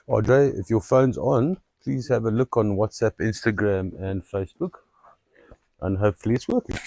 Audrey, if your phone's on, please have a look on WhatsApp, Instagram, and Facebook, and hopefully it's working.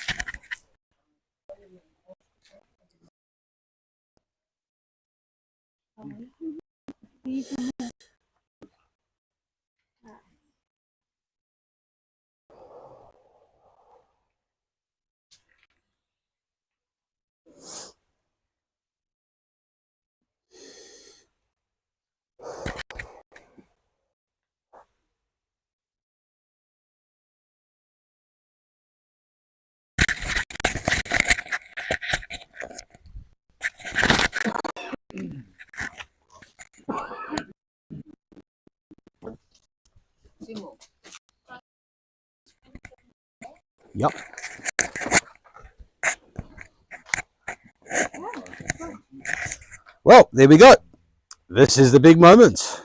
Yep. Well, there we go. This is the big moment.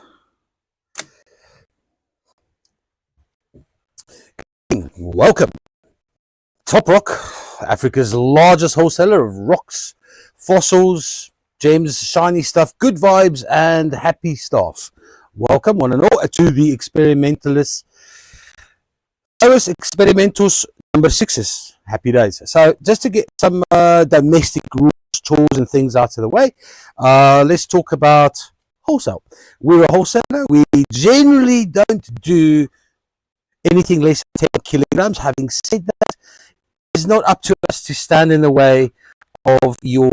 Welcome. Top Rock, Africa's largest wholesaler of rocks, fossils, gems, shiny stuff, good vibes, and happy staff. Welcome, one and all, to the Experimentalists. Experimentos number 6. Happy days. So, just to get some domestic rules, chores, and things out of the way, let's talk about wholesale. We're a wholesaler. We generally don't do anything less than 10 kilograms. Having said that, it's not up to us to stand in the way of your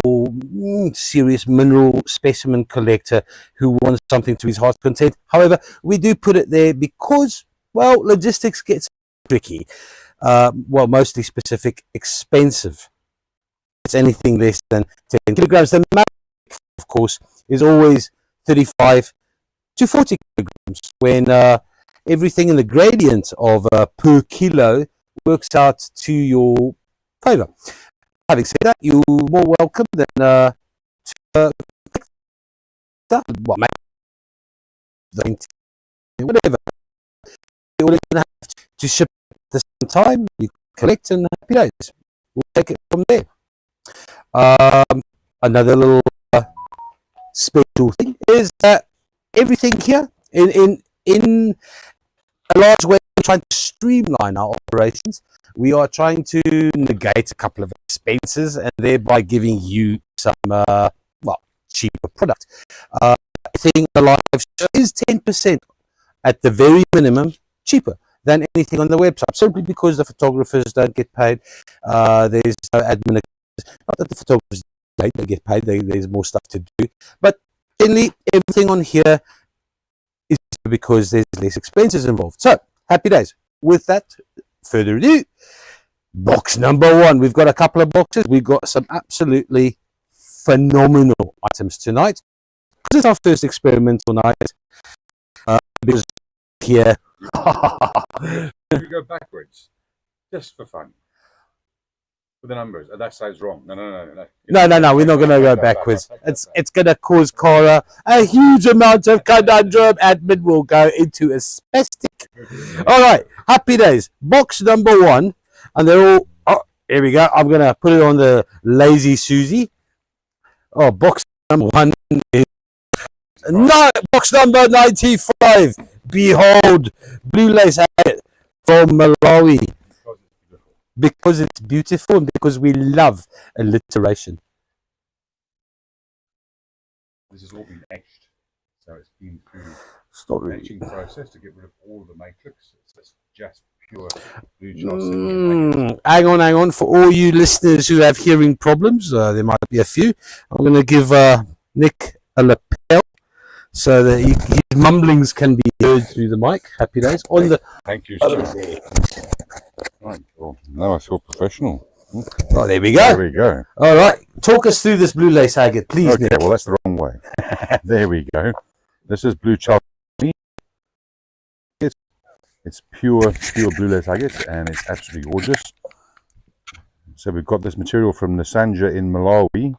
serious mineral specimen collector who wants something to his heart's content. However, we do put it there because, well, logistics gets tricky. Well, mostly specific, expensive. It's anything less than 10 kilograms. The magic, of course, is always 35 to 40 kilograms when everything in the gradient of per kilo works out to your favor. Having said that, you're more welcome than whatever. You're going to have to ship at the same time. You collect and happy days. We'll take it from there. Another little special thing is that everything here in a large way, we're trying to streamline our operations. We are trying to negate a couple of expenses and thereby giving you some cheaper product. I think the live show is 10% at the very minimum cheaper than anything on the website, simply because the photographers don't get paid. There's no admin. Not that the photographers don't get paid, there's more stuff to do. But generally, everything on here is because there's less expenses involved. So, happy days. With that, further ado, box number 1. We've got a couple of boxes. We've got some absolutely phenomenal items tonight. This is our first experimental night. Because here... We go backwards, just for fun. With the numbers. Oh, that sounds wrong. No. No. We're not going to go backwards. It's going to cause Cora a huge amount of conundrum. Admin will go into a spastic. All right. Happy days. Box number 1. And they're all... Oh, here we go. I'm going to put it on the Lazy Susie. Oh, box number 1 is... No, box number 95. Behold, Blue Lace Agate from Malawi. Because it's beautiful and because we love alliteration. This has all been etched, so it's been through the etching process to get rid of all the matrix. It's just pure blue joss. Hang on. For all you listeners who have hearing problems, there might be a few. I'm going to give Nick a lapel so that his mumblings can be heard through the mic. Happy days. On the... Thank you, sir. Right, well, now I feel professional. Oh, there we go. There we go. All right. Talk us through this Blue Lace Agate, please, Okay, Nick. well, that's the wrong way. There we go. This is blue chalk. It's pure Blue Lace Agate, and it's absolutely gorgeous. So we've got this material from Nasanja in Malawi.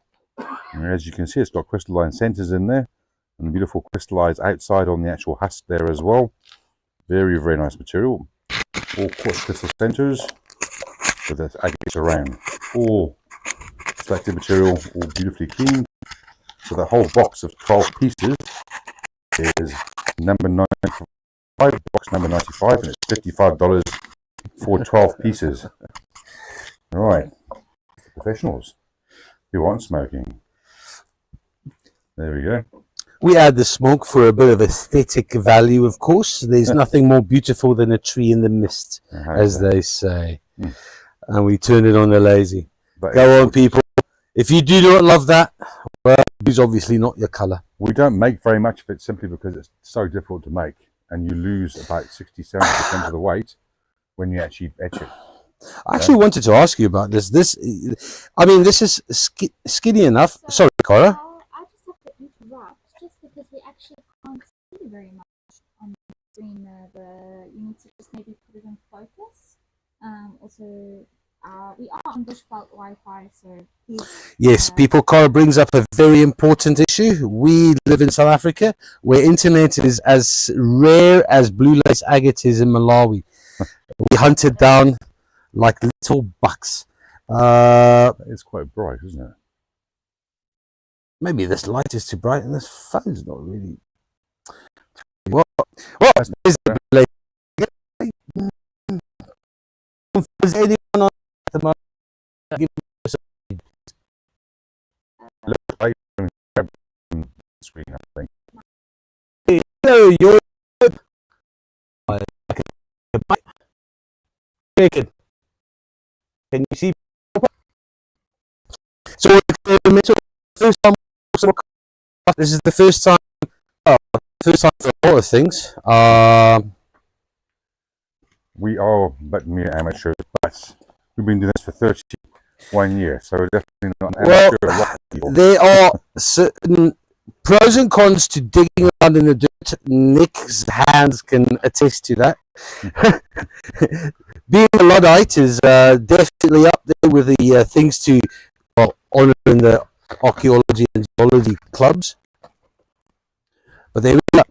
And as you can see, it's got crystalline centers in there, and beautiful crystallized outside on the actual husk there as well. Very, very nice material. All quartz crystal centers with the agates around. All selected material, all beautifully cleaned. So the whole box of 12 pieces is number 95, box number 95, and it's $55 for 12 pieces. All right, professionals who aren't smoking. There we go. We add the smoke for a bit of aesthetic value, of course. There's nothing more beautiful than a tree in the mist, as they say. And we turn it on the lazy. But go on, people. If you do not love that, well, it's obviously not your colour. We don't make very much of it simply because it's so difficult to make, and you lose about 60-70% of the weight when you actually etch it. I actually wanted to ask you about this. I mean, this is skinny enough. Sorry, Cora. I just have to interrupt, just because we actually can't see very much on the screen. You need to just maybe put it in focus. Also, we are on bushveld Wi-Fi, so please. Yes, people. Cora brings up a very important issue. We live in South Africa, where internet is as rare as blue lace agate is in Malawi. We hunted down like little bucks. It's quite bright, isn't it? Maybe this light is too bright and this phone's not really. What is the blue lace? Is anyone on the moment? Give us a screen, I think. hello, you're can you see? So first time, this is the first time for a lot of things. We are but mere amateurs, but we've been doing this for 31 years, so we're definitely not an amateur. Well, there are certain pros and cons to digging around in the dirt. Nick's hands can attest to that. Being a Luddite is definitely up there with the things to honour in the archaeology and geology clubs. But there we go.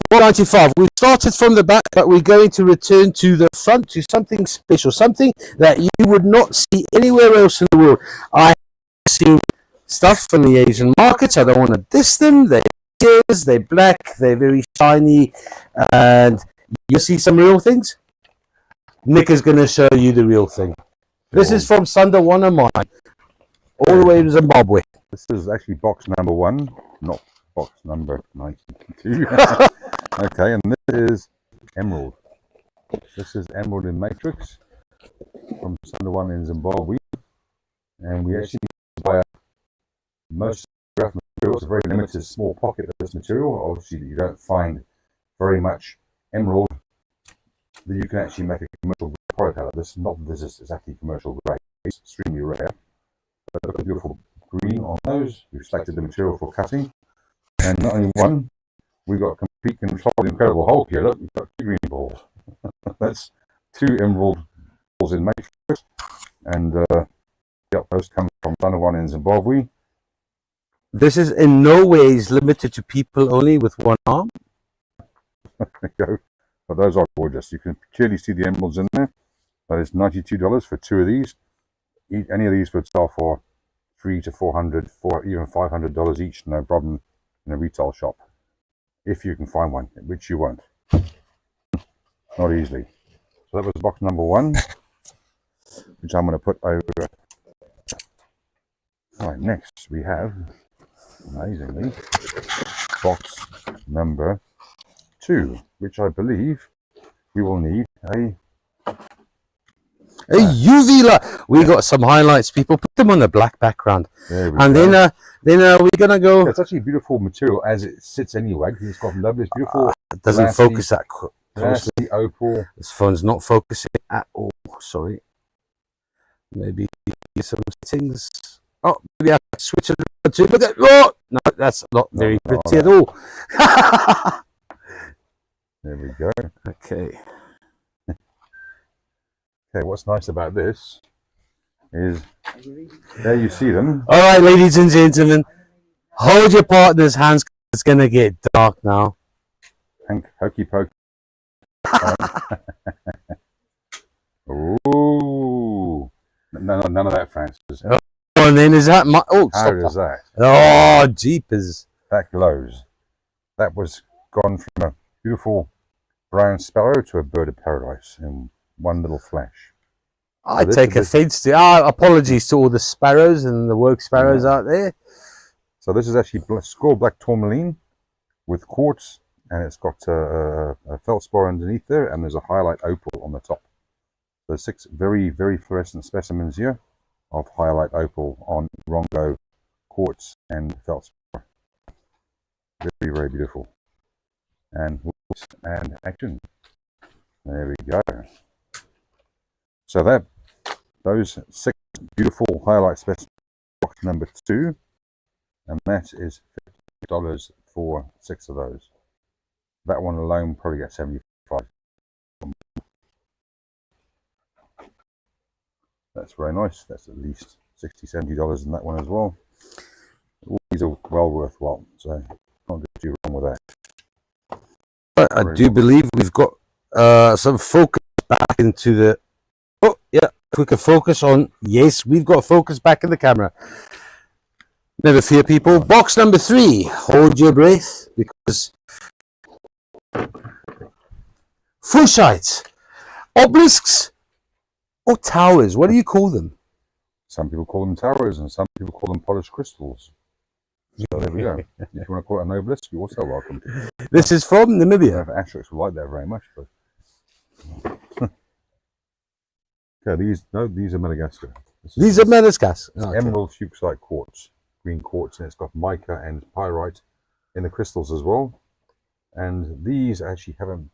495. We started from the back, but we're going to return to the front to something special, something that you would not see anywhere else in the world. I have seen stuff from the Asian markets. I don't want to diss them. They're black, they're very shiny, and you'll see some real things. Nick is going to show you the real thing. This is from Sunda, one of mine, all the way to Zimbabwe. This is actually box number 1, not box number 92. Okay, and this is emerald. This is emerald in matrix from Sunda 1 in Zimbabwe, and we actually buy most graph materials, a very limited small pocket of this material. Obviously, you don't find very much emerald that you can actually make a commercial product out of this. Not that this is exactly commercial grade, it's extremely rare. But look at the beautiful green on those. We've selected the material for cutting, and not only one, we've got complete control of the incredible Hulk here. Look, we've got 2 green balls. That's 2 emerald balls in matrix, and yep, those come from Sunda 1 in Zimbabwe. This is in no ways limited to people only with one arm. But those are gorgeous. You can clearly see the emeralds in there. That is $92 for 2 of these. Any of these would sell for $300 to $400, even $500 each, no problem, in a retail shop, if you can find one, which you won't. Not easily. So that was box number 1, which I'm going to put over. All right, next we have, amazingly, box number 2, which I believe we will need a UV light. We got some highlights, people. Put them on a black background, and then we're gonna go. It's actually a beautiful material as it sits anyway, because it's got lovely, beautiful. It doesn't focus that closely. Opal. This phone's not focusing at all. Sorry. Maybe some settings. Oh, maybe I can switch it to look at. Oh no, that's not very pretty at all. There we go. Okay. Okay, what's nice about this is there you see them. All right, ladies and gentlemen, hold your partner's hands. It's gonna get dark now. Hank, hokey pokey. Ooh, none of that, Francis. Oh, and then is that my? Oh, how stop does that? Oh, jeepers! That glows. That was gone from a beautiful brown sparrow to a bird of paradise in one little flash. I take offence to apologies to all the sparrows and the work sparrows out there. So this is actually skull black tourmaline with quartz, and it's got a feldspar underneath there, and there's a highlight opal on the top. There's 6 very, very fluorescent specimens here of highlight opal on Rongo, quartz, and feldspar. Very, very beautiful. And action. There we go. So those 6 beautiful highlight specimens, box number 2, and that is $50 for 6 of those. That one alone probably gets $75. That's very nice. That's at least $60–70 in that one as well. All these are well worthwhile, so can't do too wrong with that. But I do believe we've got some focus back into the. Oh yeah, if we can focus on. Yes, we've got focus back in the camera. Never fear, people. Box number 3. Hold your breath, because Fuchsites, obelisks, or towers. What do you call them? Some people call them towers, and some people call them polished crystals. So there we go. If you want to call it an obelisk, you're also welcome. This is from Namibia. Asterix would like that very much, but okay, these are Madagascar. These are Madagascar. Okay. Emerald fuchsite quartz, green quartz, and it's got mica and pyrite in the crystals as well. And these actually haven't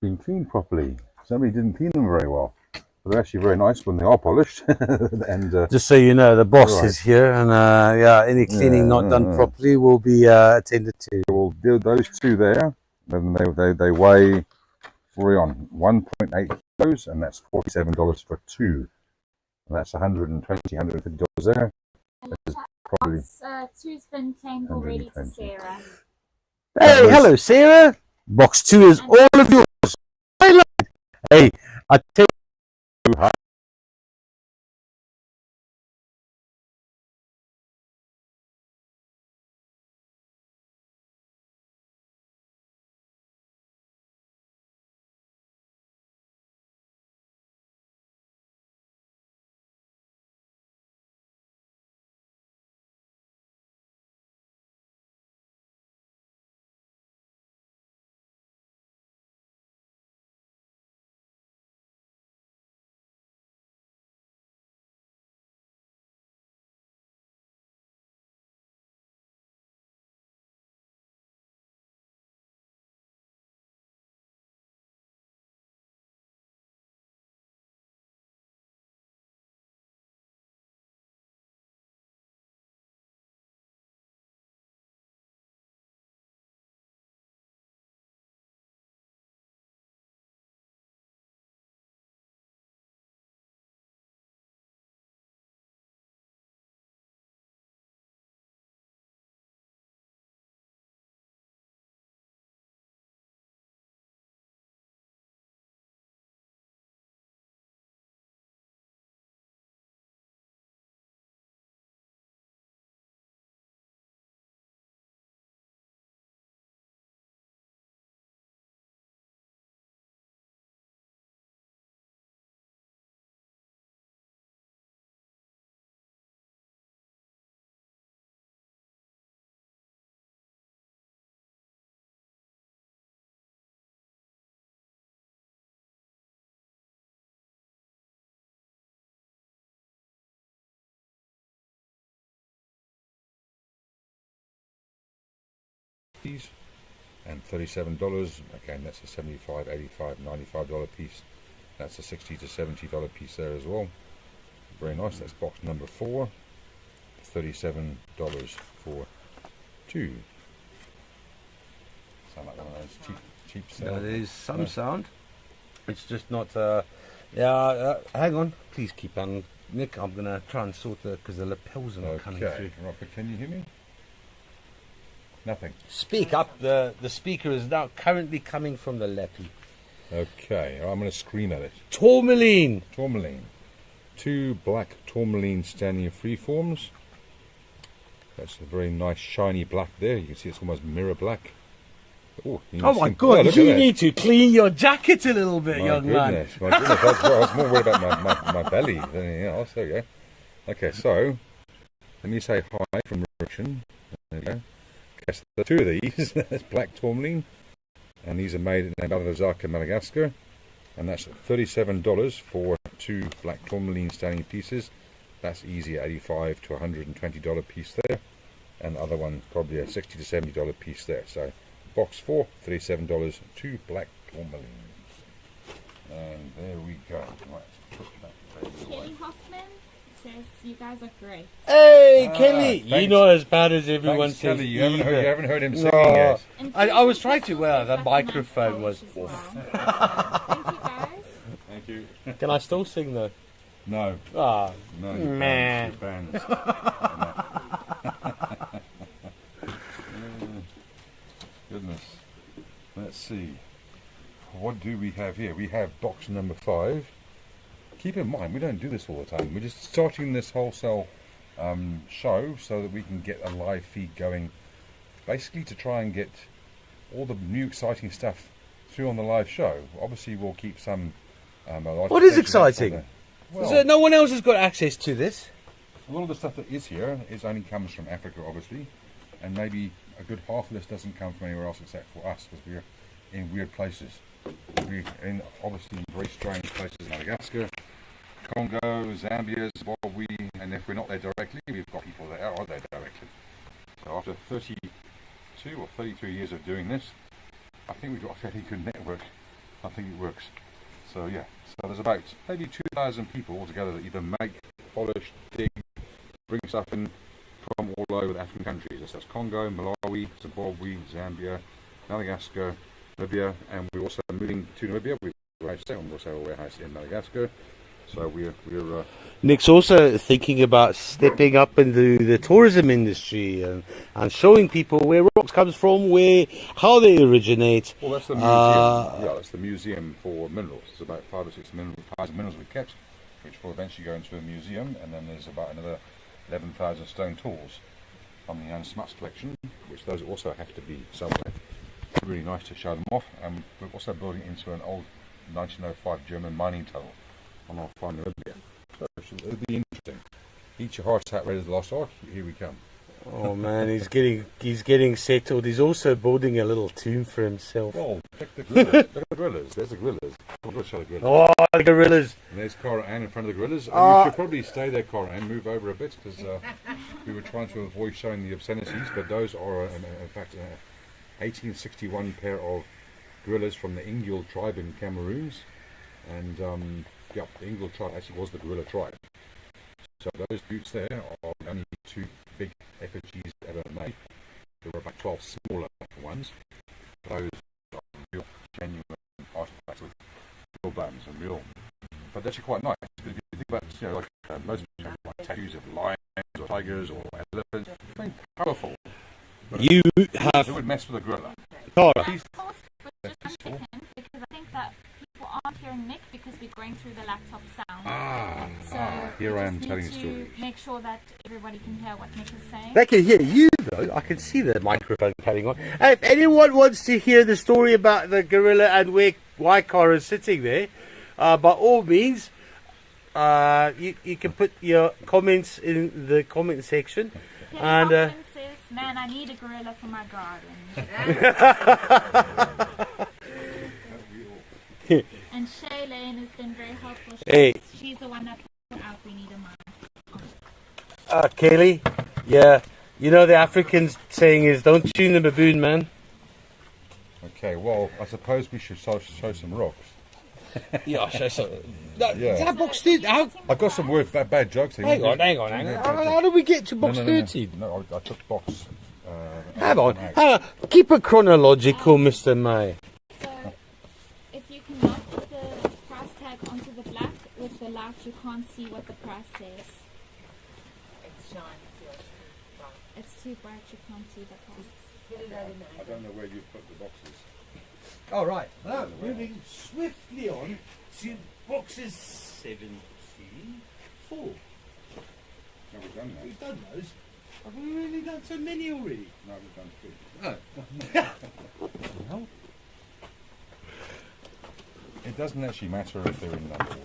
been cleaned properly. Somebody didn't clean them very well. But they're actually very nice when they are polished. And just so you know, the boss is here, and any cleaning not done properly will be attended to. We'll do those 2 there, and they weigh 1.8 kilos, and that's $47 for 2. And that's $150 there. Probably 2's been tamed already to Sarah. Hey, hello, Sarah. Box 2 is all of yours. Hey, I tell you. And $37. Again, that's a $75, $85, $95 piece. That's a $60 to $70 piece there as well. Very nice. That's box number 4. $37 for 2. Sound like one of those cheap sound. There is some sound. It's just not. Hang on. Please keep on, Nick. I'm gonna try and sort because the lapels are not coming through. Right, but can you hear me? Nothing. Speak up. The speaker is now currently coming from the lappy. Okay, I'm going to scream at it. Tourmaline. 2 black tourmaline standing freeforms. That's a very nice shiny black there. You can see it's almost mirror black. Oh my God! look You at that. need to clean your jacket a little bit, My young man. goodness, my goodness. I was more worried about my belly than anything else. There we go. Okay, so let me say hi from Russian. There we go. Okay, so the two of these, that's black tourmaline, and these are made in Madagascar, Madagascar, and that's $37 for 2 black tourmaline standing pieces. That's easy at $85 to $120 piece there, and the other one probably a $60 to $70 piece there. So box 4, $37, 2 black tourmalines. And there we go. Right, put that baby away. Kelly Hoffman says you guys are great. Hey, Kelly! thanks. You're not as bad as everyone Thanks, says. Kelly. You haven't heard him singing No. yet. And I was Susan trying to. Crystal Well, says the that's a nice microphone was Polish as off. well. Thank you guys. Thank you. Can I still sing though? No. Ah, No, man. you're banned. Goodness. Let's see. What do we have here? We have box number 5. Keep in mind, we don't do this all the time. We're just starting this wholesale show so that we can get a live feed going. Basically to try and get all the new exciting stuff through on the live show. Obviously we'll keep some... What is exciting? Well, so no one else has got access to this. a lot of the stuff that is here is only comes from Africa, obviously, and maybe a good half of this doesn't come from anywhere else except for us, because we're in weird places. We're in obviously very strange places: Madagascar, Congo, Zambia, Zimbabwe, and if we're not there directly, we've got people that are there directly. So after 32 or 33 years of doing this, I think we've got a fairly good network. I think it works. So yeah, so there's about maybe 2,000 people altogether that either make, polish, dig, bring stuff in from all over the African countries. That's Congo, Malawi, Zimbabwe, Zambia, Madagascar, Libya, and we're also moving to Namibia. We've also a warehouse in Madagascar. So we're Nick's also thinking about stepping up into the tourism industry and showing people where rocks comes from, how they originate. well, that's the museum. Yeah, that's the museum for minerals. There's about 5 or 6 piles of minerals we've kept, which will eventually go into a museum, and then there's about another 11,000 stone tools from the Jan Smuts collection, which those also have to be somewhere. Really nice to show them off. And we're also building into an old 1905 German mining tunnel on our farm in Namibia. So it'll be interesting. Eat your hearts out, Raiders of the Lost Ark. Here we come. Oh man, he's getting settled. He's also building a little tomb for himself. Well, check the gorillas. Look at the gorillas. There's the gorillas. I'll show the gorillas. Oh, the gorillas! And there's Cara Ann in front of the gorillas. And you should probably stay there, Cara Ann, move over a bit, because we were trying to avoid showing the obscenities, but those are, in fact, 1861 pair of gorillas from the Ingil tribe in Cameroons. And, yeah, the Ingil tribe actually was the gorilla tribe. So those boots there are the only 2 big effigies ever made. There were about 12 smaller ones. Those are real, genuine artifacts with real bones and real. But they're actually quite nice. If you think about, like most people have like tattoos of lions or tigers or elephants, very powerful. But You who would mess with a gorilla? Cara. Pause for just a second, because I think that people aren't hearing Nick because we're going through the laptop sound. So here we I just am need telling to stories. make sure that everybody can hear what Nick is saying. They can hear you though. I can see the microphone carrying on. And if anyone wants to hear the story about the gorilla and why Cara is sitting there, by all means, you can put your comments in the comment section. Kelly And Hoffman says, "Man, I need a gorilla for my garden." And Shaylene has been very helpful. Hey. She's the one that put out we need a mic. Kelly, yeah, you know the African saying is don't tune the baboon, man. Okay, well, I suppose we should show some rocks. Yeah, so. Yeah. That box 13. I've got some bad jokes here. Hang on. How did we get to box 13? No, I took box. Hang on. Keep it chronological, Mr. May. So, if you can not put the price tag onto the black with the light, you can't see what the price says. It's too bright, you can't see the price. I don't know where you put the boxes. All right. Now, moving swiftly on to boxes 74. No, we've done that. We've done those. Have we really done so many already? No, we've done 3. Oh. doesn't actually matter if they're in that order.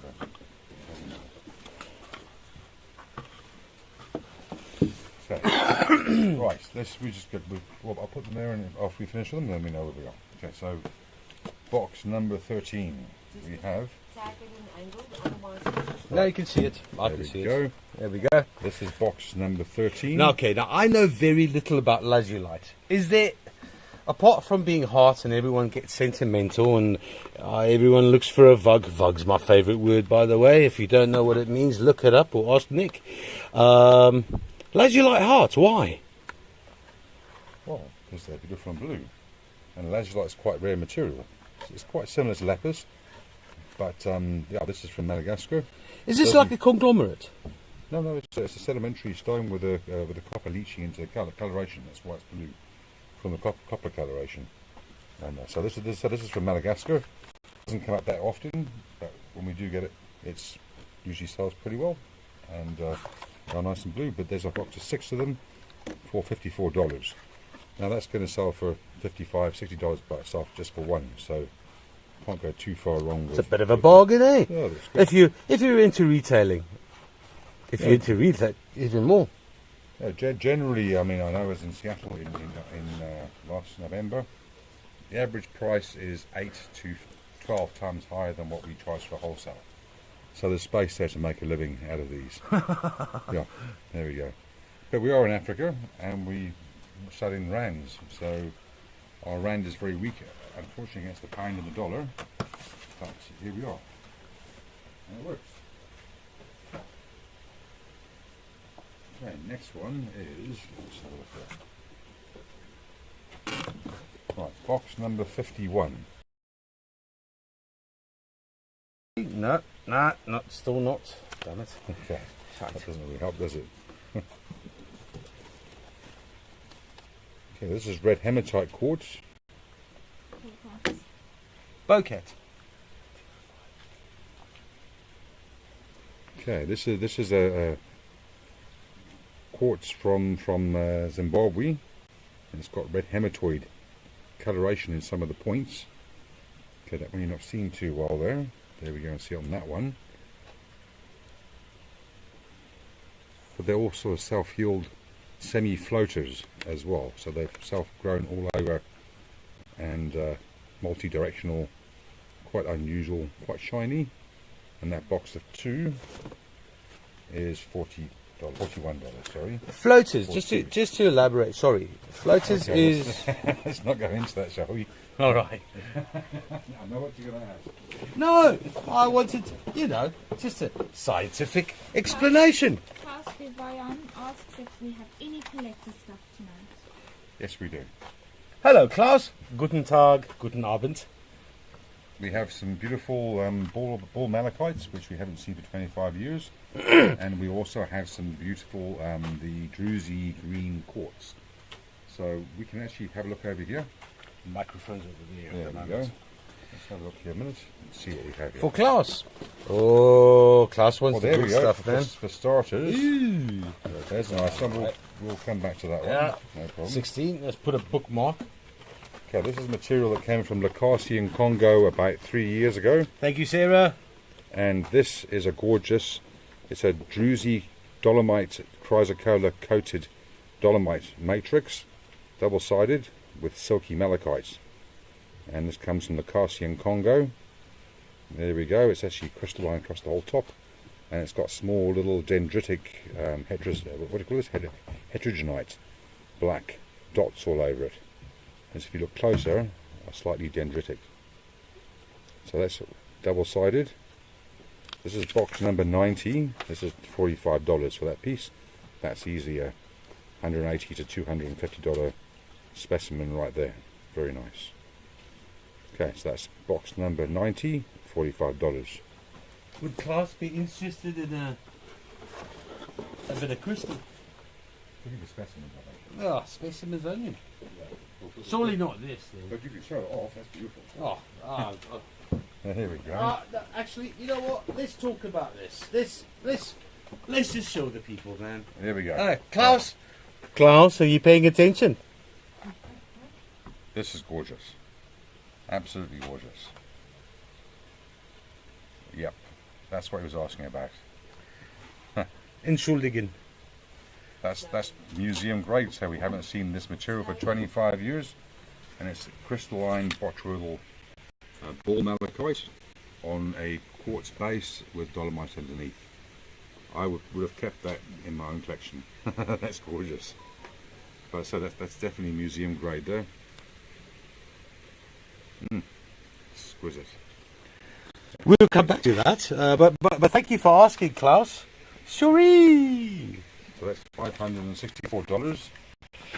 Okay. Right, we just get. Well, I'll put them there, and after we finish with them, then we know where we are. Okay, so box number 13. We have. Now you can see it. I can see it. There we go. This is box number 13. Now, okay, now I know very little about lazulite. Is there, apart from being hot and everyone gets sentimental and everyone looks for a vug. Vug's my favourite word, by the way. If you don't know what it means, look it up or ask Nick. Lazulite hearts, why? Well, because they're beautiful and blue. And lazulite is quite rare material. It's quite similar to lapis, but yeah, this is from Madagascar. Is this like a conglomerate? No, it's a sedimentary stone with a copper leaching into the coloration. That's why it's blue, from the copper coloration. And so this is from Madagascar. It doesn't come up that often, but when we do get it, it's usually sells pretty well, and are nice and blue. But there's a box of 6 of them for $54. Now that's going to sell for $55, $60 by itself just for one. So can't go too far wrong. It's a bit of a bargain, eh? Yeah, that's good. If you're into retailing. If you're into retail, even more. Generally, I mean, I know I was in Seattle in last November. The average price is 8 to 12 times higher than what we charge for wholesale. So there's space there to make a living out of these. Yeah, there we go. But we are in Africa, and we sell in rands. So our rand is very weak, unfortunately, against the pound and the dollar. But here we are. And it works. Okay, next one is, let's have a look there. Right, box number 51. No, still not. Damn it. Okay, that doesn't really help, does it? Okay, this is red hematite quartz. Bouquet. Okay, this is a quartz from Zimbabwe, and it's got red hematoid coloration in some of the points. Okay, that one you're not seeing too well there. There we go, and see on that one. But they're also self-healed semi-floaters as well, so they've self-grown all over and multi-directional, quite unusual, quite shiny. And that box of 2 is $41. Sorry. Floaters. Just to elaborate. Sorry. Floaters Okay, is. Let's not go into that, shall we? All right. I know what you're going to ask. No, I wanted, just a scientific explanation. Klaus Vivian asks if we have any collector stuff tonight. Yes, we do. Hello, Klaus. Guten Tag. Guten Abend. We have some beautiful ball malachites, which we haven't seen for 25 years. And we also have some beautiful the druzy green quartz. So we can actually have a look over here. Microphones over there. There we go. Let's have a look here a minute and see what we have here. For Klaus. Oh, Klaus wants the there good we go. stuff, man. For starters. Ooh. There's a nice one. We'll come back to that one. Yeah. No problem. 16. Let's put a bookmark. Okay, this is material that came from Lakasi in Congo about 3 years ago. Thank you, Sarah. And this is a gorgeous, it's a druzy dolomite chrysocolla coated dolomite matrix, double-sided with silky malachite. And this comes from Lakasi in Congo. There we go, it's actually crystalline across the whole top. And it's got small little dendritic, heterogenite, black dots all over it. And so if you look closer, are slightly dendritic. So that's double-sided. This is box number 90. This is $45 for that piece. That's easily a $180 to $250 specimen right there. Very nice. Okay, so that's box number 90, $45. Would Klaus be interested in a bit of crystal? Look at the specimen. Oh, specimens only. Surely not this, then. But you can show it off, that's beautiful. Oh, Here we go. actually, you know what? Let's talk about this. Let's just show the people, man. There we go. Klaus. Klaus, are you paying attention? This is gorgeous. Absolutely gorgeous. Yep, that's what he was asking about. Entschuldigen. That's museum grade, so we haven't seen this material for 25 years, and it's crystalline botryoidal ball malachite on a quartz base with dolomite underneath. I would have kept that in my own collection. That's gorgeous. But so that's definitely museum grade there. Exquisite. We'll come back to that, but thank you for asking, Klaus. Sorry. So that's $564.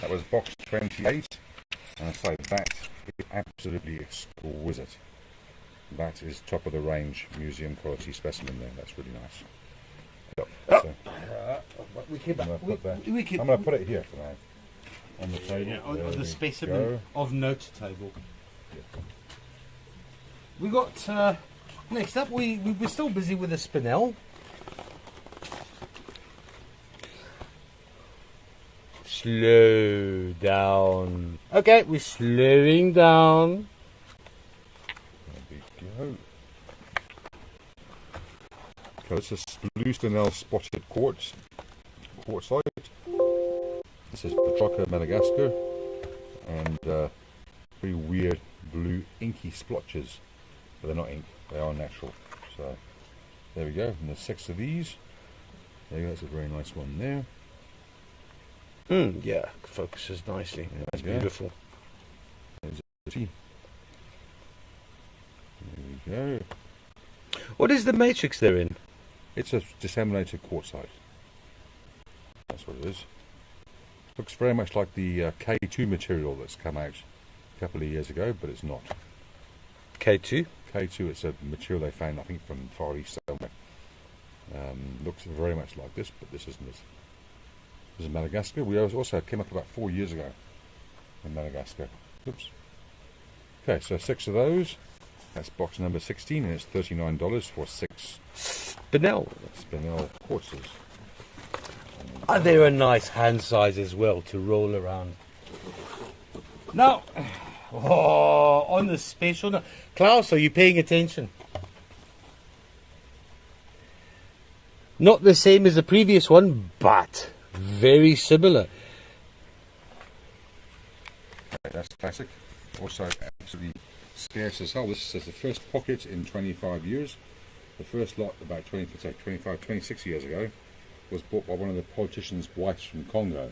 That was box 28, and I say that is absolutely exquisite. That is top of the range museum quality specimen there. That's really nice. So, I'm going to put it here for now. On the table. Yeah, on the specimen of note table. Yeah. We got next up. We're still busy with the spinel. Slow down. Okay, we're slowing down. There we go. So this is blue spinel spotted quartzite. This is Petroca, Madagascar, and pretty weird blue inky splotches, but they're not ink, they are natural. So there we go, and there's 6 of these. There you go, that's a very nice one there. Yeah, focuses nicely. Yeah, that's beautiful. There's a T. There we go. What is the matrix they're in? It's a disseminated quartzite. That's what it is. Looks very much like the K2 material that's come out a couple of years ago, but it's not. K2? K2, it's a material they found, I think, from Far East somewhere. Looks very much like this, but this isn't it. This is Madagascar. We also came up about 4 years ago in Madagascar. Oops. Okay, so 6 of those. That's box number 16, and it's $39 for 6 Spinel quartzes. They're a nice hand size as well to roll around. Now, on the special note, Klaus, are you paying attention? Not the same as the previous one, but very similar. That's classic. Also absolutely scarce as hell. This is the first pocket in 25 years. The first lot about 26 years ago was bought by one of the politicians' wives from Congo.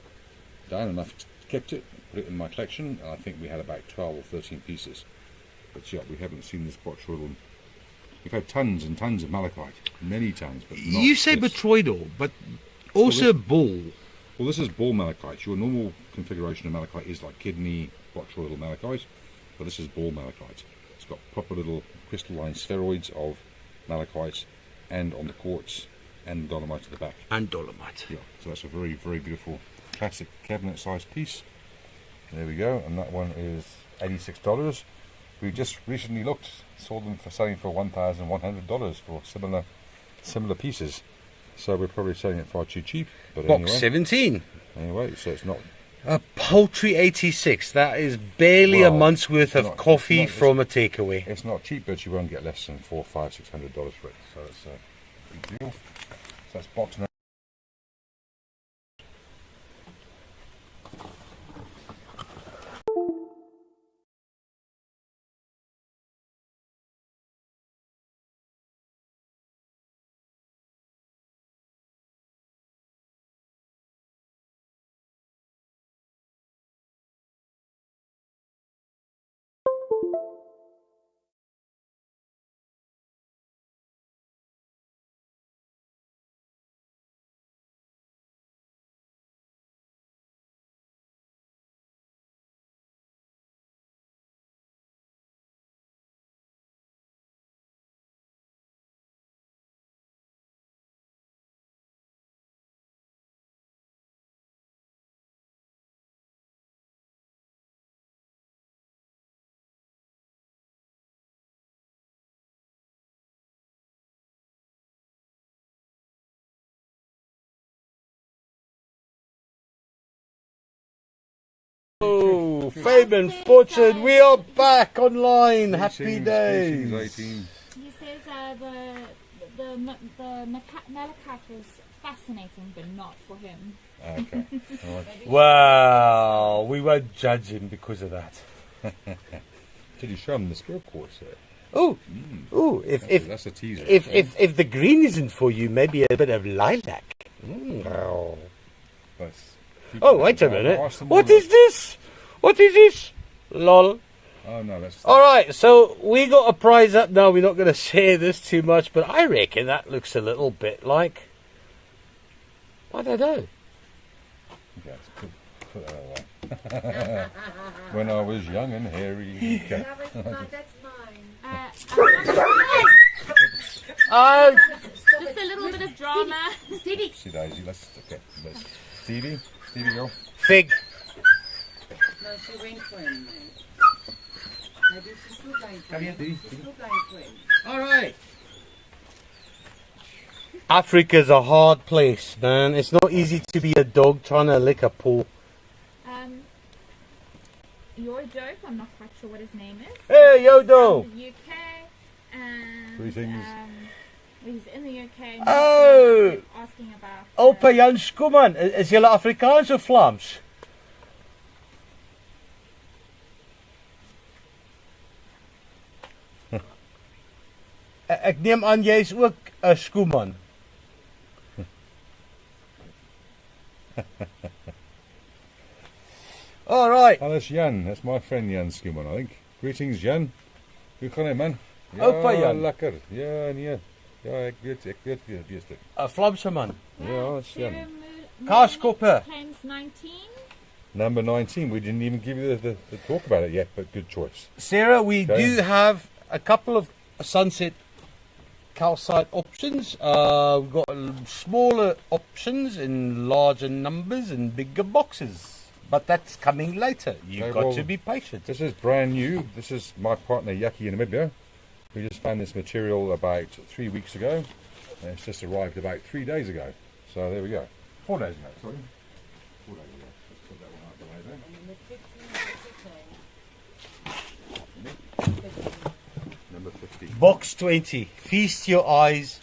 Down enough kept it, put it in my collection, and I think we had about 12 or 13 pieces. But yeah, we haven't seen this botryoidal. We've had tons and tons of malachite, many tons. But not You say this. botryoidal, but also ball. Well, this is ball malachite. Your normal configuration of malachite is like kidney botryoidal malachite, but this is ball malachite. It's got proper little crystalline spheroids of malachite, and on the quartz and dolomite at the back. And dolomite. Yeah, so that's a very, very beautiful classic cabinet-sized piece. There we go, and that one is $86. We just recently saw them for selling for $1,100 for similar pieces. So we're probably selling it far too cheap. But Box anyway, 17. Anyway, so it's not. A paltry 86. That is barely a month's worth of coffee from a takeaway. It's not cheap, but you won't get less than $400, $500, $600 for it. So it's a big deal. So that's box number. Oh, Fabian Fortune, we are back online. Happy days. 18. He says the malachite was fascinating, but not for him. Okay. All right. Well, we won't judge him because of that. Did you show him the spirit quartz there? Oh, oh! That's a teaser. If the green isn't for you, maybe a bit of lilac. Oh. Oh, wait a minute! What is this? What is this? Lol. Oh no, that's. All right, so we got a prize up now. We're not going to share this too much, but I reckon that looks a little bit like, I don't know. Okay, let's put that away. When I was young and hairy. Okay. That's mine. Oh, Just a little bit of drama. Stevie. See Daisy, let's Stevie, go. fig. No, she went for him, mate. Maybe she's still going for Come here, him. Stevie. She's still going for him. All right. Africa's a hard place, man. It's not easy to be a dog trying to lick a paw. Your joke, I'm not quite sure what his name is. Hey, Yodo. From the UK, and Greetings. he's in the UK. And Oh. asking about. Opa Jan Skuman, is jullie Afrikaans of Vlaams? Ik neem aan jy is ook 'n Skuman. All right. Oh, that's Jan. That's my friend Jan Skimon, I think. Greetings, Jan. Hoe gaan het, man? Opa Jan. Lekker. Ja, nee. Ja, ek weet wie is dit. 'n Vlaamse man. Ja, that's Jan. Kaaskoppe. Claims 19. Number 19. We didn't even give you the talk about it yet, but good choice. Sarah, we Okay. do have a couple of sunset calcite options. We've got smaller options in larger numbers and bigger boxes. But that's coming later. You've Okay, got well, to be patient. This is brand new. This is my partner Yaki in Namibia. We just found this material about 3 weeks ago. And it's just arrived about 3 days ago. So there we go. 4 days ago, sorry. 4 days ago. Let's put that one out the way there. Number 15. Box 20. Feast your eyes.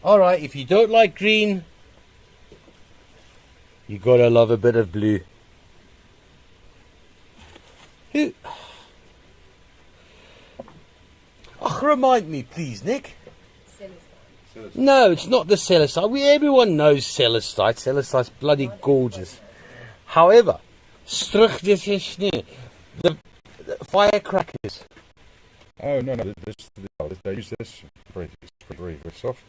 Alright, if you don't like green, you gotta love a bit of blue. Who? Oh, remind me, please, Nick. No, it's not the celestite. Everyone knows celestite. Celestite's bloody gorgeous. However, the firecrackers. Oh no, they use this very soft.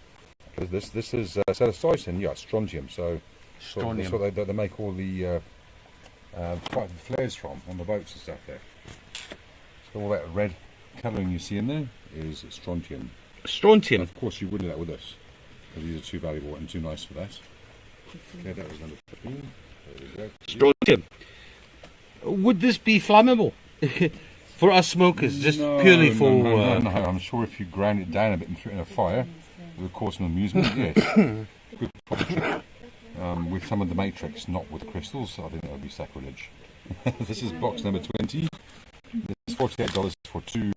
This is celestite, yeah, strontium. So Strontium. that's what they make all the flares from on the boats and stuff there. So all that red colouring you see in there is strontium. Strontium. Of course, you wouldn't do that with us, because these are too valuable and too nice for that. Okay, that was number 15. There we go. Strontium. Would this be flammable for us smokers? Just purely for. No. I'm sure if you ground it down a bit and threw it in a fire, it would cause some amusement. Yes. Good product. With some of the matrix, not with crystals. I think that would be sacrilege. This is box number 20. This is $48 for 2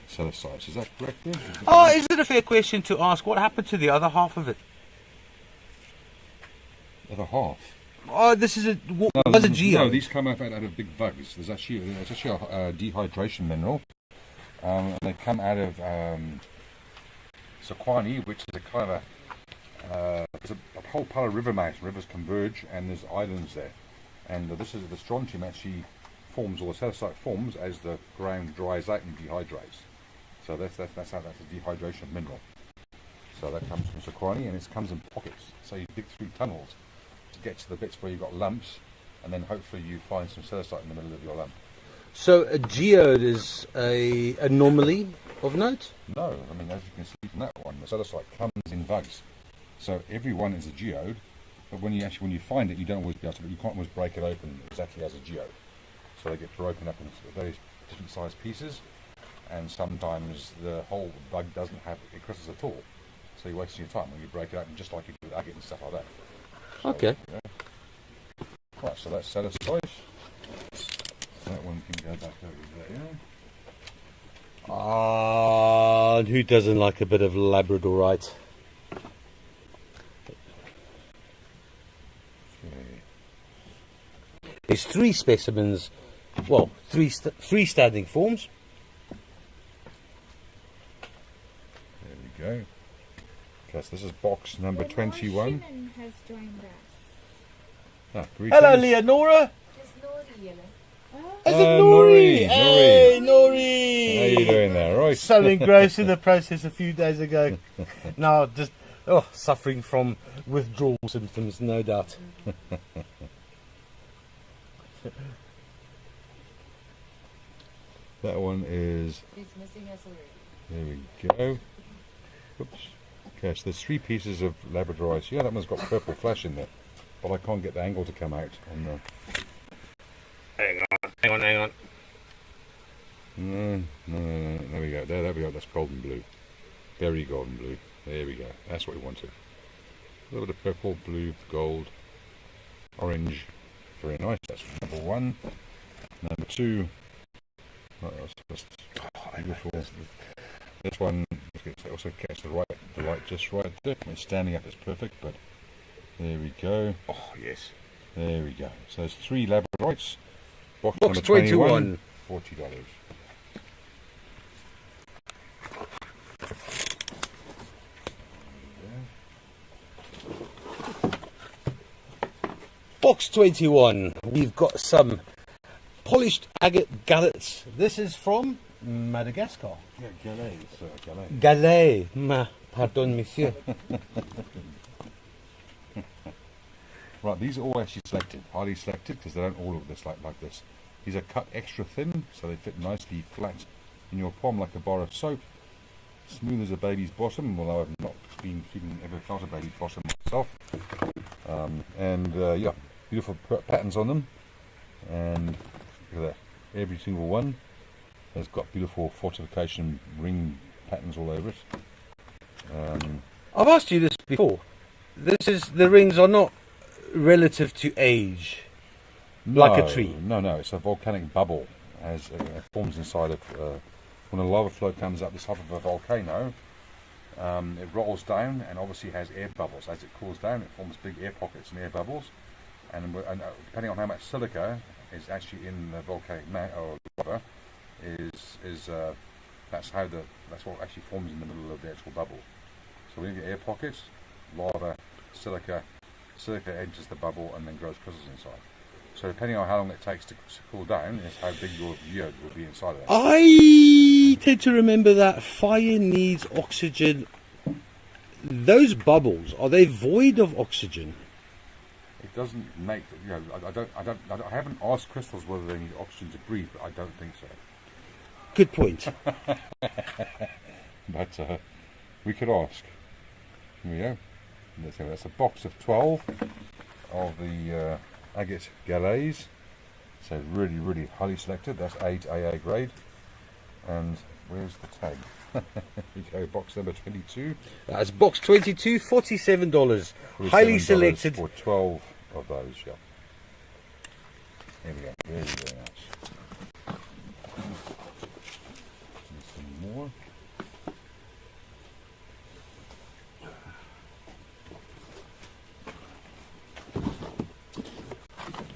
celestites. Is that correct? There? Oh, is it a fair question to ask what happened to the other half of it? The other half. Oh, this is was a geo. No, these come out of big bugs. It's actually a dehydration mineral. And they come out of Sequani, which is a kind of there's a whole pile of river mouths. Rivers converge, and there's islands there. And this is the strontium actually forms, or the celestite forms as the ground dries out and dehydrates. So that's how that's a dehydration mineral. So that comes from Sequani, and it comes in pockets. So you dig through tunnels to get to the bits where you've got lumps, and then hopefully you find some celestite in the middle of your lump. So a geode is a anomaly of note? No, I mean, as you can see from that one, the celestite comes in bugs. So every one is a geode, but when you find it, you don't always be able to, you can't always break it open exactly as a geode. So they get broken up into various different sized pieces, and sometimes the whole bug doesn't have crystals at all. So you're wasting your time when you break it open, just like you do with agate and stuff like that. So, Okay. yeah. Right, so that's celestite. That one can go back over there. Ah, who doesn't like a bit of Labradorite? There's 3 specimens, well, 3 freestanding forms. There we go. Okay, so this is box number 21. Has joined us. Ah, greetings. Hello, Leonora. Just Nori yellow. Is it Nori? Nori? Hey, Nori. How you doing there, right? So engrossed in the process a few days ago. Now just suffering from withdrawal symptoms, no doubt. That one is... It's missing us already. There we go. Oops. Okay, so there's 3 pieces of Labrador ice. Yeah, that one's got purple flesh in there. But I can't get the angle to come out on the... Hang on. No. There we go. There we go. That's golden blue. Very golden blue. There we go. That's what we wanted. A little bit of purple, blue, gold, orange. Very nice. That's number 1. Number 2. Beautiful. This one also catch the light just right there. It's standing up. It's perfect. But there we go. Oh yes. There we go. So there's 3 Labradorites. Box Box number 21. $40. Box 21. We've got some polished agate gallets. This is from Madagascar. Yeah, Galais. Galais. Pardon, monsieur. Right, these are all actually selected, highly selected, because they don't all look this like this. These are cut extra thin, so they fit nicely flat in your palm like a bar of soap. Smooth as a baby's bottom, although I've not ever felt a baby's bottom myself. Yeah, beautiful patterns on them. And look at that, every single one has got beautiful fortification ring patterns all over it. I've asked you this before. The rings are not relative to age, like a tree. No, it's a volcanic bubble as it forms inside of when a lava flow comes up this top of a volcano. It rolls down and obviously has air bubbles. As it cools down, it forms big air pockets and air bubbles. And depending on how much silica is actually in the volcanic or lava, that's what actually forms in the middle of the actual bubble. So when you get air pockets, lava, silica enters the bubble and then grows crystals inside. So depending on how long it takes to cool down is how big your geode will be inside of it. I tend to remember that fire needs oxygen. Those bubbles, are they void of oxygen? It doesn't make, I haven't asked crystals whether they need oxygen to breathe, but I don't think so. Good point. But we could ask. Here we go. That's a box of 12 of the agate galets. So really, really highly selected. That's 8 AA grade. And where's the tag? We go box number 22. That's box 22, $47. Highly selected. For 12 of those, yeah. There we go. Very, very nice. Some more.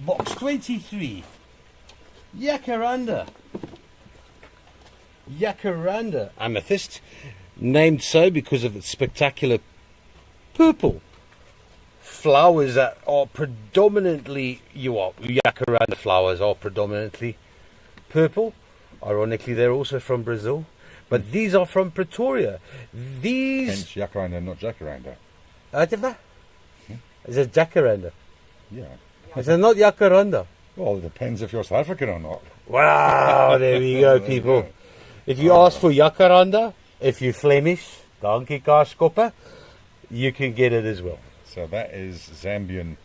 Box 23. Jacaranda amethyst, named so because of its spectacular purple flowers that are predominantly, jacaranda flowers are predominantly purple. Ironically, they're also from Brazil, but these are from Pretoria. Hence jacaranda, not jacaranda. Is it jacaranda? Yeah. Is it not jacaranda? Well, it depends if you're South African or not. Wow, there we go, people. If you ask for jacaranda, if you're Flemish, dankie kaaskopper, you can get it as well. So that is Zambian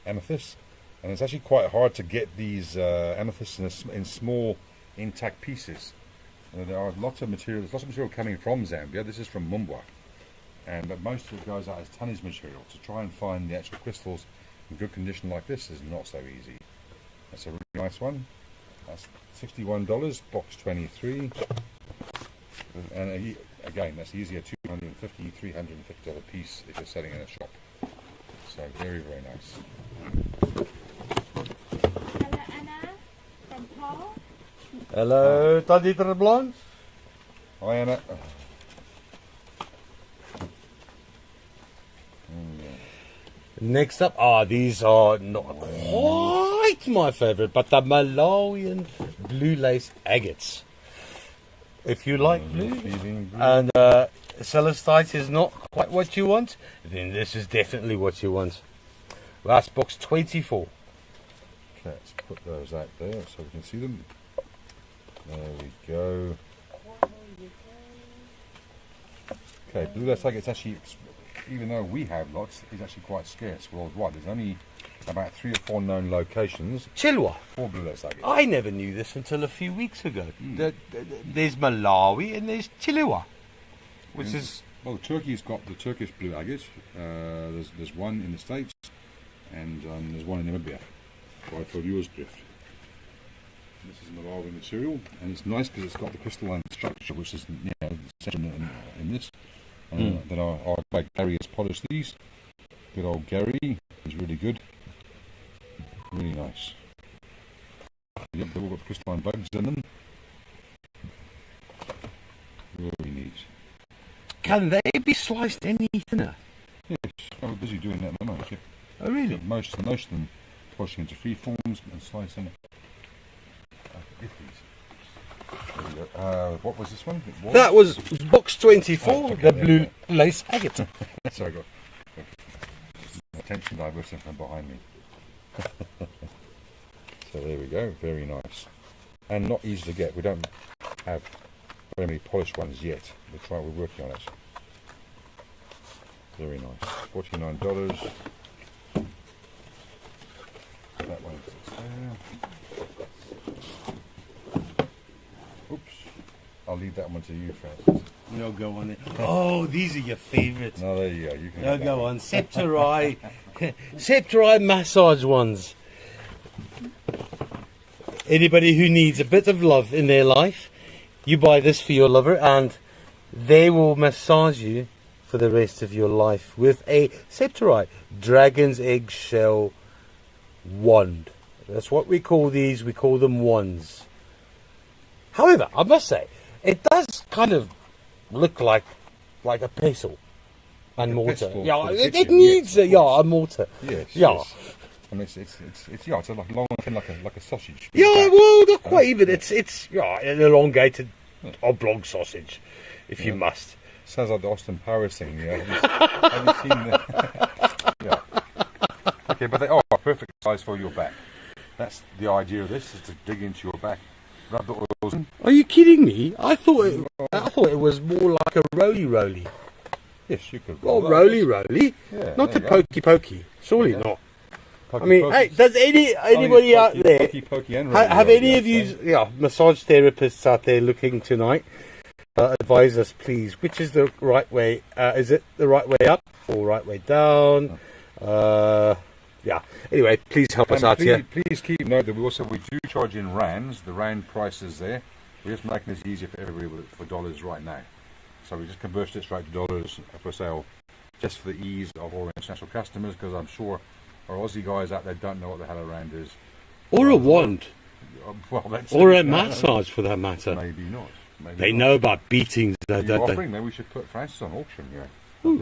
amethyst, and it's actually quite hard to get these amethysts in small, intact pieces. There are lots of material. There's lots of material coming from Zambia. This is from Mumbwa, but most of it goes out as tonnage material. To try and find the actual crystals in good condition like this is not so easy. That's a really nice one. That's $61, box 23, and again, that's easier $250, $350 piece if you're selling in a shop. So very, very nice. Hello, Taddy Blanc. Hi, Anna. Next up, these are not quite my favourite, but the Malawian blue lace agates. If you like blue and celestite is not quite what you want, then this is definitely what you want. That's box 24. Okay, let's put those out there so we can see them. There we go. Okay, blue lace agates actually, even though we have lots, is actually quite scarce worldwide. There's only about 3 or 4 known locations Chilwa. for blue lace agates. I never knew this until a few weeks ago. There's Malawi and there's Chilwa, which is... Well, Turkey's got the Turkish blue agates. There's one in the States, and there's one in Namibia, right for viewers drift. This is Malawi material, and it's nice because it's got the crystalline structure, which is in this. Then our guy Gary has polished these. Good old Gary, he's really good, really nice. Yep, they've all got crystalline bugs in them. Really neat. Can they be sliced any thinner? Yes, I'm busy doing that at the moment. Oh really? Most of them polishing into free forms and slicing. What was this one? That was box 24, okay, the blue lace agate. Sorry, I got attention diversion from behind me. So there we go, very nice. And not easy to get. We don't have very many polished ones yet. We're working on it. Very nice. $49. That one sits there. Oops. I'll leave that one to you, Francis. No, go on it. Oh, these are your favourite. No, there you go. You can No, go on. Septori. Septori massage ones. Anybody who needs a bit of love in their life, you buy this for your lover and they will massage you for the rest of your life with a Septori dragon's eggshell wand. That's what we call these. We call them wands. However, I must say, it does kind of look like a pestle and mortar. Yeah, it needs a mortar. Yes. Yeah. Yes. I mean, it's like long, like a sausage. Yeah, well, not quite even. It's an elongated oblong sausage, if you must. Sounds like the Austin Powers thing. Yeah. Have you seen the? Yeah. Okay, but they are perfect size for your back. That's the idea of this: is to dig into your back, rub the oils in. Are you kidding me? I thought it was more like a roly. Yes, you could. Oh, roly. Yeah, not the pokey. Surely not. Pokey, I mean, pokey. hey, does anybody out there Pokey and have any of you, massage therapists out there looking tonight? Advise us, please. Which is the right way? Is it the right way up or right way down? Yeah. Anyway, please help us out here. Please keep note that we do charge in rands. The rand price is there. We're just making this easier for everybody for dollars right now. So we just converted it straight to dollars for sale, just for the ease of all international customers, because I'm sure our Aussie guys out there don't know what the hell a rand is. Or a wand. Well, that's Or a massage, for that matter. Maybe not. They know about beatings, don't they? Maybe we should put Francis on auction, that's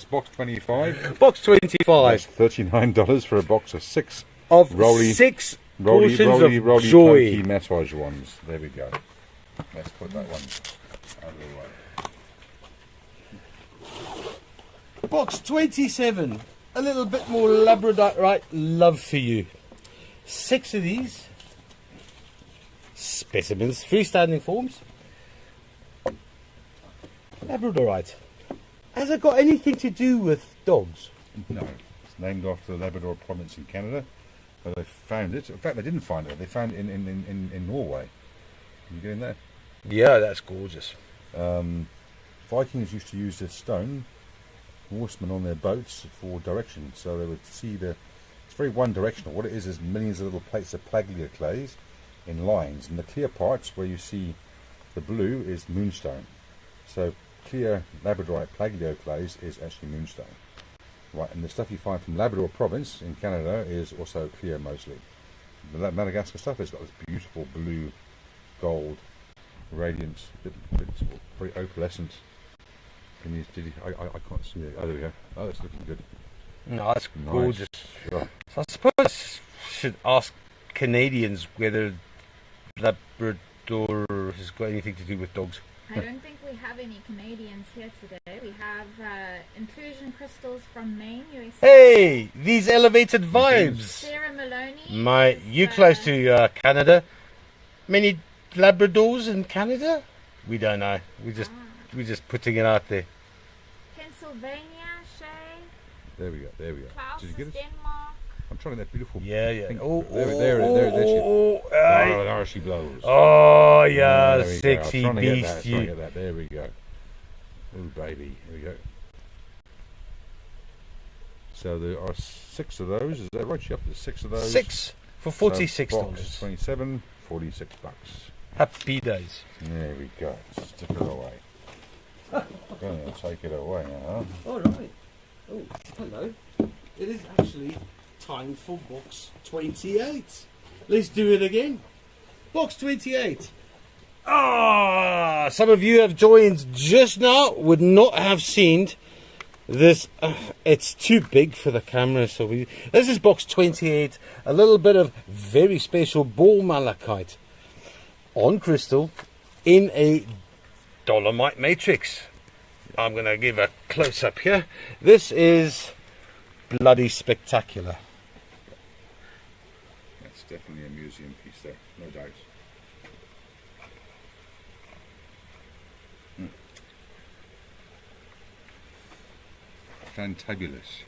box 25. Box 25. That's $39 for a box of 6 Of roly portions of joy. pokey massage ones. There we go. Let's put that one out of the way. Box 27. A little bit more Labradorite love for you. 6 of these specimens, freestanding forms. Labradorite. Has it got anything to do with dogs? No, it's named after the Labrador province in Canada. But they found it. In fact, they didn't find it. They found it in Norway. You getting that? Yeah, that's gorgeous. Vikings used to use this stone, horsemen on their boats, for direction. So they would see it's very one directional. What it is millions of little plates of plaglia clays in lines. And the clear parts where you see the blue is moonstone. So clear Labradorite plaglio clays is actually moonstone. Right, and the stuff you find from Labrador province in Canada is also clear mostly. that Madagascar stuff, it's got this beautiful blue, gold, radiance, very opalescent. I can't see it. Oh, there we go. Oh, it's looking good. No, that's Nice. gorgeous. Sure. So I suppose should ask Canadians whether Labrador has got anything to do with dogs. I don't think we have any Canadians here today. We have inclusion crystals from Maine, USA. Hey, these elevated vibes. Sarah Maloney. You close to Canada. Many Labradors in Canada? We don't know. We're just putting it out there. Pennsylvania, Shay. There we go. Klaus Did you is get it? Denmark. I'm trying to get that beautiful. Yeah. pink- Oh, there she blows. Oh, yeah, There we go. sexy I'm trying to get beast. that. Trying to get that. There we go. Oh baby, here we go. So there are 6 of those. Is that right? You're up to 6 of those. 6 for $46. Box 27, $46. Happy days. There we go. Stick it away. Gonna take it away now. All right. Oh, hello. It is actually time for box 28. Let's do it again. Box 28. Some of you have joined just now, would not have seen this. It's too big for the camera, so this is box 28. A little bit of very special ball malachite on crystal in a dolomite matrix. I'm going to give a close-up here. This is bloody spectacular. That's definitely a museum piece there, no doubt. Fantabulous.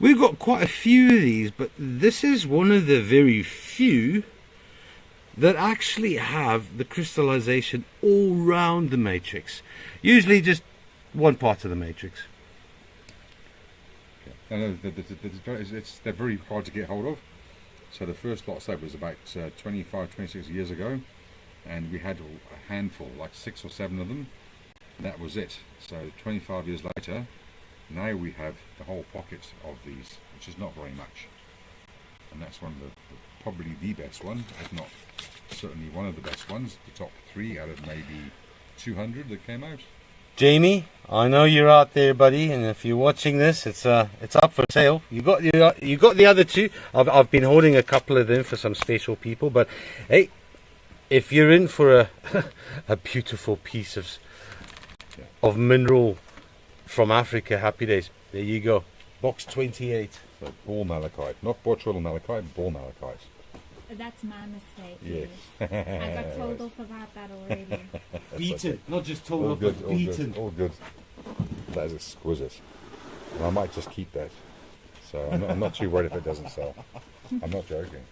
We've got quite a few of these, but this is one of the very few that actually have the crystallization all round the matrix. Usually just one part of the matrix. I know they're very hard to get hold of. So the first lot I was about 25, 26 years ago, and we had a handful, like 6 or 7 of them. That was it. So 25 years later, now we have the whole pocket of these, which is not very much. And that's one of probably the best one, if not certainly one of the best ones. The top 3 out of maybe 200 that came out. Jamie, I know you're out there, buddy, and if you're watching this, it's up for sale. You got the other 2. I've been holding a couple of them for some special people, but hey, if you're in for a a beautiful piece of mineral from Africa, happy days. There you go. Box 28. So ball malachite, not botryl malachite, ball malachite. That's my mistake. Yes. I got told off about that already. Beaten, not just told All off, good, but all beaten. good, all good. That is exquisite. And I might just keep that. So I'm not too worried if it doesn't sell. I'm not joking.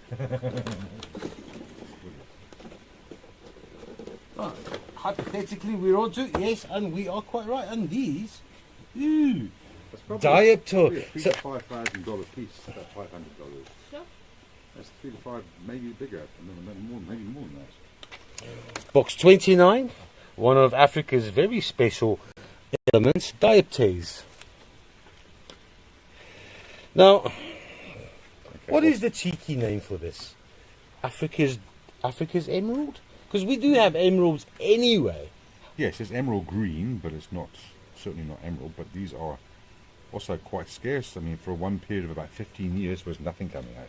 Hypothetically, we're all doing, yes, and we are quite right. And these, ooh, That's diopter. $3,000 So, to $5,000 piece. About $500. Sure. That's 3 to 5, maybe bigger, maybe more than that. box 29, one of Africa's very special elements, dioptase. Now, what is the cheeky name for this? Africa's emerald? Because we do have emeralds anyway. Yes, it's emerald green, but it's not certainly not emerald. But these are also quite scarce. I mean, for one period of about 15 years, there was nothing coming out.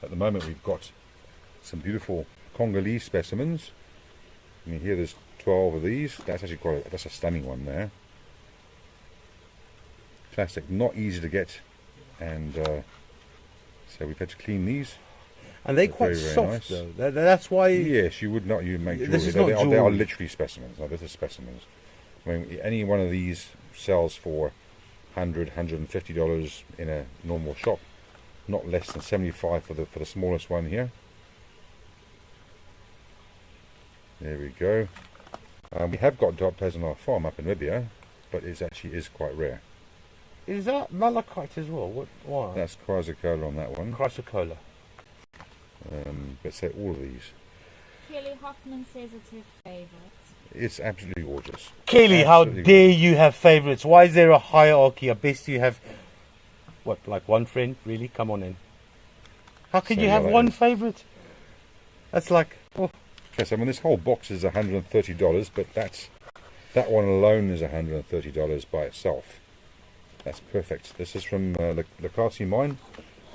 At the moment, we've got some beautiful Congolese specimens. I mean, here there's 12 of these. That's actually that's a stunning one there. Plastic, not easy to get, and so we've had to clean these. And they're They're quite very, very soft, nice. though. That's why. Yes, you would not. You make jewelry. This is not They are jewelry. literally specimens. No, this is specimens. I mean, any one of these sells for $100, $150 in a normal shop. Not less than 75 for the smallest one here. There we go. We have got dioptase on our farm up in Libya, but it actually is quite rare. Is that malachite as well? Why? That's chrysocolla on that one. Chrysocolla. But say all of these. Kelly Hoffman says it's her favourite. It's absolutely gorgeous. Kelly, how Absolutely dare you have favourites? Why is there a hierarchy? I best you have, what, like one friend? Really? Come on in. How can So, you yeah, have that one is- favourite? That's like, oh, Okay, so I mean, this whole box is $130, but that one alone is $130 by itself. That's perfect. This is from the Lakasi mine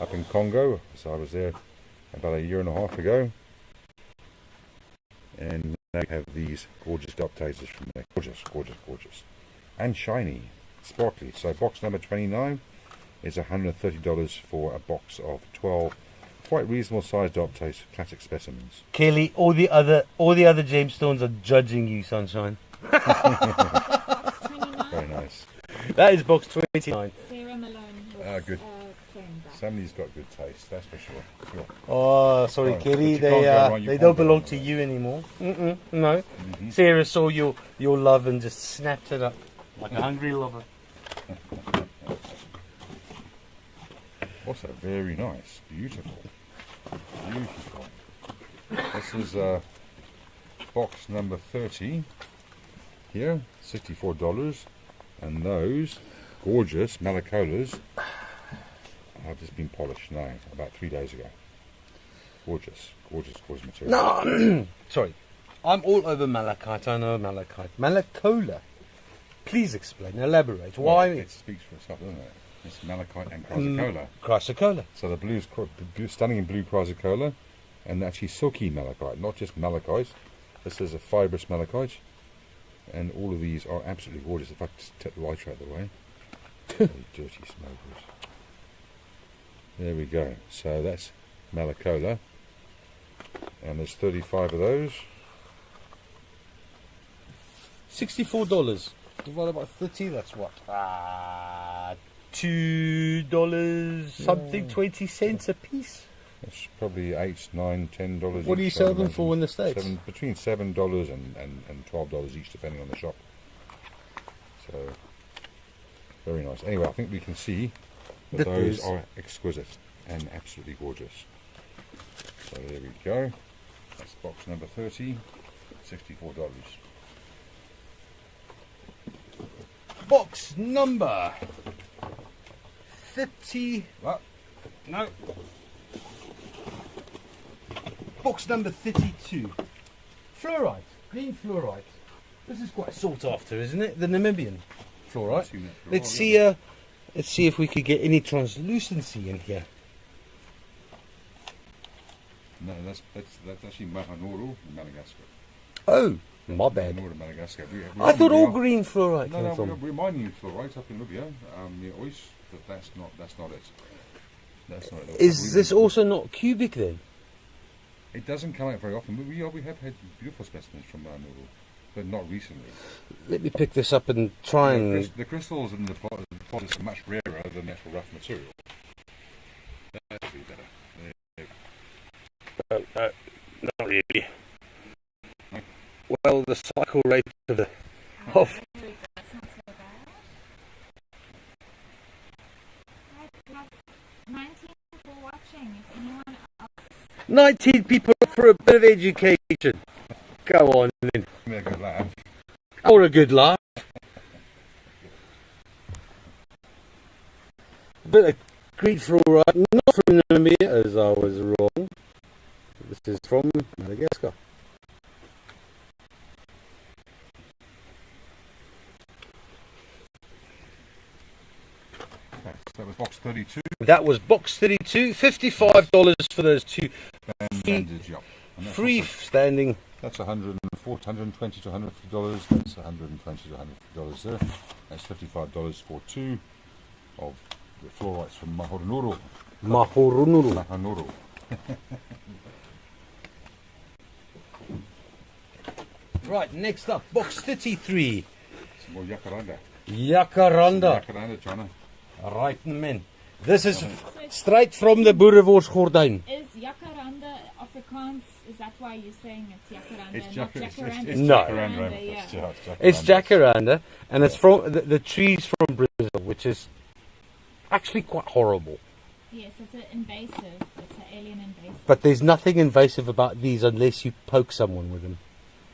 up in Congo. So I was there about a year and a half ago. And now we have these gorgeous duptasers from there. Gorgeous, gorgeous, gorgeous. And shiny, sparkly. So box number 29 is $130 for a box of 12 quite reasonable sized duptase classic specimens. Kelly, all the other gemstones are judging you, Sunshine. Box 29. Very nice. That is box 29. Sarah Malone was Ah, good. claimed that. Somebody's got good taste, that's for sure. Sure. Oh, sorry, Right, Kelly. but you can't go wrong, you They can't don't go belong wrong to with you anymore. No. Sarah saw your love and just snapped it up like a hungry lover. Also very nice, beautiful. Beautiful. This is box number 30 here, $64. And those gorgeous Malacolas have just been polished now, about 3 days ago. Gorgeous, gorgeous, gorgeous material. No, sorry. I'm all over malachite. I know malachite. Malacola. Please explain, elaborate. Well, Why? it speaks for itself, doesn't it? It's malachite and chrysocolla. Chrysocolla. So the blue's stunning in blue chrysocolla, and actually silky malachite, not just malachite. This is a fibrous malachite, and all of these are absolutely gorgeous. If I just take the lighter out of the way, Very dirty smokers. There we go. So that's malacola, and there's 35 of those. $64 divided by 30. That's what? $2 something, 20 cents a piece. It's probably $8, $9, $10. What do you each, sell I them imagine. for in the States? Between $7 and $12 each, depending on the shop. So very nice. Anyway, I think we can see that those are exquisite and absolutely gorgeous. So there we go. That's box number 30, $64. Box number 30. What? No. Box number 32. Fluorite. Green fluorite. This is quite sought after, isn't it? The Namibian fluorite. Let's see if we could get any translucency in here. No, that's actually Mahanoro in Madagascar. Oh, my bad. Mahanoro in Madagascar. I thought all green fluorite came No, from. we're mining fluorite up in Libya, near Ois, but that's not it. That's not it. Is this also not cubic then? It doesn't come out very often, but we have had beautiful specimens from Mahanoro, but not recently. Let me pick this up and try and... The crystals in the deposits are much rarer than the actual rough material. That would be better. not really. Well, the cycle rate of the... Of That's not so bad. I have 19 people watching. If anyone else 19 people for a bit of education. Go on then. Give me a good laugh. Or a good laugh. A bit of green fluorite, not from Namibia, as I was wrong. This is from Madagascar. Okay, so that was box 32. That was box 32, $55 for those two And bandage, yep. And that's freestanding. That's $120 to $150. That's $120 to $150 there. That's $55 for two of the fluorites from Mahanoro. Mahorunuru. Mahanoro. Right, next up, box 33. Some more jacaranda. Jacaranda. Jacaranda, China. Right, men. This is straight from the Boereworsgordijn. is jacaranda Afrikaans. Is that why you're saying it's jacaranda? It's not jacaranda. jacaranda. It's No. jacaranda. Yeah. It's jacaranda, and it's from the trees from Brazil, which is actually quite horrible. Yes, it's an invasive. It's an alien invasive. But there's nothing invasive about these unless you poke someone with them.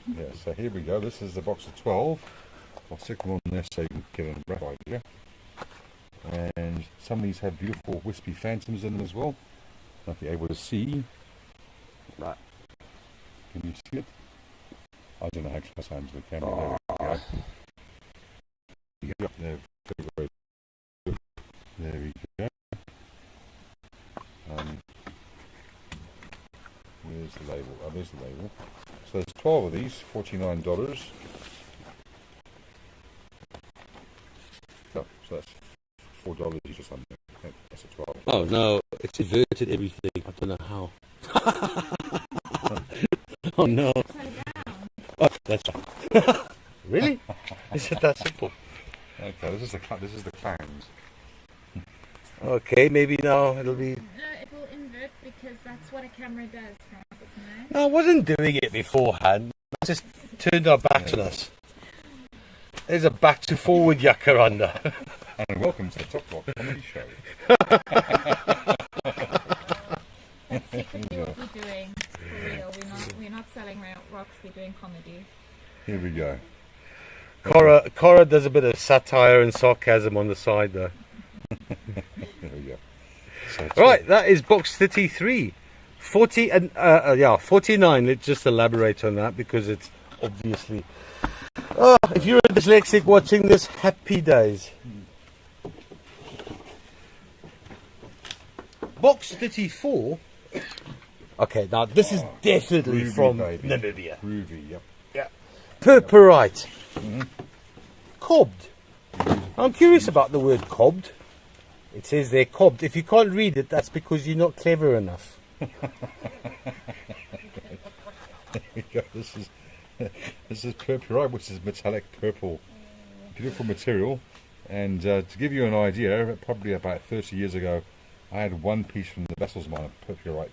Yeah, so here we go. This is the box of 12. I'll stick them on there so you can get a rough idea. And some of these have beautiful wispy phantoms in them as well. If you're able to see, Right. can you see it? I don't know how close I am to the camera. There we go. There we go. Where's the label? Oh, there's the label. So there's 12 of these, $49. Oh, so that's $4 each or something. That's a 12. Oh no, it's inverted everything. I don't know how. Oh no. Oh, that's right. Really? Is it that simple? Okay, this is the clowns. Okay, maybe now it'll be. No, it will invert because that's what a camera does, Francis, no? No, I wasn't doing it beforehand. I just turned our backs on us. There's a back to forward yucca under. And welcome to the Top Rock Comedy Show. That's secretly what we're doing. For real. We're not selling rocks, we're doing comedy. Here we go. Cora does a bit of satire and sarcasm on the side though. There we go. So Right, that is box 33. 40 and 49. Let's just elaborate on that because it's obviously. Oh, if you're a dyslexic watching this, happy days. Box 34. Okay, now this is definitely Groovy, from baby. Namibia. Groovy, yep. Yeah. Purpurite. Cobbed. I'm curious about the word cobbed. It says they're cobbed. If you can't read it, that's because you're not clever enough. This is purpurite, which is metallic purple. Beautiful material. And to give you an idea, probably about 30 years ago, I had one piece from the vessel's mine of purpurite,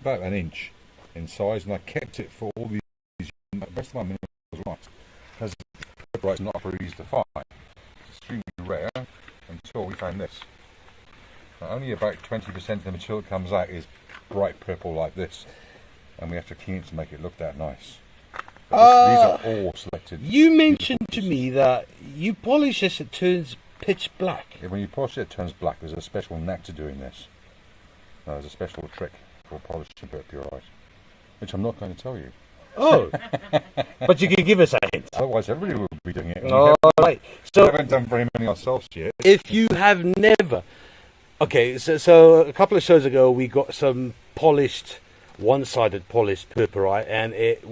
about an inch in size, and I kept it for all these years. The rest of my minerals was right. Because purpurite is not very easy to find. It's extremely rare until we found this. Now, only about 20% of the material that comes out is bright purple like this, and we have to clean it to make it look that nice. But these are all selected. You mentioned to me that you polish this, it turns pitch black. When you polish it, it turns black. There's a special knack to doing this. There's a special trick for polishing purpurite, which I'm not going to tell you. Oh, but you can give us a hint. Otherwise, everybody will be doing it. All right. We So haven't done very many ourselves yet. if you have never, okay, so a couple of shows ago we got some polished, one-sided polished purpurite, and it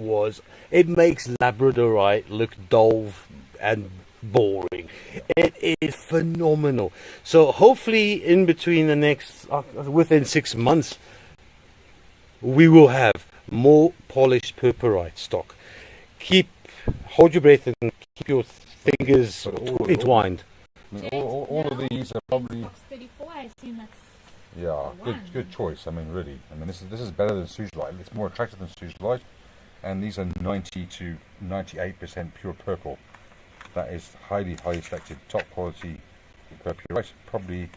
makes labradorite look dull and boring. It is phenomenal. So hopefully in between the next, within 6 months, we will have more polished purpurite stock. Hold your breath and keep your fingers entwined. I mean, all of these are probably Box 34, I assume that's good choice. I mean, really. I mean, this is better than suzilite. It's more attractive than suzilite, and these are 90 to 98% pure purple. That is highly selected, top quality purpurite. Probably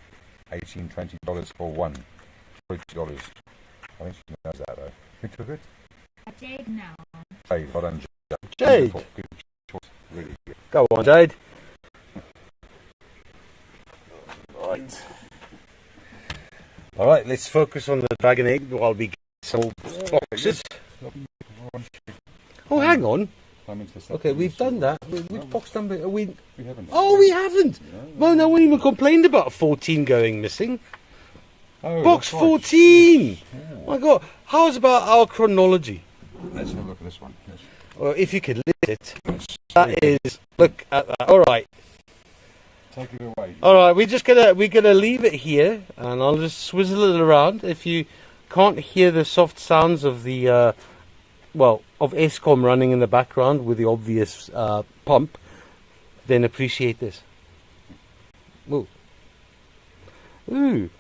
$18-20 for one. $40. I think she knows that though. Who took it? Jade now. Jade. Well done, Jade. Good choice. Really good. Go on, Jade. Right. All right, let's focus on the dragon egg while we get some boxes. Oh, hang on. Okay, we've done that. Which box number are we? We haven't. Oh, we haven't. Well, no one even complained about 14 going missing. Oh, Box that's right. 14. My God, how's about our chronology? Let's have a look at this one. Yes. Well, if you could list it, that is. Look at that. All right. Take it away. All right, we're gonna leave it here, and I'll just swizzle it around. If you can't hear the soft sounds of the of Eskom running in the background with the obvious pump, then appreciate this. Ooh, look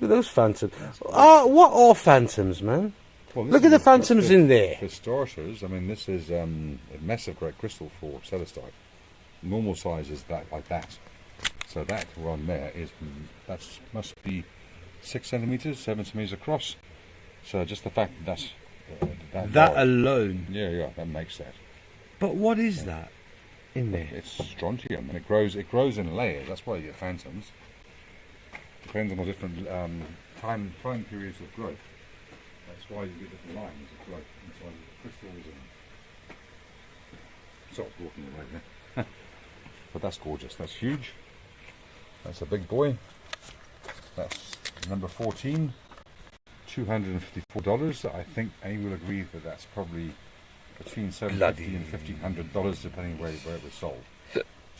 at those phantoms. What are phantoms, man? Well, Look at the phantoms in there. For starters, I mean, this is a massive great crystal for celestite. Normal size is like that. So that one there must be 6 centimeters, 7 centimeters across. So just the fact that that's That large. alone. Yeah, that makes that. But what is that in there? It's strontium, and it grows in layers. That's why you get phantoms. Depends on the different time periods of growth. That's why you get different lines of growth inside the crystals. And stop walking away there. But that's gorgeous. That's huge. That's a big boy. That's number 14. $254. I think Annie will agree that that's probably between $750 and $1,500 depending where it was sold.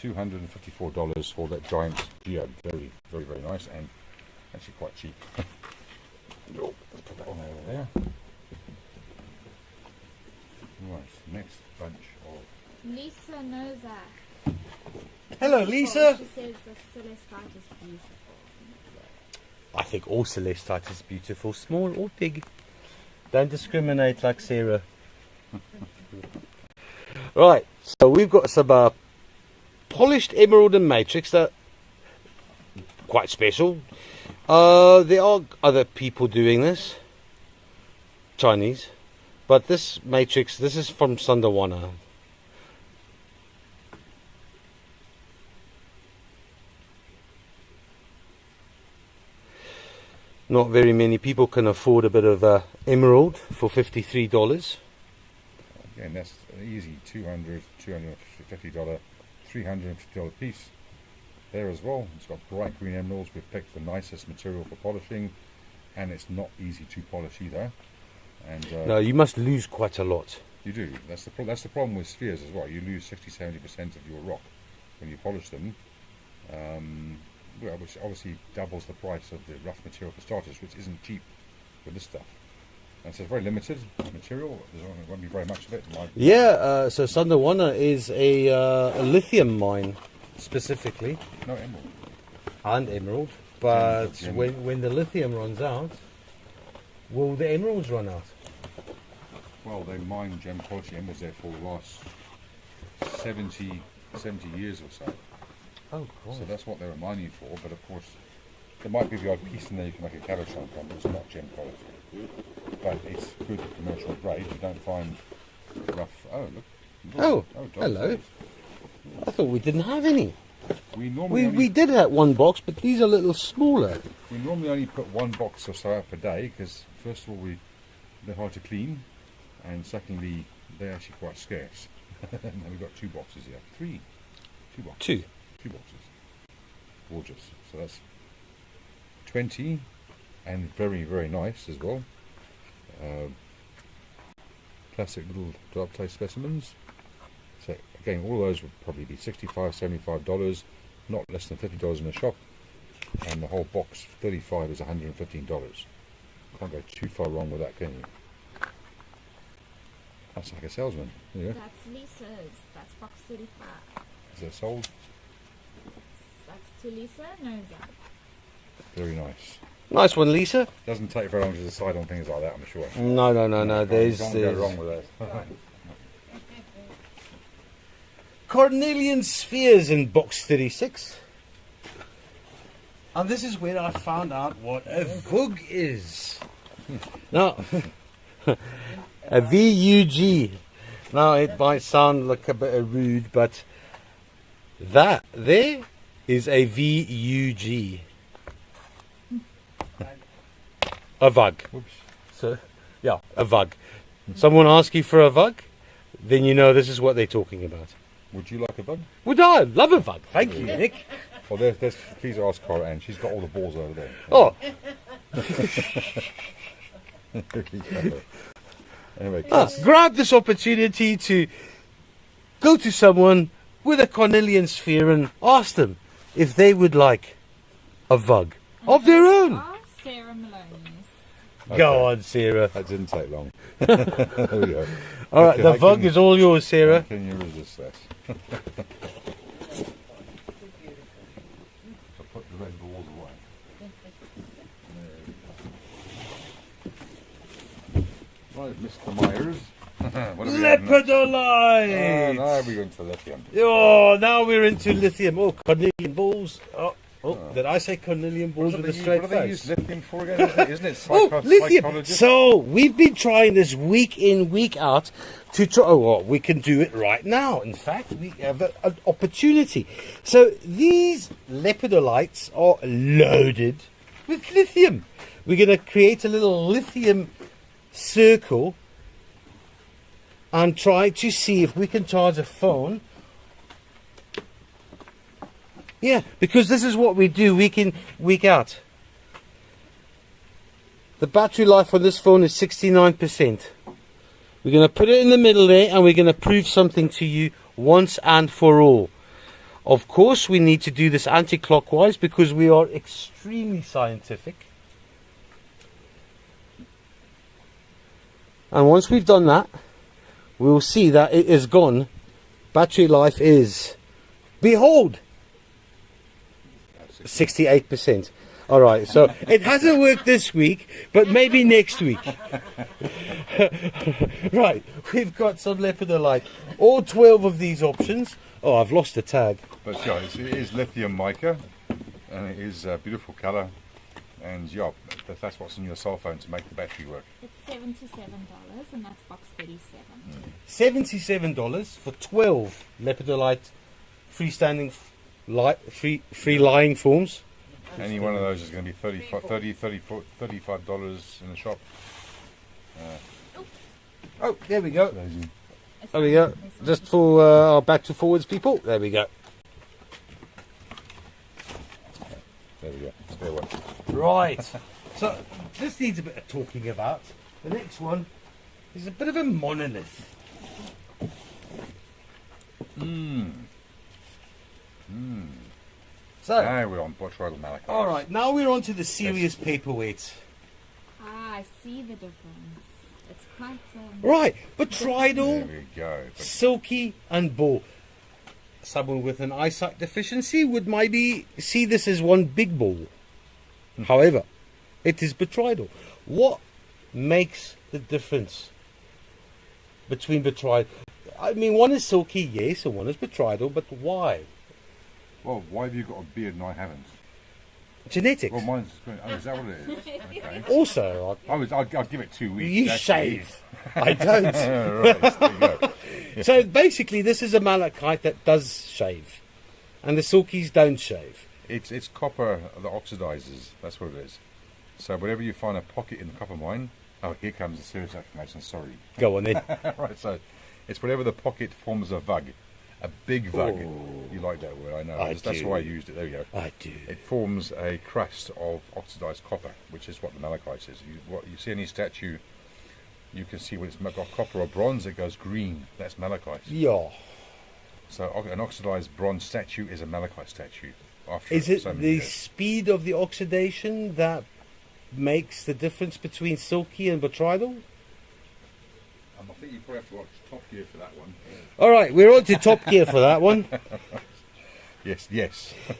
$254 for that giant geode. Very, very, very nice and actually quite cheap. Oh, let's put that one over there. Right, next bunch of... Lisa knows that. Hello, Lisa. She says the celestite is beautiful. I think all celestite is beautiful, small or big. Don't discriminate like Sarah. Right, so we've got some polished emerald and matrix that are quite special. There are other people doing this, Chinese, but this matrix, this is from Sundawana. Not very many people can afford a bit of emerald for $53. Again, that's an easy $200, $250, $350 piece there as well. It's got bright green emeralds. We've picked the nicest material for polishing, and it's not easy to polish either. And No, you must lose quite a lot. you do. That's the problem with spheres as well. You lose 60-70% of your rock when you polish them. Well, which obviously doubles the price of the rough material for starters, which isn't cheap with this stuff. And so it's very limited material. There won't be very much of it. Yeah, so Sundawana is a lithium mine specifically, No emerald. and emerald. But Yeah. when the lithium runs out, will the emeralds run out? Well, they mine gem quality emeralds there for the last 70 years or so. Oh, cool. So that's what they were mining for. But of course, there might be the odd piece in there you can make a cabochon from. It's not gem quality, but it's good commercial grade. You don't find rough. Oh, look. Oh, dog hello. tails. I thought we didn't have any. We normally We did have one box, but these are a little smaller. we normally only put one box or so out per day because first of all they're hard to clean, and secondly they're actually quite scarce. And we've got 2 boxes here. 2 boxes. 2. 2 boxes. Gorgeous. So that's 20 and very, very nice as well. Classic little dovetail specimens. So again, all those would probably be $65, $75, not less than $50 in the shop. And the whole box, 35, is $115. Can't go too far wrong with that, can you? That's like a salesman. Yeah. That's Lisa's. That's box 35. Is that sold? That's to Lisa knows that. Very nice. Nice one, Lisa. Doesn't take very long to decide on things like that, I'm sure. No. There's Can't go wrong with that. Cornelian spheres in box 36. And this is where I found out what a VUG is. Now, a VUG. Now, it might sound like a bit rude, but that there is a VUG. A VUG. Whoops. So, yeah, a VUG. Someone asks you for a VUG, then you know this is what they're talking about. Would you like a bug? Would I love a VUG? Thank you, Nick. Well, please ask Cara Ann. She's got all the balls over there. Oh, Anyway, grab this opportunity to go to someone with a cornelian sphere and ask them if they would like a VUG of their own. Are Sarah Maloney's. Go on, Sarah. that didn't take long. There we go. All right, Okay, the I VUG can- is all yours, Sarah. Can you resist that? So put the red balls away. Right, Mr. Myers. What have we had next? Oh, Lepidolite. now we go into lithium. Oh, now we're into lithium. Oh, cornelian balls. Oh, did I say cornelian balls with a straight What do they face? use lithium for again? Isn't it Oh, lithium. psychologist? So we've been trying this week in, week out to try. Oh, well, we can do it right now. In fact, we have an opportunity. So these lepidolites are loaded with lithium. we're going to create a little lithium circle and try to see if we can charge a phone. Yeah, because this is what we do week in, week out. The battery life on this phone is 69%. We're going to put it in the middle there and we're going to prove something to you once and for all. Of course, we need to do this anti-clockwise because we are extremely scientific. And once we've done that, we'll see that it is gone. Battery life is, behold, 68%. All right, so it hasn't worked this week, but maybe next week. Right, we've got some lepidolite. All 12 of these options. Oh, I've lost the tag. But yeah, it is lithium mica, and it is a beautiful colour. And yeah, that's what's in your cell phone to make the battery work. It's $77, and that's box 37. $77 for 12 lepidolite freestanding free lying forms. Any one of those is going to be $35 in the shop. Oh, there we go. It's There we go. Just for our back to forwards people. There we go. There we go. Spare one. Right. So this needs a bit of talking about. The next one is a bit of a monolith. So, Now we're on botryl malachite. all right. Now we're on to the serious paperweight. Ah, I see the difference. It's quite... Right. There Botryl, we go. But silky, and ball. Someone with an eyesight deficiency would maybe see this as one big ball. However, it is botryl. What makes the difference between botryl? I mean, one is silky, yes, and one is botryl, but why? well, why have you got a beard and I haven't? Genetics. Well, mine's. Oh, is that what it is? Okay. Also, I'll give it 2 weeks. you That's shave. I don't. it. Right, there you go. So basically, this is a malachite that does shave, and the silkies don't shave. It's copper that oxidizes. That's what it is. So whenever you find a pocket in the copper mine, oh, here comes the serious explanation. Sorry. Go on then. Right. So it's whenever the pocket forms a vug, a big vug. Oh. You like that word? I know. I That's do. why I used it. There you go. I do. It forms a crust of oxidized copper, which is what the malachite is. What you see any statue, you can see when it's got copper or bronze, it goes green. That's malachite. Yeah. So an oxidized bronze statue is a malachite statue. After Is it so many the years. speed of the oxidation that makes the difference between silky and botryl? I think you probably have to watch Top Gear for that one. All right, we're on to Top Gear for that one. Yes.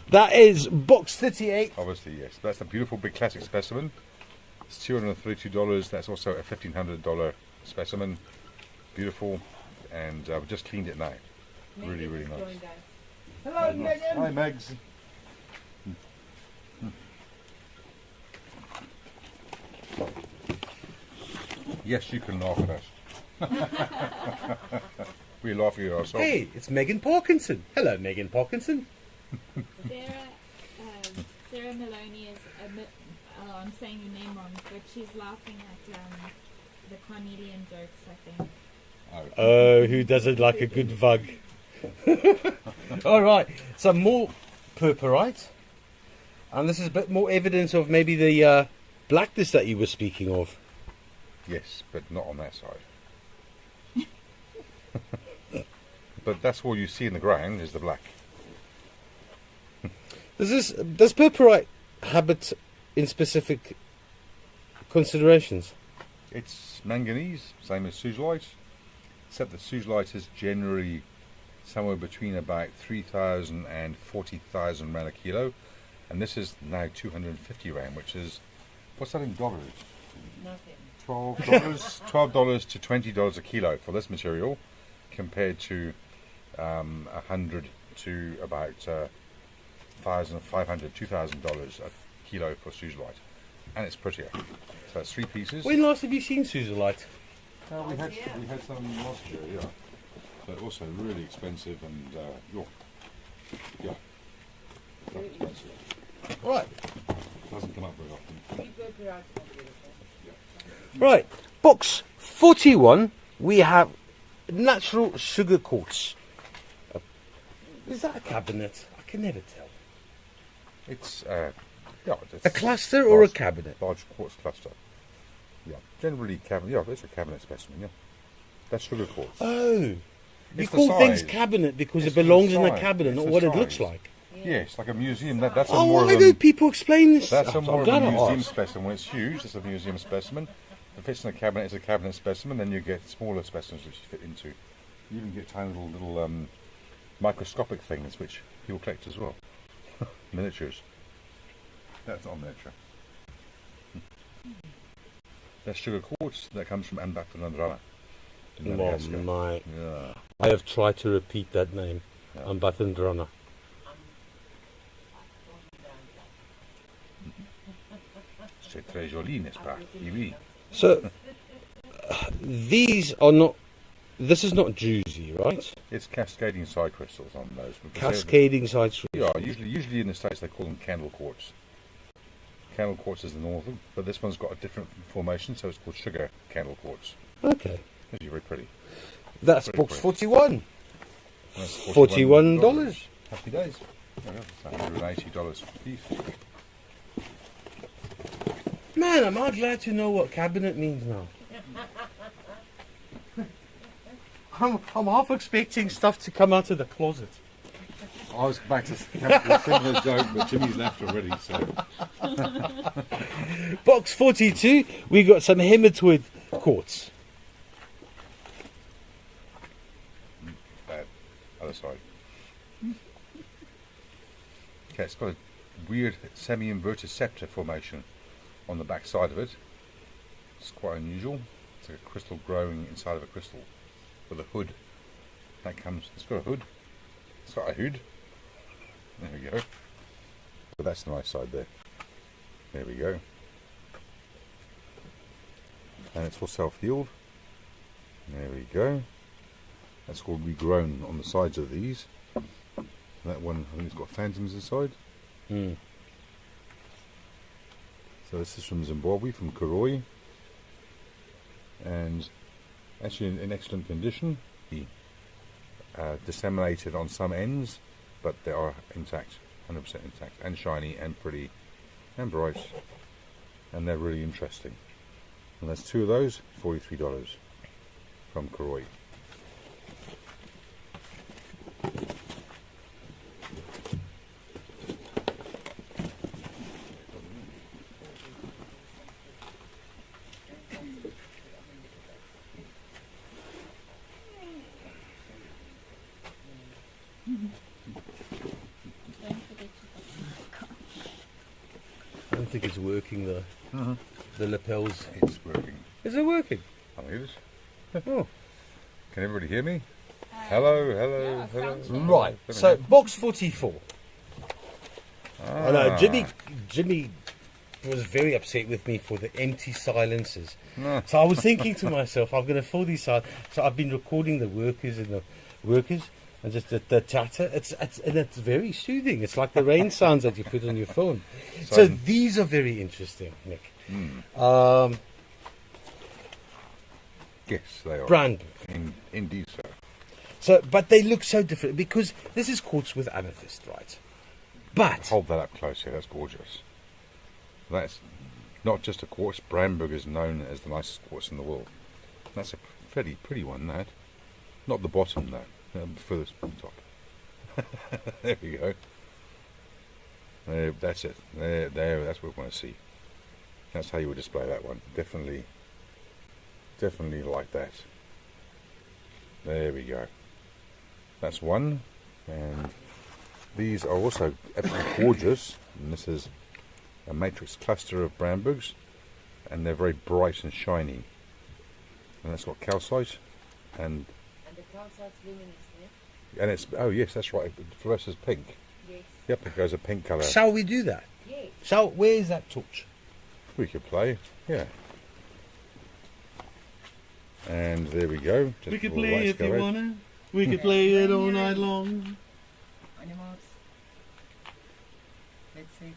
That is box 38. Obviously, yes. That's a beautiful big classic specimen. It's $232. That's also a $1,500 specimen. Beautiful, and I've just cleaned it now. Really, really nice. Hello, Megan. Hi, Megs. Yes, you can laugh at us. We're laughing at ourselves. Hey, it's Megan Parkinson. Hello, Megan Parkinson. Sarah Maloney is I'm saying your name wrong, but she's laughing at the carnelian jokes, I think. Oh, who doesn't like a good vug? All right, some more purpurite, and this is a bit more evidence of maybe the blackness that you were speaking of. Yes, but not on that side. But that's all you see in the ground is the black. Does purpurite habit in specific considerations? It's manganese, same as suzilite, except that suzilite is generally somewhere between about 3,000 and 40,000 rand a kilo, and this is now 250 rand, which is, what's that in dollars? Nothing. $12 to $20 a kilo for this material, compared to 100 to about $1,500, $2,000 a kilo for suzilite, and it's prettier. So it's 3 pieces. When last have you seen suzilite? We had some last year, yeah. But also really expensive and yeah, very expensive. Right. Doesn't come up very often. Keep it right, beautiful. Right, box 41, we have natural sugar quartz. Is that a cabinet? I can never tell. It's yeah, it's A cluster or a large- cabinet? Large quartz cluster. Yeah, generally cabinet. Yeah, it's a cabinet specimen. Yeah, that's sugar quartz. Oh, you It's the call things size. cabinet because It's it the belongs in a size. cabinet, It's not the what it looks size. like. Yes, like a museum. That's a Oh, more why of do a, people explain this that's a stuff? more I've of a gotta museum ask. specimen. When it's huge, it's a museum specimen. If it's in a cabinet, it's a cabinet specimen. Then you get smaller specimens which you fit into. You even get tiny little microscopic things which people collect as well. Miniatures. That's not a miniature. That's sugar quartz that comes from Ambatanandrana in Oh Madagascar. my! Yeah. I have tried to repeat that name. Yeah. Ambatandrana. C'est très joli, n'est-ce pas? Oui, oui. So these are not. This is not juicy, right? It's cascading side crystals on those. because Cascading side streams. Yeah, usually in the States they call them candle quartz. Candle quartz is the northern, but this one's got a different formation, so it's called sugar candle quartz. Okay, It's actually very pretty. that's Pretty box pretty. 41. And that's $41. Happy days. There we go. It's $180 a piece. Man, am I glad to know what cabinet means now. I'm half expecting stuff to come out of the closet. I was back to a similar joke, but Jimmy's left already, so. Box 42, we got some hematoid quartz. Bad. Other side. Okay, it's got a weird semi-inverted scepter formation on the back side of it. It's quite unusual. It's like a crystal growing inside of a crystal with a hood. That comes. It's got a hood. It's got a hood. There we go. But that's the nice side there. There we go. And it's all self-healed. There we go. That's called regrown on the sides of these. That one, I think it's got phantoms inside. Hmm. So this is from Zimbabwe, from Koroi, and actually in excellent condition. Disseminated on some ends, but they are intact, 100% intact, and shiny, and pretty, and bright, and they're really interesting. And that's two of those, $43 from Koroi. I don't think it's working though. The lapels. It's working. Is it working? I think it is. Oh. Can everybody hear me? Hello, hello, yeah, hello. sounds good. Right, so box 44. I know, Ah. Jimmy was very upset with me for the empty silences. Ah. So I was thinking to myself, I'm going to fill these out. So I've been recording the workers and just the chatter. It's very soothing. It's like the rain sounds that you put on your phone. So these are very interesting, Nick. Yes, they are. Brand. Indeed, so. So, but they look so different because this is quartz with amethyst, right? But Hold that up close here, that's gorgeous. That's not just a quartz. Bramberg is known as the nicest quartz in the world. That's a fairly pretty one, that. Not the bottom, though. Further on top. There we go. That's it. There, that's what we want to see. That's how you would display that one. Definitely like that. There we go. That's one. And these are also absolutely gorgeous. And this is a matrix cluster of Brambergs, and they're very bright and shiny. And that's got calcite, and the calcite's luminous, yeah? it's, oh yes, that's right, it fluoresces pink. Yes. Yep, it goes a pink colour. shall we do that? Yes. Where is that torch? We could play, yeah. And there we go. Just We could little play lights if go you out. wanna. We could play it all night long. Animals. That's it.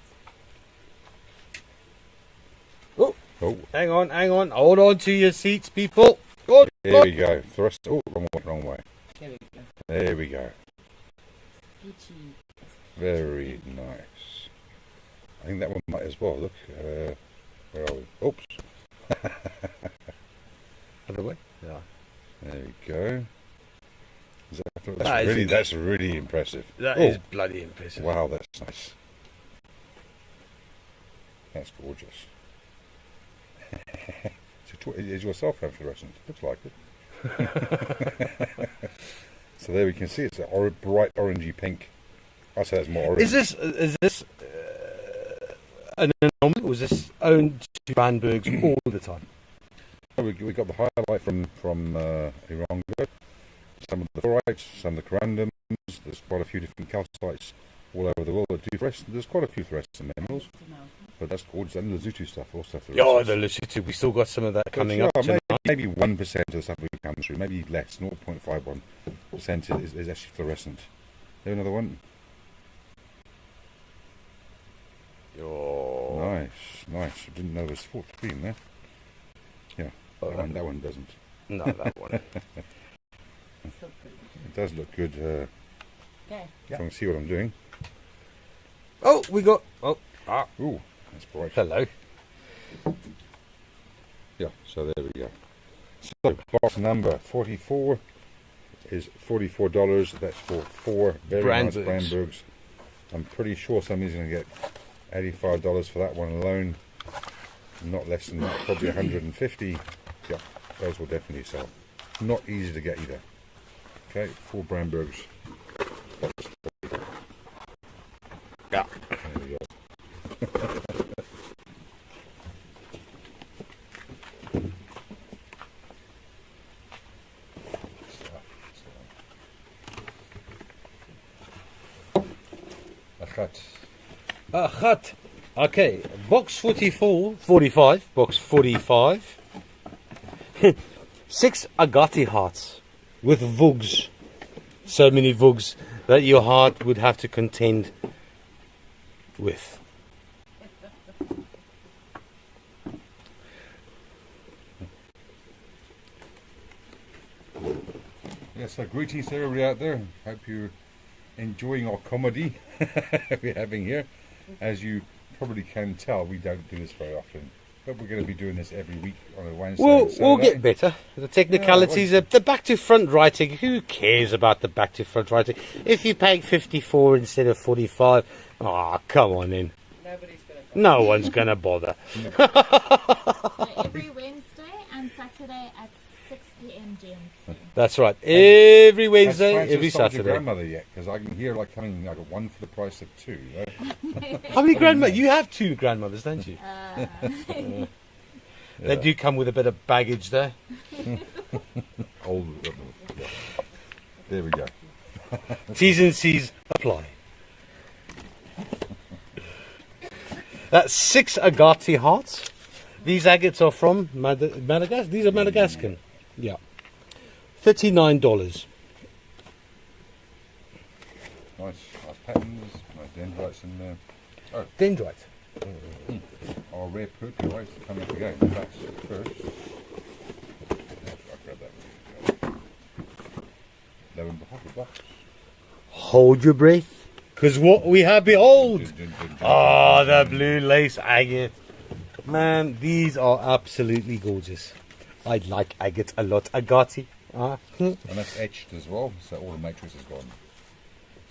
Oh, hang on. Hold on to your seats, people. Good. there we go. Thrust. Oh, wrong way. There we go. There we go. Peachy. Very nice. I think that one might as well. Look, where are we? Oops. Other way. Yeah. There we go. That's really impressive. That is bloody impressive. Wow, that's nice. That's gorgeous. Is your cell phone fluorescent? Looks like it. So there we can see it's a bright orangey pink. I'd say that's more orange. Is this an anomaly, or is this owned to Brandbergs all the time? We got the highlight from Iran. Some of the fluorites, some of the corundums. There's quite a few different calcites all over the world that do fluorescent. There's quite a few fluorescent minerals, but that's gorgeous. And the Lesotho stuff also fluorescent. Yeah, the Lesotho. We still got some of that coming up tonight. Maybe 1% of the stuff we come through, maybe less, 0.51% is actually fluorescent. There another one. Oh. Nice. I didn't know there was 4 stream there. Yeah, that one doesn't. No, that one. It does look good. Okay. If I can see what I'm doing. Oh, we got. Ooh, that's bright. Hello. Yeah, so there we go. So, box number 44 is $44. That's for 4 very nice Brandbergs. I'm pretty sure somebody's going to get $85 for that one alone. Not less than that, probably 150. Yeah, those will definitely sell. Not easy to get either. Okay, 4 Brandbergs. Yeah. There we go. Achat. Okay, box 45, box 45. 6 agati hearts with vugs. So many vugs that your heart would have to contend with. Yes, so greetings to everybody out there. Hope you're enjoying our comedy we're having here. As you probably can tell, we don't do this very often, but we're going to be doing this every week on a Wednesday. We'll get better. The technicalities, the back to front writing. Who cares about the back to front writing? If you pay 54 instead of 45, come on in. No one's going to bother. So every Wednesday and Saturday at 6 p.m. GMT. That's right. Every Wednesday, Has every Francis told Saturday. your grandmother yet? Because I can hear like coming like 1 for the price of 2. Right? How many grandmothers? You have 2 grandmothers, don't you? They do come with a bit of baggage there. Old. Yeah. There we go. T's and C's apply. That's 6 agati hearts. These agates are from Madagascar. These are Madagascan. Yeah. $39. Nice patterns, nice dendrites in there. Oh, Dendrite. our rare percolates coming up again. That's first. I'll grab that. $11.50. Hold your breath, because what we have behold. The blue lace agate. Man, these are absolutely gorgeous. I like agate a lot. Agati. And that's etched as well, so all the matrix is gone.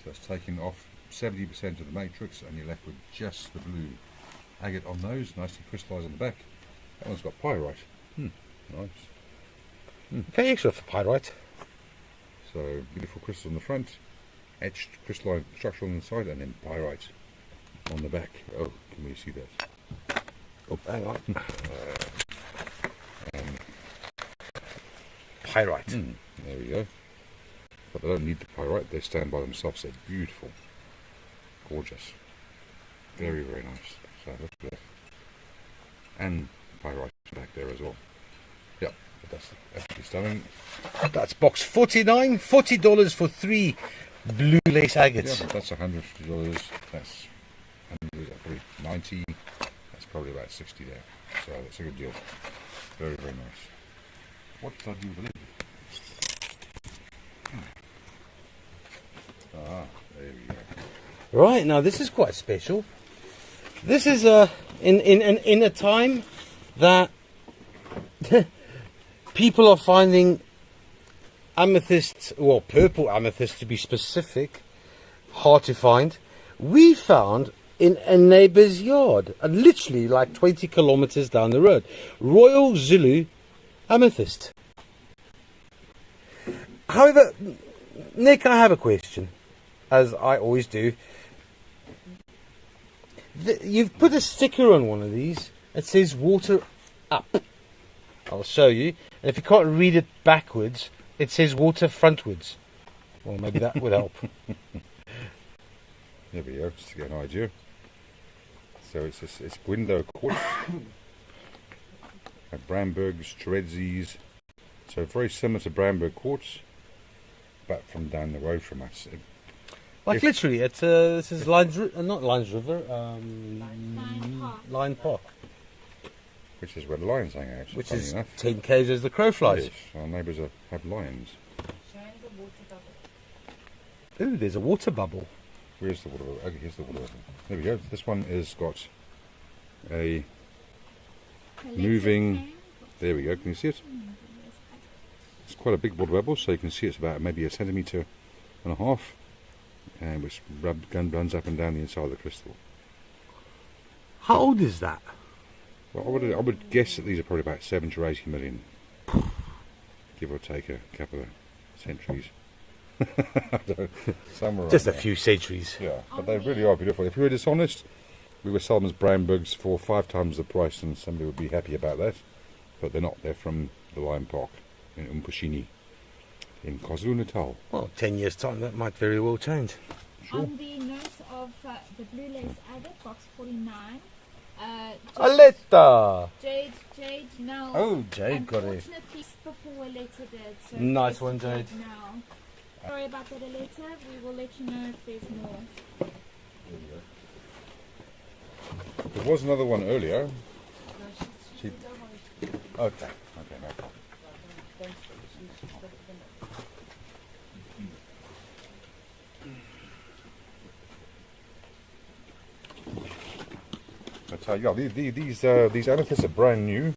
So it's taking off 70% of the matrix and you're left with just the blue agate on those, nicely crystallised on the back. That one's got pyrite. Nice. Pay extra for pyrite. So beautiful crystals on the front, etched crystalline structure on the side, and then pyrite on the back. Oh, can we see that? Oh, hang on. Pyrite. There we go. But they don't need the pyrite, they stand by themselves. They're beautiful. Gorgeous. Very, very nice. So look at that. And pyrite back there as well. Yep, but that's absolutely stunning. That's box 49. $40 for 3 blue lace agates. Yeah, but that's $150. That's $190. That's probably about 60 there. So that's a good deal. Very, very nice. What did I do with the lid? Ah, there we go. Right, now this is quite special. This is in a time that people are finding amethyst, well, purple amethyst to be specific, hard to find. We found in a neighbour's yard, literally like 20 kilometres down the road, Royal Zulu amethyst. However, Nick, I have a question, as I always do. You've put a sticker on one of these. It says water up. I'll show you. And if you can't read it backwards, it says water frontwards. Well, maybe that would help. There we go, just to get an idea. So it's window quartz. Brambergs, Tredzies. So very similar to Bramberg quartz, but from down the road from us. Like literally, it's this is Lions, not Lions River, Lion Park, Which is where the lions hang out. which funny is enough. 10 k's as the crow flies. Yes, our neighbours have lions. Showing the water bubble. Ooh, there's a water bubble. Where's the water bubble? Okay, here's the water bubble. There we go. This one is got a moving. There we go. Can you see it? It's quite a big water bubble, so you can see it's about maybe 1.5 centimetres, and which runs up and down the inside of the crystal. How old is that? Well, I would guess that these are probably about 70 or 80 million, give or take a couple of centuries. Somewhere Just a around there. few centuries. Yeah, but they really are beautiful. If we were dishonest, we would sell them as Brambergs for 5 times the price, and somebody would be happy about that. But they're not. They're from the Lion Park in Umpushini, in KwaZulu-Natal. Well, 10 years' time, that might very well change. Sure. On the note of the blue lace agate, box 49. Aletta! Jade, now. Oh, Jade got it. Unfortunately, before we're later dead. So Nice it's one, Jade. Now. Sorry about that, later. We will let you know if there's more. There was another one earlier. Okay, no problem. But yeah, these amethysts are brand new,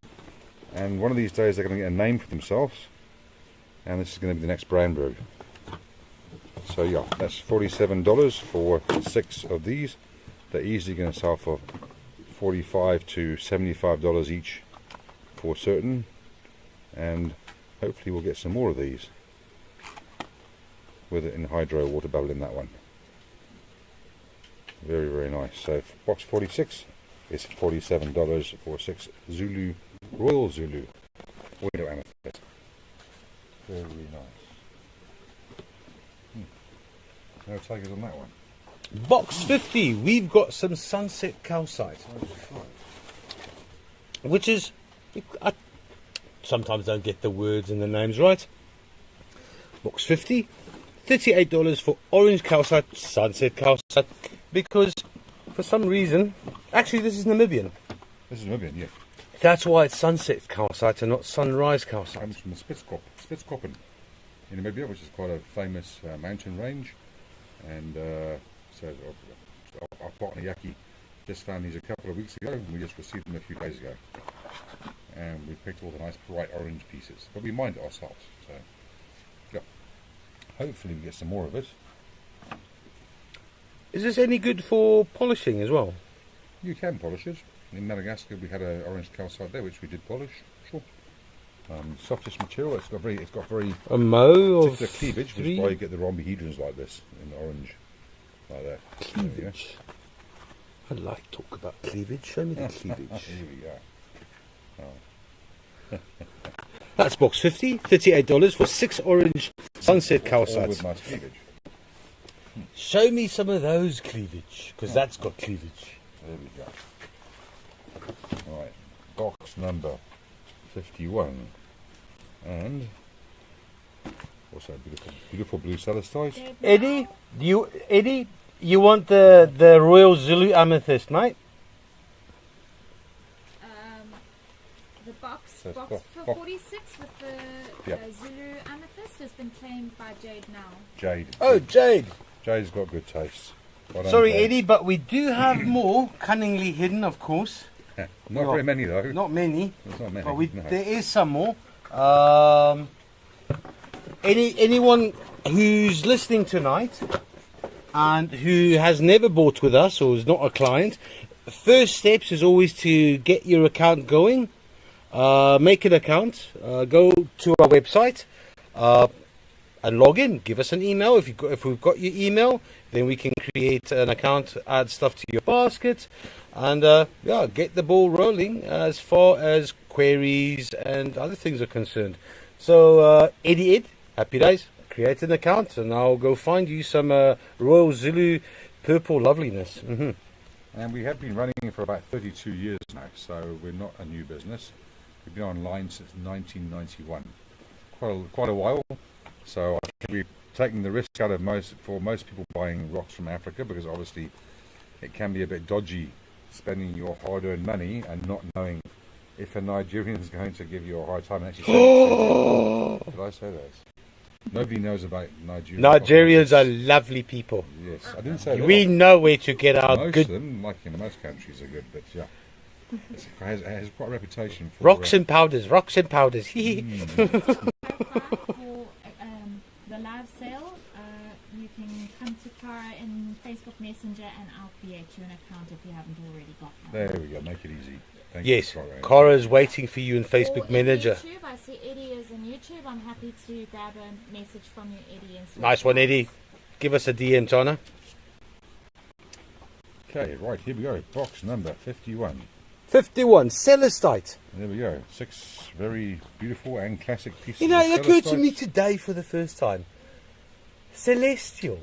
and one of these days they're going to get a name for themselves, and this is going to be the next Brandberg. So yeah, that's $47 for 6 of these. They're easily going to sell for $45 to $75 each for certain, and hopefully we'll get some more of these with it in hydro water bubble in that one. Very, very nice. So box 46 is $47 for 6 Zulu, Royal Zulu window amethyst. Very nice. No tigers on that one. Box 50, we've got some sunset calcite, which is, I sometimes don't get the words and the names right. Box 50, $38 for orange calcite, sunset calcite, because for some reason, actually this is Namibian. This is Namibian, yeah. That's why it's sunset calcite and not sunrise calcite. Comes from the Spitskoppen in Namibia, which is quite a famous mountain range. And so our partner Yaki just found these a couple of weeks ago, and we just received them a few days ago. And we picked all the nice bright orange pieces, but we mined it ourselves. So yeah, hopefully we get some more of it. Is this any good for polishing as well? You can polish it. In Madagascar we had an orange calcite there, which we did polish. Sure. Softest material. It's got very A mo of particular cleavage, which is why you get the rhombohedrons like this in orange, like that. cleavage. I'd like to talk about cleavage. Show me the cleavage. Here we go. That's box 50, $38 for 6 orange sunset All calcites. with nice cleavage. Show me some of those cleavage, because that's got cleavage. There we go. Right, box number 51, and also beautiful blue celestite. Eddie, you want the Royal Zulu amethyst, mate? that's box for 46 with the Yep. Zulu amethyst has been claimed by Jade now. Jade. Oh, Jade. Jade's got good taste. Well done, Sorry, Jade. Eddie, but we do have more cunningly hidden, of course. Not very many though. Not many, There's not many. but no. there is some more. Anyone who's listening tonight and who has never bought with us or is not a client, first steps is always to get your account going. Make an account. Go to our website and log in. Give us an email. If we've got your email, then we can create an account, add stuff to your basket, and yeah, get the ball rolling as far as queries and other things are concerned. So Eddie Ed, happy days. Create an account, and I'll go find you some Royal Zulu purple loveliness. And we have been running for about 32 years now, so we're not a new business. We've been online since 1991, quite a while. So I think we've taken the risk out of most people buying rocks from Africa, because obviously it can be a bit dodgy spending your hard-earned money and not knowing if a Nigerian is going to give you a hard time and actually say, did I say that? Nobody knows about Nigeria. Nigerians are lovely people. Yes, I didn't say that. We know where to get our Most good of them, like in most countries, are good, but yeah, it has quite a reputation for rocks and powders. Rocks and powders. For the live sale, you can come to Cara in Facebook Messenger and I'll create you an account if you haven't already got one. There we go, make it easy. Thank Yes, you, Cara. Cara's waiting for you in Or Facebook in Manager. YouTube, I see Eddie is on YouTube. I'm happy to grab a message from you, Eddie. And Nice one, Eddie. Give us a DM, Tana. Okay, right, here we go. Box number 51. 51, Celestite. There we go. 6 very beautiful and classic pieces. You know, of it occurred to celestite. me today for the first time. Celestial.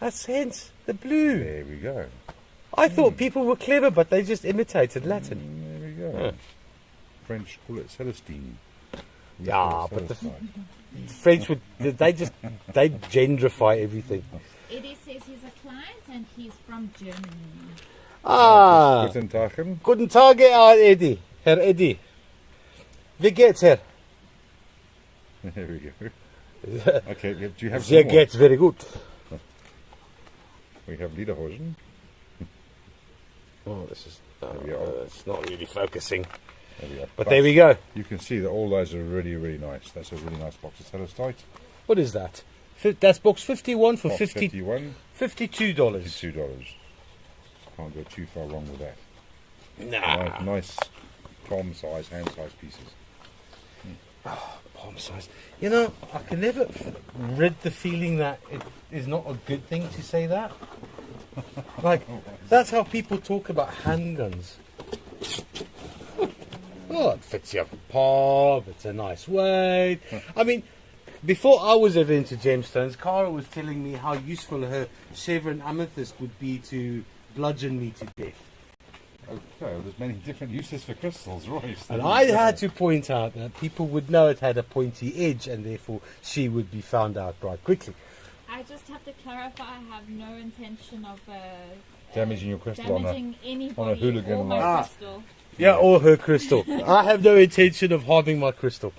That's hence the blue. There we go. I thought people were clever, but they just imitated Latin. There we go. Yeah. French call it Celestine. We Yeah, call it but the celestite. French would they gentrify everything. Eddie says he's a client and he's from Germany. Ah, Guten Tag. guten Tag, Eddie. Herr Eddie. Wie geht's, Herr? There we go. Okay, do you have Sehr some more? geht's very good. We have Lederhosen. Oh, this is we go. it's not really focusing. There we go. But there we go. You can see that all those are really, really nice. That's a really nice box of celestite. What is that? That's box 51 for Box 50, $51, $52. $52. Can't go too far wrong with that. Nah. Nice palm size, hand size pieces. Palm size. You know, I can never rid the feeling that it is not a good thing to say that. Like, that's how people talk about handguns. Oh, it fits your palm, it's a nice weight. I mean, before I was ever into gemstones, Cara was telling me how useful her Chevron amethyst would be to bludgeon me to death. Okay, well, there's many different uses for crystals, right? And I had to point out that people would know it had a pointy edge and therefore she would be found out quite quickly. I just have to clarify, I have no intention of Damaging your crystal on a- damaging anybody on a hooligan or my like- crystal. Yeah, or her crystal. I have no intention of harming my crystal.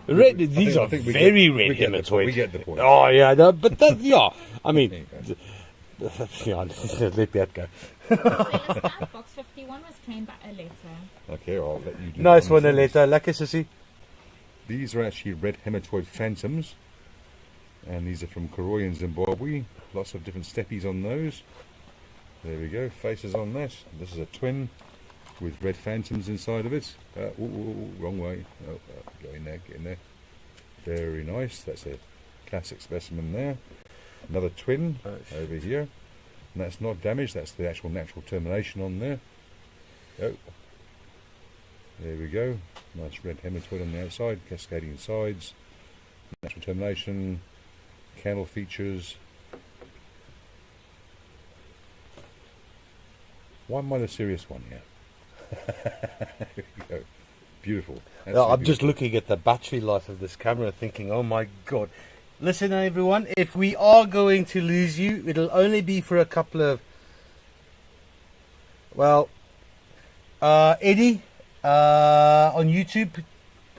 Red, these are very red we hematoid. get the point. Oh yeah, no, but that, yeah, I mean, yeah, let that go. Celestine box 51 was claimed by a letter. Okay, I'll let you do Nice that one, yourselves. Aleta. Lekker, sissy. These are actually red hematoid phantoms, and these are from Karoi in Zimbabwe. Lots of different steppies on those. There we go, faces on that. This is a twin with red phantoms inside of it. Wrong way. Go in there, get in there. Very nice. That's a classic specimen there. Another twin over here. And that's not damaged, that's the actual natural termination on there. Oh. There we go. Nice red hematoid on the outside, cascading sides. Natural termination, candle features. Why am I the serious one here? There we go. Beautiful. Yeah, I'm just beautiful. looking at the battery life of this camera thinking, oh my god. Listen everyone, if we are going to lose you, it'll only be for a couple of, well, Eddie, on YouTube,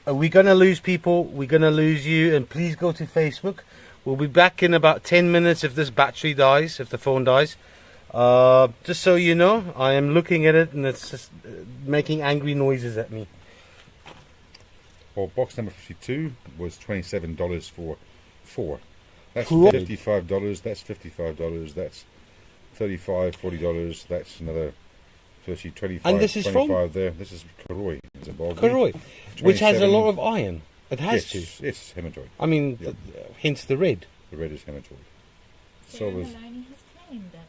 we're going to lose people. We're going to lose you. And please go to Facebook. We'll be back in about 10 minutes if this battery dies, if the phone dies. Just so you know, I am looking at it and it's just making angry noises at me. Well, box number 52 was $27 for 4. That's Cool. $55. That's $55. That's $35, $40. That's another 30, 25, And this is 25 from? there. This is Koroi in Zimbabwe. Koroi, which has a 27. lot of iron. It has Yes, to. yes, hematoid. I mean, Yeah. hence the red. The red is hematoid. Sarah there's- Maloney has claimed it.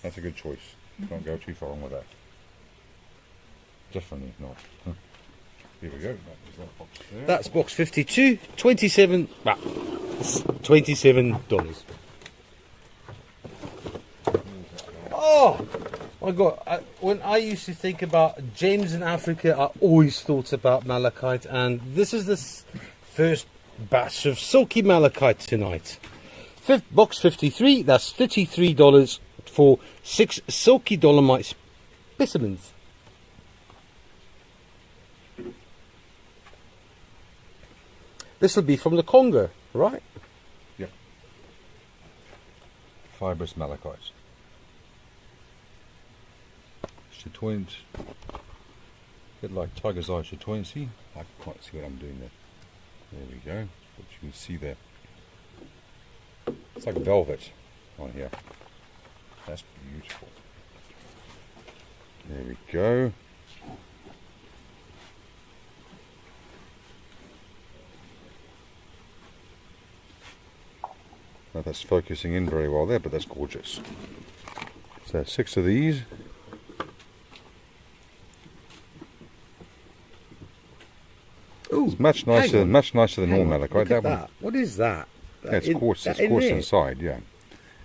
That's a good choice. Can't go too far wrong with that. Definitely not. Here we go. There's that box there. That's box 52, 27, well, $27. Oh, my God. When I used to think about gems in Africa, I always thought about malachite. And this is the first batch of silky malachite tonight. Box 53, that's $33 for 6 silky dolomite specimens. This will be from the Congo, right? Yep. Fibrous malachite. Chatoyant. A bit like tiger's eye chatoyancy. I can't see what I'm doing there. There we go. But you can see there. It's like velvet on here. That's beautiful. There we go. Now that's focusing in very well there, but that's gorgeous. So 6 of these. Ooh, It's much nicer than normal malachite. Look at That one, that. What is that? that's coarse. It's coarse inside, yeah.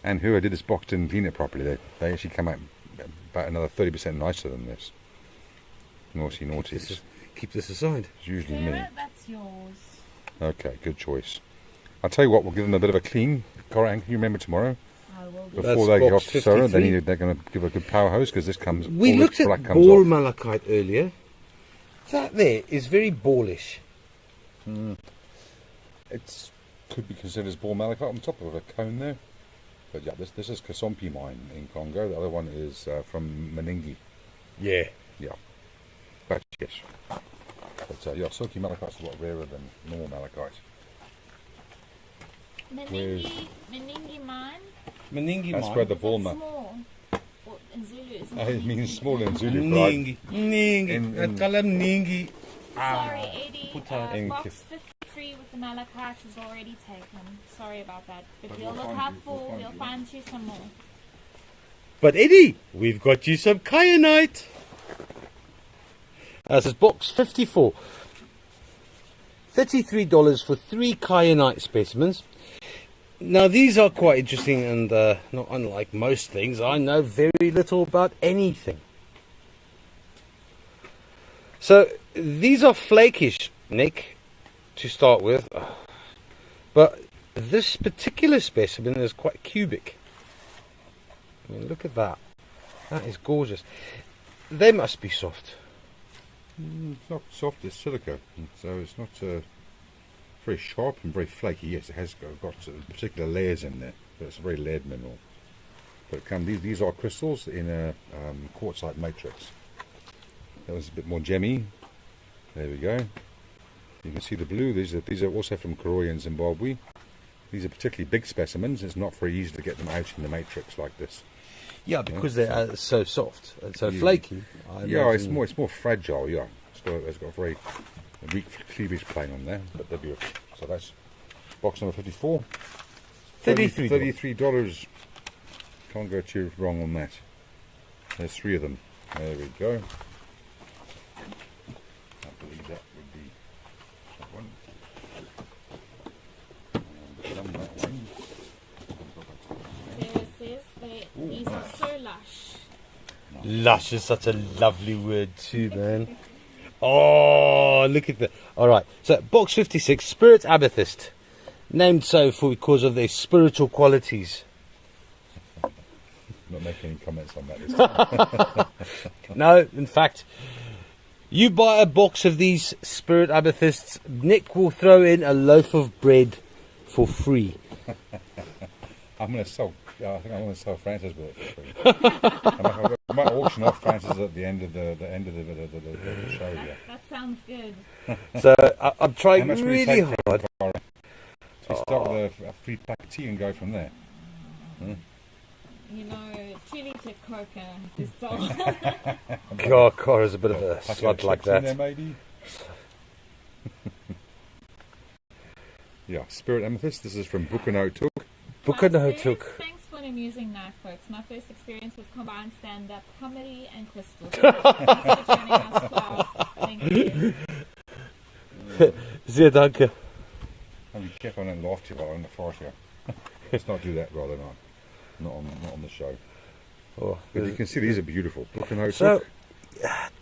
And whoever did this box didn't clean it properly. They actually come out about another 30% nicer than this. Naughty, naughty. Keep this aside. It's usually me. Sarah, that's yours. Okay, good choice. I'll tell you what, we'll give them a bit of a clean. Cora, can you remember tomorrow? I will do. Before That's they go box off to Sarah, 53. they're going to give a good power hose because this comes. We all looked this at black comes ball off. malachite earlier. That there is very ballish. It could be considered as ball malachite on top of a cone there. But yeah, this is Kasompi mine in Congo. The other one is from Meningi. Yeah. Yeah. But yes. But yeah, silky malachite's a lot rarer than normal malachite. Meningi mine. Meningi That's mine. where the Is ball that ma- small? Or in Zulu, isn't It means small in Zulu, but Ningi. Ningi. in- I call him Ningi. Sorry, Eddie. put that in Box kif- 53 with the malachite is already taken. Sorry about that. But But we'll we'll look find out you- we'll for, find we'll you. find you some more. But Eddie, we've got you some kyanite. This is box 54. $33 for 3 kyanite specimens. Now these are quite interesting and not unlike most things. I know very little about anything. So these are flakish, Nick, to start with. But this particular specimen is quite cubic. I mean, look at that. That is gorgeous. They must be soft. It's not soft, it's silica, and so it's not very sharp and very flaky. Yes, it has got particular layers in there, but it's a very layered mineral. But these are crystals in a quartzite matrix. That was a bit more gemmy. There we go. You can see the blue. These are also from Koroi in Zimbabwe. These are particularly big specimens. It's not very easy to get them out in the matrix like this. Yeah, because they are so soft and so Yeah. flaky. I Yeah, imagine. it's more fragile. Yeah, it's got a very weak cleavage plane on there, but they're beautiful. So that's box number 54. $33. $33. Can't go too wrong on that. There's 3 of them. There we go. I believe that would be that one. And that one. Sarah says these are so lush. Lush is such a lovely word too, man. Oh, look at that. All right. So, box 56, Spirit Amethyst. Named so because of their spiritual qualities. Not making any comments on that this time. No, in fact, You buy a box of these spirit amethysts, Nick will throw in a loaf of bread for free. I'm going to sell. I think I'm going to sell Francis with it for free. I might auction off Francis at the end of the show. Yeah. That sounds good. So I'm trying How much will really it take, hard. Cara? So start with a free pack of tea and go from there. You know, chili to coca is so. God, Cora's a bit of a Packet slut of like chips in that. there, maybe. Yeah, Spirit Amethyst. This is from Bukano Took. Bukanotuk. Thanks for an amusing night, folks. My first experience with combined stand-up comedy and crystal. Thanks for joining us, Klaus. Thank you. Sehr danke. And be careful and laugh too while on the fart here. Let's not do that, rather not on the show. Oh, But you can see these are beautiful. Bukano so, Took.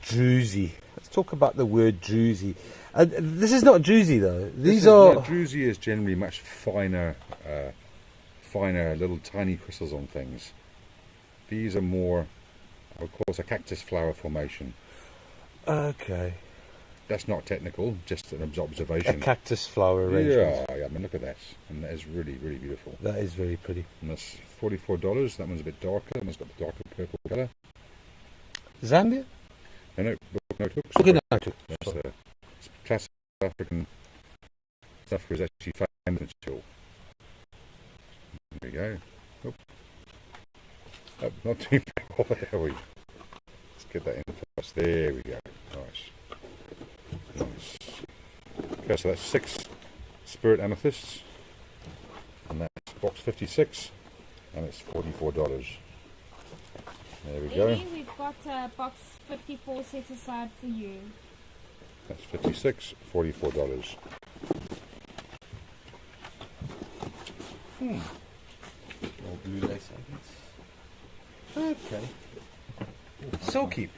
druzy. Let's talk about the word druzy. This is not druzy though. These No, are. druzy is generally much finer, little tiny crystals on things. These are more, I would call it a cactus flower formation. Okay. That's not technical, just an A observation. cactus flower arrangement. Yeah, I mean, look at that. And that is really, really beautiful. That is very pretty. And that's $44. That one's a bit darker. That one's got the darker purple colour. Zambia? No, Bukano Took. Bukanotuk. That's classic African stuff is actually found in chill. There we go. Oh. Oh, not too bad. Oh, there we go. Let's get that in first. There we go. Nice. Okay, so that's 6 Spirit Amethysts. And that's box 56. And it's $44. There we go. Eddie, we've got box 54 set aside for you. That's 56, $44. More blue lace, I guess. Okay. Silky.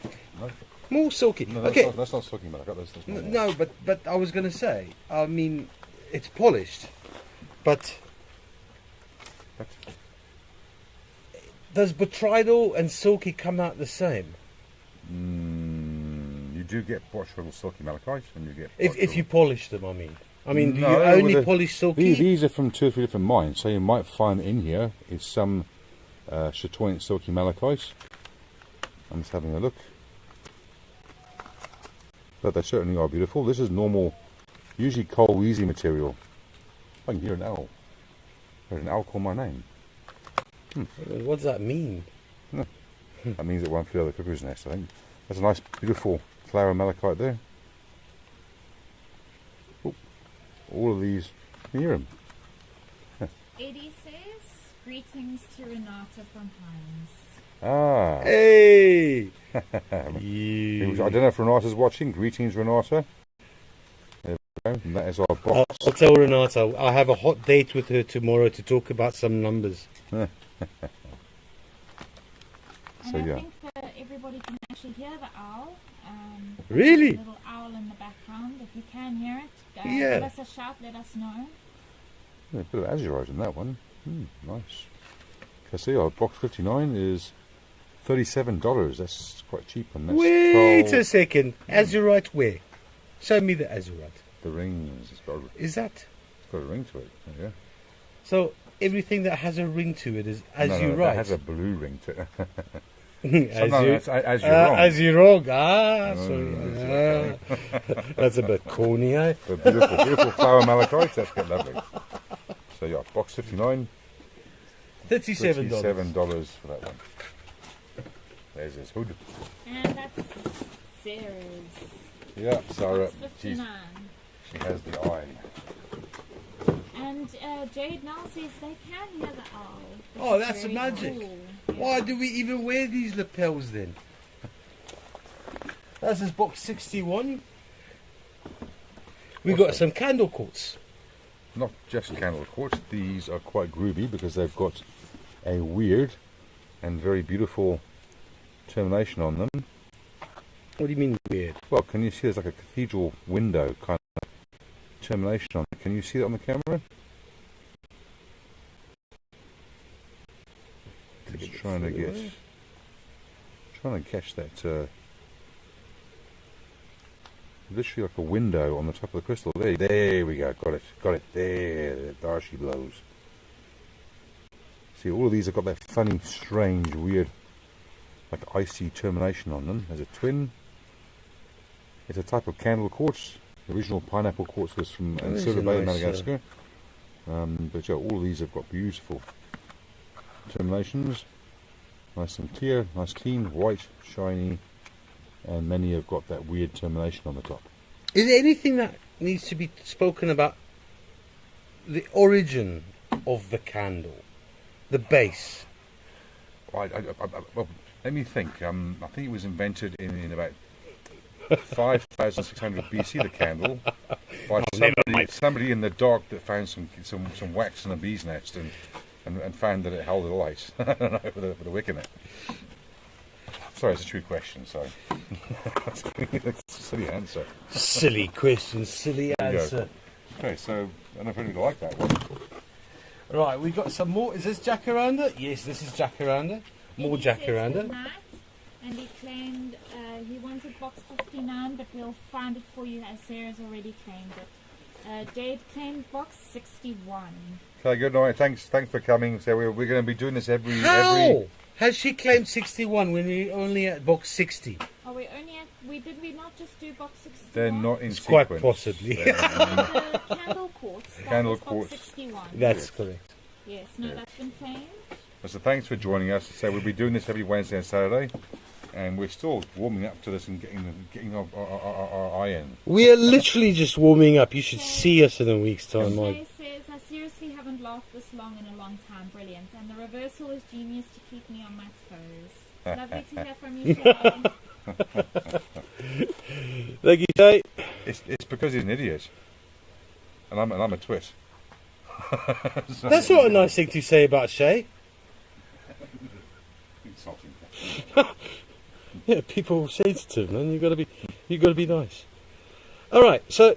No, More silky. no, that's, Okay. that's not sucking, man. I got this. No, but I was going to say, I mean, it's polished, but does Botrytis and silky come out the same? You do get Botrytis silky malachite, and you get If you polish them, I mean, do No, you with only the- polish silky? These are from 2 or 3 different mines, so you might find in here is some chatoyant silky malachite. I'm just having a look. But they certainly are beautiful. This is normal, usually coal wheezy material. I can hear an owl. There's an owl call my name. What does that mean? That means it won't flew out of the cuckoo's nest, I think. That's a nice, beautiful flower malachite there. Oh, all of these, can you hear them? Eddie says, greetings to Renata from Hines. Ah, Hey! I don't know if Renata's watching. Greetings, Renata. There we go. And that is our box. I'll tell Renata, I'll have a hot date with her tomorrow to talk about some numbers. And So, I yeah. think that everybody can actually hear the owl. Really? A little owl in the background. If you can hear it, Yeah. give us a shout, let us know. Yeah, a bit of azurite in that one. Nice. Okay, see, our box 59 is $37. That's quite cheap. And that's Wait 12 a second. Azurite where? Show me the azurite. The rings. It's got Is that? a ring to it. Yeah. So everything that has a ring to it is azurite. No, it has a blue ring to it. Azure- As you're wrong. Azurog. Ah, Oh, sorry. That's a bit corny, eh? But beautiful flower malachite. That's good, lovely. So yeah, box 59. $37. $37 for that one. There's his hood. And that's Sarah's. Yeah, Sarah. Box She's, 59. she has the eye. And Jade now says they can hear the owl. which Oh, is that's very magic. cool. Yeah. Why do we even wear these lapels then? That's his box 61. We got some candle quartz. Not just candle quartz. These are quite groovy because they've got a weird and very beautiful termination on them. What do you mean weird? Well, can you see there's like a cathedral window kind of termination on it? Can you see that on the camera? Just trying to catch that literally like a window on the top of the crystal. There we go. Got it. There she blows. See, all of these have got that funny, strange, weird, like icy termination on them. There's a twin. It's a type of candle quartz. The original pineapple quartz was from Silver Bay in Madagascar. But yeah, all of these have got beautiful terminations. Nice and clear, nice clean, white, shiny, and many have got that weird termination on the top. Is there anything that needs to be spoken about? The origin of the candle, the base. Well, let me think. I think it was invented in about 5,600 BC. The candle by somebody in the dark that found some wax in a bee's nest and found that it held a light. I don't know, with a wick in it. Sorry, it's a true question. Sorry, that's a silly answer. Silly question, silly answer. Okay, so I don't know if anybody like that one. Right, we've got some more. Is this jacaranda? Yes, this is jacaranda. More jacaranda. And he claimed he wanted box 59, but we'll find it for you as Sarah's already claimed it. Dave claimed box 61. Okay, good night. Thanks for coming. So we're going to be doing this every. How has she claimed 61 when we're only at box 60? Oh, did we not just do box 61? They're not in sequence. Quite possibly. The candle quartz. Candle box quartz. 61. That's correct. Yes, that's been claimed. So thanks for joining us. So we'll be doing this every Wednesday and Saturday, and we're still warming up to this and getting our eye in. We are literally just warming up. You should see us in a week's time. Shay says, I seriously haven't laughed this long in a long time. Brilliant. And the reversal is genius to keep me on my toes. Lovely to hear from you, Shay. Thank you, Shay. It's because he's an idiot, and I'm a twit. That's not a nice thing to say about Shay. Yeah, people are sensitive, man. You got to be nice. All right, so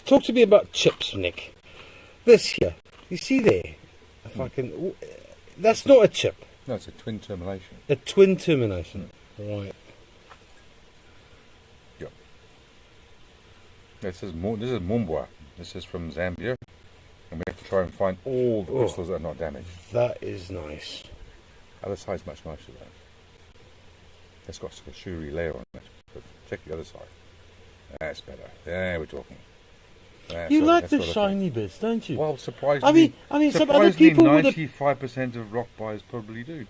talk to me about chips, Nick. This here, you see there? If I can, that's not a chip. No, it's a twin termination. A twin termination, right? Yep. This is Mumbwa. This is from Zambia, and we have to try and find all the crystals that are not damaged. That is nice. Other side's much nicer though. It's got a sugary layer on it. But check the other side. That's better. There we're talking. You like the shiny bits, don't you? Well, surprisingly, I mean, some other people 95% of rock buyers probably do.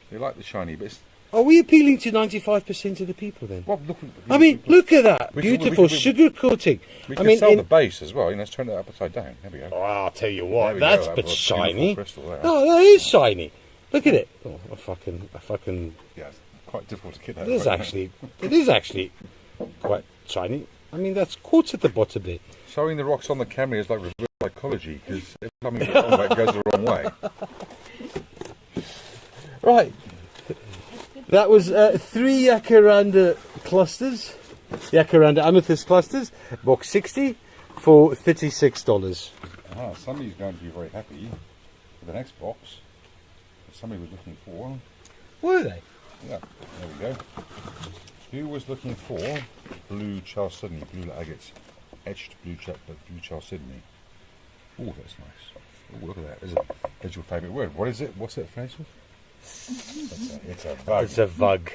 They like the shiny bits. Are we appealing to 95% of the people then? Well, look at that. Beautiful sugar coating. We can sell the base as well. Let's turn it upside down. There we go. Oh, I'll tell you what, that's a bit shiny. Oh, that is shiny. Look at it. Oh, I fucking. Yeah, it's quite difficult to get that. It is actually quite shiny. I mean, that's quartz at the bottom there. Showing the rocks on the camera is like reverse psychology, because every time you get on it goes the wrong way. Right. That was 3 Jacaranda clusters, Jacaranda amethyst clusters, box 60 for $36. Somebody's going to be very happy with the next box. Somebody was looking for. Were they? Yeah, there we go. Who was looking for blue chalcedony, blue agates, etched blue chalcedony? Oh, that's nice. Oh, look at that. There's your favourite word. What is it? What's it, Francis? It's a vug. It's a vug.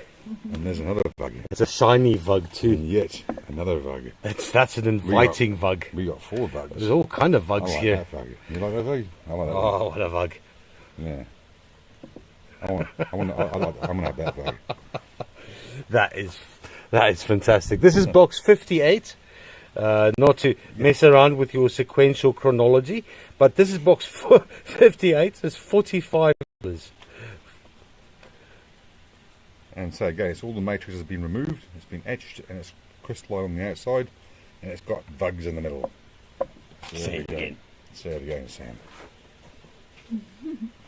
And there's another vug. It's a shiny vug too. And yet another vug. That's an inviting vug. We got 4 vugs. There's all kind of vugs here. That vug. You like that vug? I like that Oh, vug. what a vug. Yeah. I want to have that vug. That is fantastic. This is box 58. Not to mess around with your sequential chronology, but this is box 58. It's $45. And so again, it's all the matrix has been removed. It's been etched and it's crystalline on the outside, and it's got vugs in the middle. Say it again. Say it again, Sam.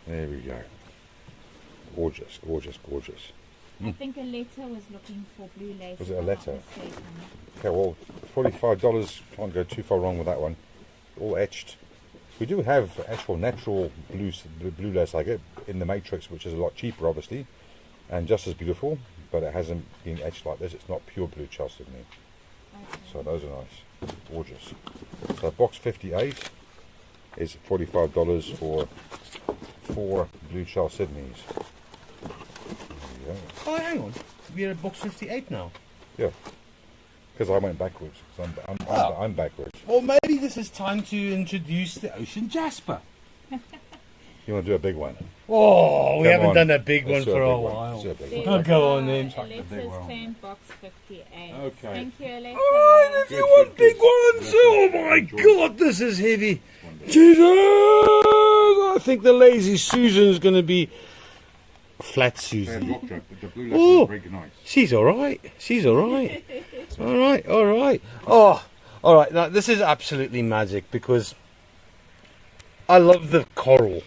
There we go. Gorgeous, gorgeous, gorgeous. I think a letter was looking for blue lace. Was it a letter? Okay, well, $45, can't go too far wrong with that one. All etched. We do have actual natural blue lace agate in the matrix, which is a lot cheaper, obviously, and just as beautiful, but it hasn't been etched like this. It's not pure blue chalcedony. Okay. So those are nice, gorgeous. So box 58 is $45 for 4 blue shell Sydneys. There you go. Oh, hang on. We're at box 58 now. Yeah, because I went backwards. 'Cause I'm backwards. Well, maybe this is time to introduce the Ocean Jasper. You want to do a big one? Oh, we Come haven't on. done a big Let's one do for a big one. while. Let's do a big There one. Oh, go on you then. go. the big Alexa's one. claim box 58. Okay. Thank you, Alexa. Oh, and if you want big ones, oh my God, this is heavy. Jesus! I think the lazy Susan's going to be flat Susan. The blue Oh. is very nice. She's all right. She's all right. All right. All right. Oh, all right. Now this is absolutely magic because I love the coral.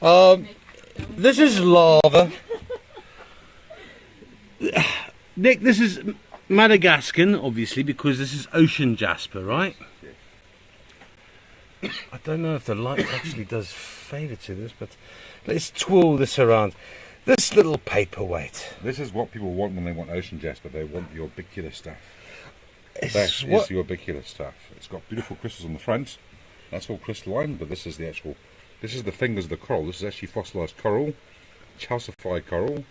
This is lava. Nick, this is Madagascan, obviously, because this is ocean jasper, right? I don't know if the light actually does favour to this, but let's twirl this around. This little paperweight. This is what people want when they want ocean jasper. They want your ubiquitous stuff. This That is is what- your ubiquitous stuff. It's got beautiful crystals on the front. That's all crystalline, but this is the actual. This is the fingers of the coral. This is actually fossilised coral, calcified coral,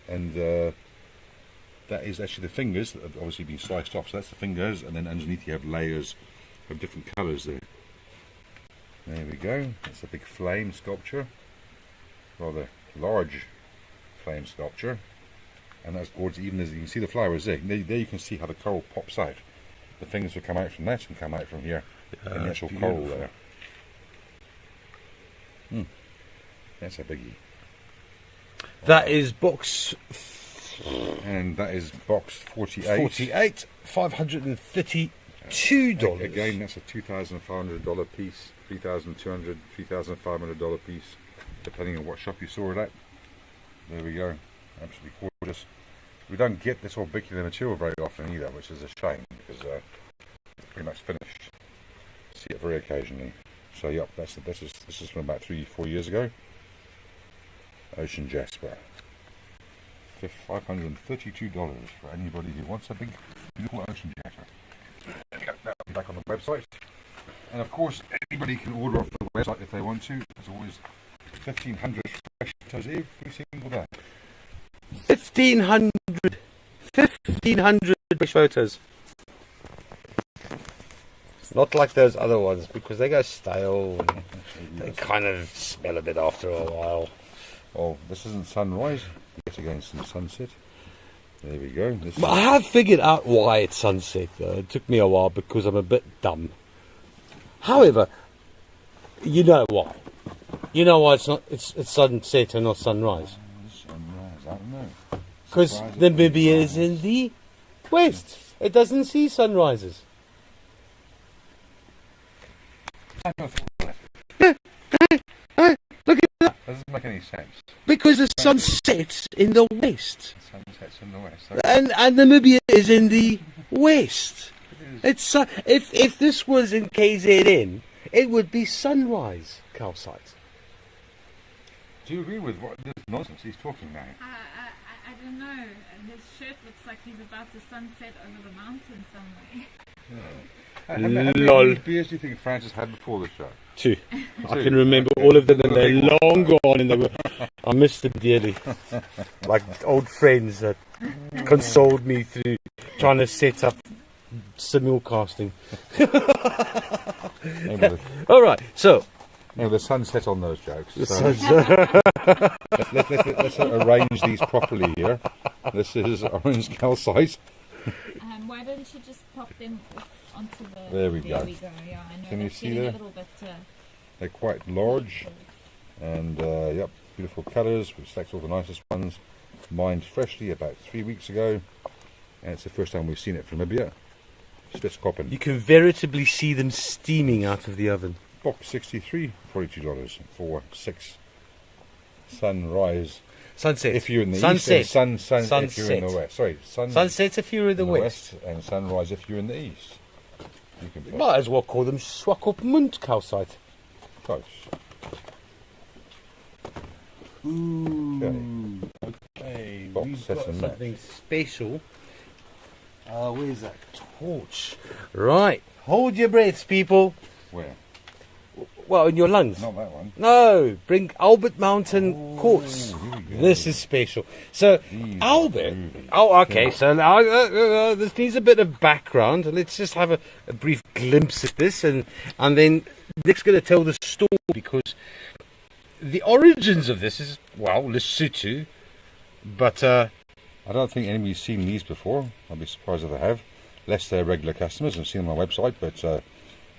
and that is actually the fingers that have obviously been sliced off. So that's the fingers, and then underneath you have layers of different colours there. There we go. That's a big flame sculpture, rather large flame sculpture, and that's gorgeous. Even as you can see the flowers there, there you can see how the coral pops out. The fingers will come out from that and come out from here, and the actual coral there. That's a biggie. That is box And that is box 48. 48, $532. Again, that's a $2,500 piece, $3,200, $3,500 piece, depending on what shop you saw it at. There we go, absolutely gorgeous. We don't get this orbicular material very often either, which is a shame because it's pretty much finished. See it very occasionally. So yep, this is from about 3-4 years ago. Ocean jasper. $532 for anybody who wants a big, beautiful ocean jasper. There we go. That'll be back on the website. And of course, anybody can order off the website if they want to. There's always 1,500 fresh photos every single day. 1,500 fresh photos. Not like those other ones because they go stale and they kind of smell a bit after a while. Oh, this isn't sunrise. Yet again, some sunset. There we go. This But I have figured out why it's sunset though. It took me a while because I'm a bit dumb. However, you know why. You know why it's sunset and not sunrise. sunrise. I don't know. Because Sunrise is Namibia is in the west. It doesn't see sunrises. Look at that. Doesn't make any sense. Because the sun sets in the west. Sunsets in the west. And Namibia is in the west. It's if this was in KZN, it would be sunrise calcite. Do you agree with what this nonsense he's talking now? I don't know. His shirt looks like he's about to sunset over the mountain somewhere. How many Lol. beers do you think Francis had before the show? Two. I can remember all of them and they're long gone and they were, I miss them dearly. Like old friends that consoled me through trying to set up simulcasting. Alright, so Anyway, the sun set on those jokes. the So sun's- let's arrange these properly here. This is orange calcite. Why don't you just pop them off onto the... There we go. Yeah, I know Can you that's see getting there? a little bit... They're quite large, and yep, beautiful colours. We select all the nicest ones. Mined freshly about 3 weeks ago, and it's the first time we've seen it from Namibia. Spitskoppen. you can veritably see them steaming out of the oven. Box 63, $42 for 6 sunrise. Sunset. If you're in the Sunset. east, and sun if you're in the Sunset. west. Sorry, Sunset if you're in the west. and sunrise if you're in the east. You can pick. Might as well call them Swakopmund calcite. Close. Ooh. Okay. Box We've got sesame. something special Where's that torch? Right. Hold your breaths, people. Where? Well, in your lungs. Not that one. No, bring Albert Mountain Quartz. Here we go. This is special. So, These Albert. are groovy. Oh, okay. So now this needs a bit of background. Let's just have a brief glimpse at this, and then Nick's going to tell the story, because the origins of this is, well, Lesotho, but I don't think anybody's seen these before. I'll be surprised if they have. Less they're regular customers and seen them on my website, but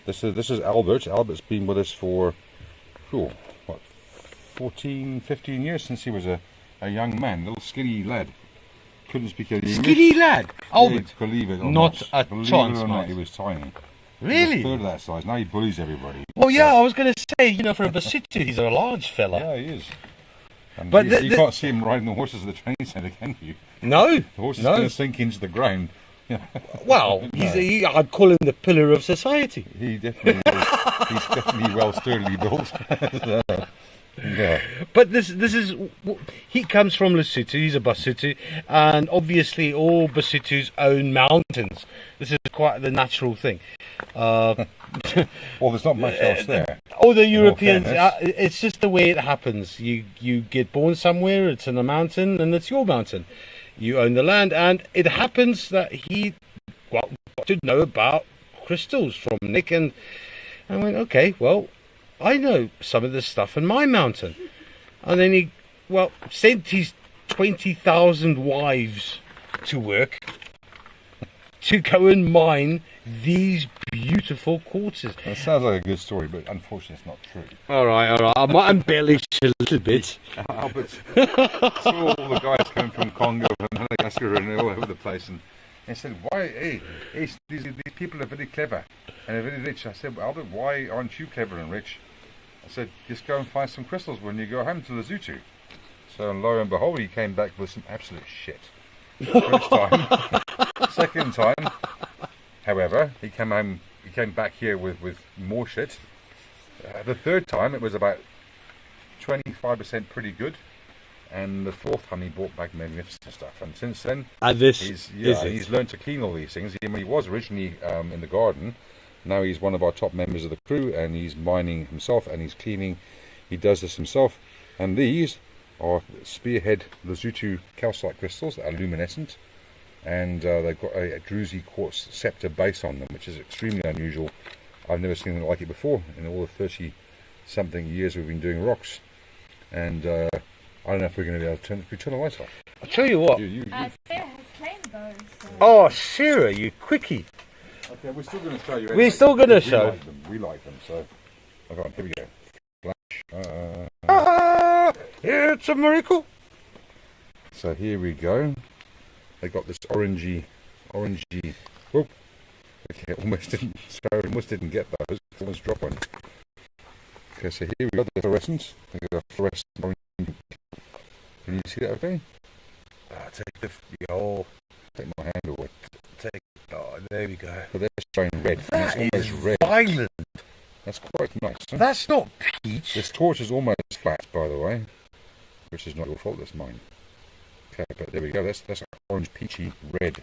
this is Albert. Albert's been with us for, what, 14, 15 years, since he was a young man, little skinny lad. Couldn't speak any English. skinny lad. Albert. Yeah, believe it or Not not. a Believe chance, it or not, mate. he was tiny. Really? He was a third of that size. Now he bullies everybody. Well, yeah, I was going to say, for a Basotho, he's a large fella. Yeah, he is. And But you can't see him riding the horses at the training centre, can you? No, The horse is no. going to sink into the ground. Well, I'd call him the pillar of society. He definitely is. He's definitely well sturdily built. Yeah. But this is, he comes from Lesotho, he's a Basotho, and obviously all Basothos own mountains. This is quite the natural thing. Well, there's not much else there. All the Europeans, fairness. it's just the way it happens. You get born somewhere, it's in a mountain, and it's your mountain. You own the land, and it happens that he got to know about crystals from Nick, and I went, okay, well, I know some of this stuff in my mountain. And then he, sent his 20,000 wives to work to go and mine these beautiful quartzes. That sounds like a good story, but unfortunately it's not true. All right, I might embellish a little bit. Albert saw all the guys coming from Congo and Madagascar and all over the place, and he said, "Why? Hey, these people are very clever and they're very rich." I said, well, "Albert, why aren't you clever and rich?" I said, "Just go and find some crystals when you go home to Lesotho." So lo and behold, he came back with some absolute shit. First time, second time, however, he came back here with more shit. The third time, it was about 25% pretty good, and the fourth time he brought back magnificent stuff. And since then, And this he's learned to clean all these things. He was originally in the garden. Now he's one of our top members of the crew, and he's mining himself and he's cleaning. He does this himself, and these are Spearhead Lesotho calcite crystals that are luminescent, and they've got a druzy quartz scepter base on them, which is extremely unusual. I've never seen anything like it before in all the 30 something years we've been doing rocks. And I don't know if we're going to be able to turn the lights off. I'll tell you what. Sarah has claimed those. So. Oh, Sarah, you quickie. Okay, we're still going to show you. We're still going to show. We like them, so. Okay, on, here we go. It's a miracle. So here we go. They got this orangey. Whoop. Okay, almost didn't get those. Almost dropped one. Okay, so here we got the fluorescence. We got a fluorescent orange. Can you see that okay? Take my hand away. There we go. So they're showing red. That and it's is almost red. violent. That's quite nice. Huh? That's not peach. This torch is almost flat, by the way, which is not your fault. That's mine. Okay, but there we go. That's an orange, peachy red.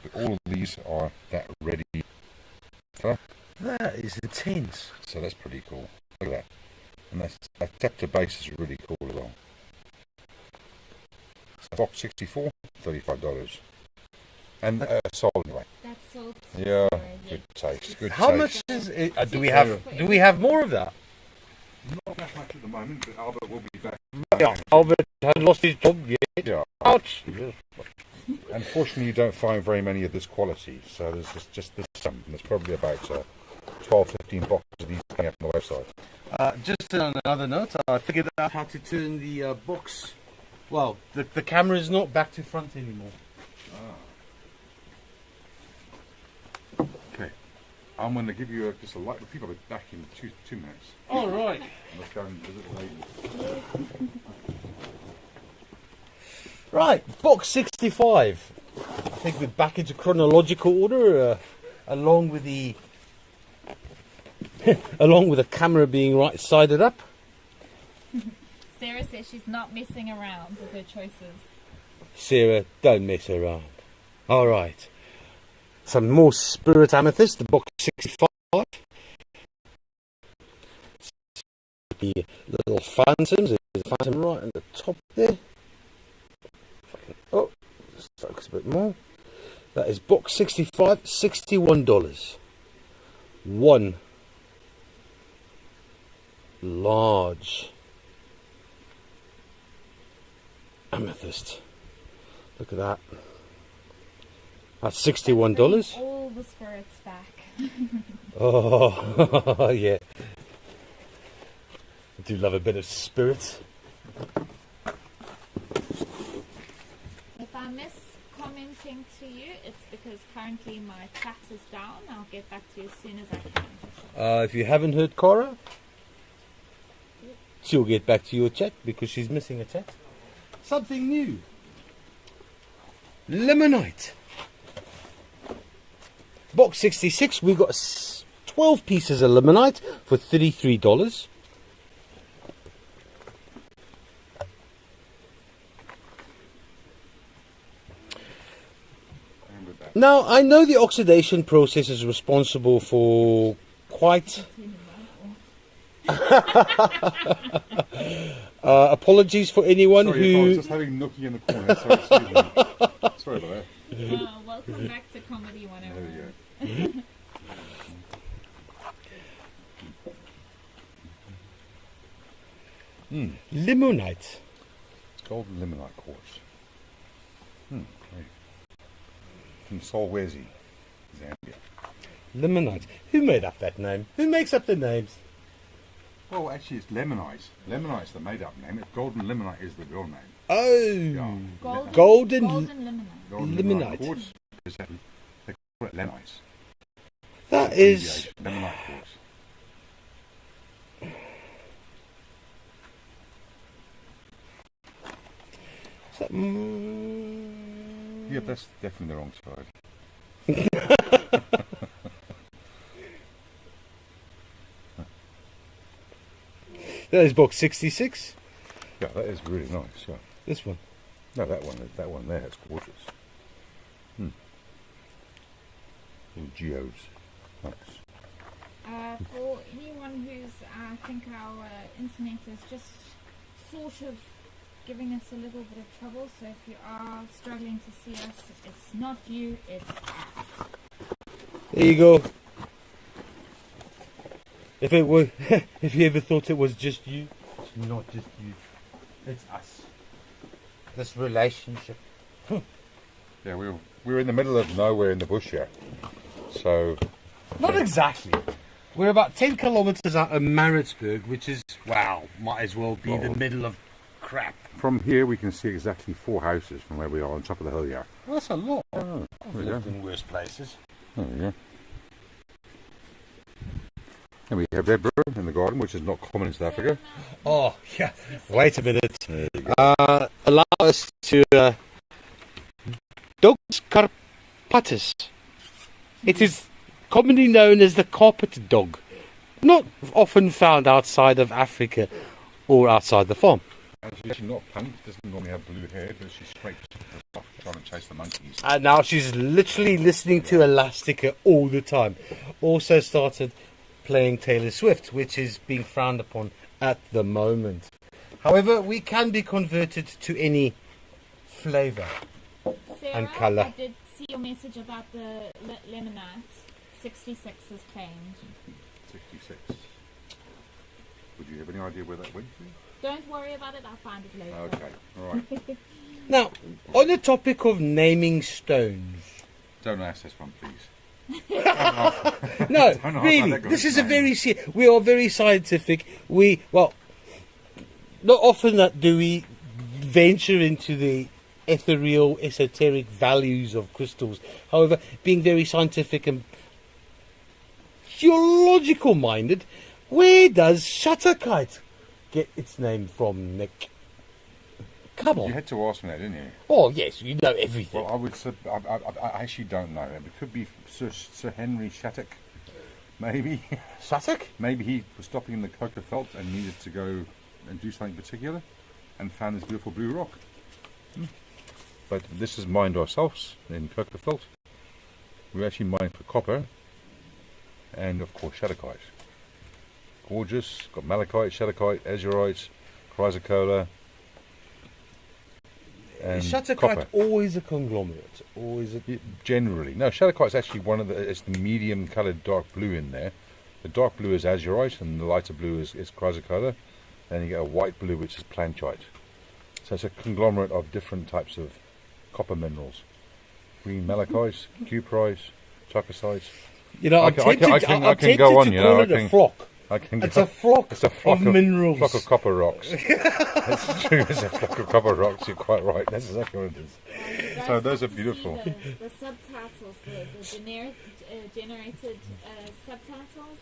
But all of these are that reddy colour. That is intense. So that's pretty cool. Look at that. And that scepter base is really cool as well. So box 64, $35. And sold anyway. That's so. Yeah, good taste. Good How taste. much is it? Do we have more of that? Not that much at the moment, but Albert will be back. Yeah, Albert has lost his job yet. Yeah. Ouch. Unfortunately, you don't find very many of this quality. So there's just this some. There's probably about 12, 15 boxes of these coming up on the website. Just on another note, I figured out how to turn the box. Well, the camera is not back to front anymore. Okay. I'm going to give you just a light. People will be back in two minutes. All right. Let's go and visit the lady. Right, box 65. I think we're back into chronological order, along with the camera being right sided up. Sarah says she's not messing around with her choices. Sarah, don't mess around. All right. Some more spirit amethyst, the box 65. The little phantoms. There's a phantom right at the top there. Oh, just focus a bit more. That is box 65, $61. One large amethyst. Look at that. That's $61. All the spirits back. Oh, yeah. I do love a bit of spirit. If I miss commenting to you, it's because currently my chat is down. I'll get back to you as soon as I can. If you haven't heard Cora, she'll get back to your chat because she's missing a chat. Something new. Limonite. Box 66, we got 12 pieces of limonite for $33. Now, I know the oxidation process is responsible for quite... apologies for anyone who... I was just having Nookie in the corner. Sorry, excuse me. Sorry about that. Welcome back to Comedy 101. There we go. Limonite. Golden limonite quartz. From Solwezi, Zambia. Limonite. Who made up that name? Who makes up the names? Well, actually, it's lemonite. Lemonite's the made-up name. Golden limonite is the real name. Oh, Yeah. golden limonite. Golden Limonite. quartz is that they call it lemonites. that is... Lemonite quartz. Yeah, that's definitely the wrong side. That is box 66. Yeah, that is really nice. Yeah. This one. No, that one there, it's gorgeous. Little geos. Nice. For anyone who's, I think our internet is just sort of giving us a little bit of trouble, so if you are struggling to see us, it's not you, it's us. There you go. If it were, if you ever thought it was just you, it's not just you. It's us. This relationship. Yeah, we're in the middle of nowhere in the bush here. So Not exactly. We're about 10 kilometers out of Maritzburg, which is, wow, might as well be the middle of crap. from here we can see exactly 4 houses from where we are on top of the hill here. Well, that's a lot. Oh, I've there we lived go. in worse places. There we go. And we have Deborah in the garden, which is not common in South Africa. Oh, yeah. Wait a minute. There you go. Allow us to... Dogs carpatus. It is commonly known as the carpet dog. Not often found outside of Africa or outside the farm. And she's actually not pink, doesn't normally have blue hair, but she scrapes herself trying to chase the monkeys. And now she's literally listening to Elastica all the time. Also started playing Taylor Swift, which is being frowned upon at the moment. However, we can be converted to any flavour. Sarah, And colour. I did see your message about the lemonite. 66 is claimed. 66. Would you have any idea where that went to? Don't worry about it, I'll find it later. Okay, alright. Now, on the topic of naming stones. Don't ask this one, please. No, Don't ask really, that guy's this is a name. very... We are very scientific. Well, not often that do we venture into the ethereal, esoteric values of crystals. However, being very scientific and geological minded, where does Shutterkite get its name from, Nick? Come You on. had to ask me that, didn't you? Oh, yes, you know everything. Well, I would say, I actually don't know. It could be Sir Henry Shattuck, maybe. Shattuck? Maybe he was stopping in the Coca Felt and needed to go and do something particular and found this beautiful blue rock. But this is mined ourselves in Coca Felt. we actually mine for copper and of course shadowkite. Gorgeous. Got malachite, shadowkite, azurite, chrysocolla, and Shadowkite copper. always a conglomerate, always a... Generally, no. Shadowkite is actually one of the. It's the medium-coloured dark blue in there. The dark blue is azurite, and the lighter blue is chrysocolla. Then you get a white blue, which is planchite. So it's a conglomerate of different types of copper minerals: green malachite, cuprite, chalcocite. You know, I'm tempted to call it a flock. It's a flock of minerals. Flock of copper rocks. That's true. It's a flock of copper rocks. You're quite right. That's exactly what it is. So those are beautiful. The subtitles, the generated subtitles.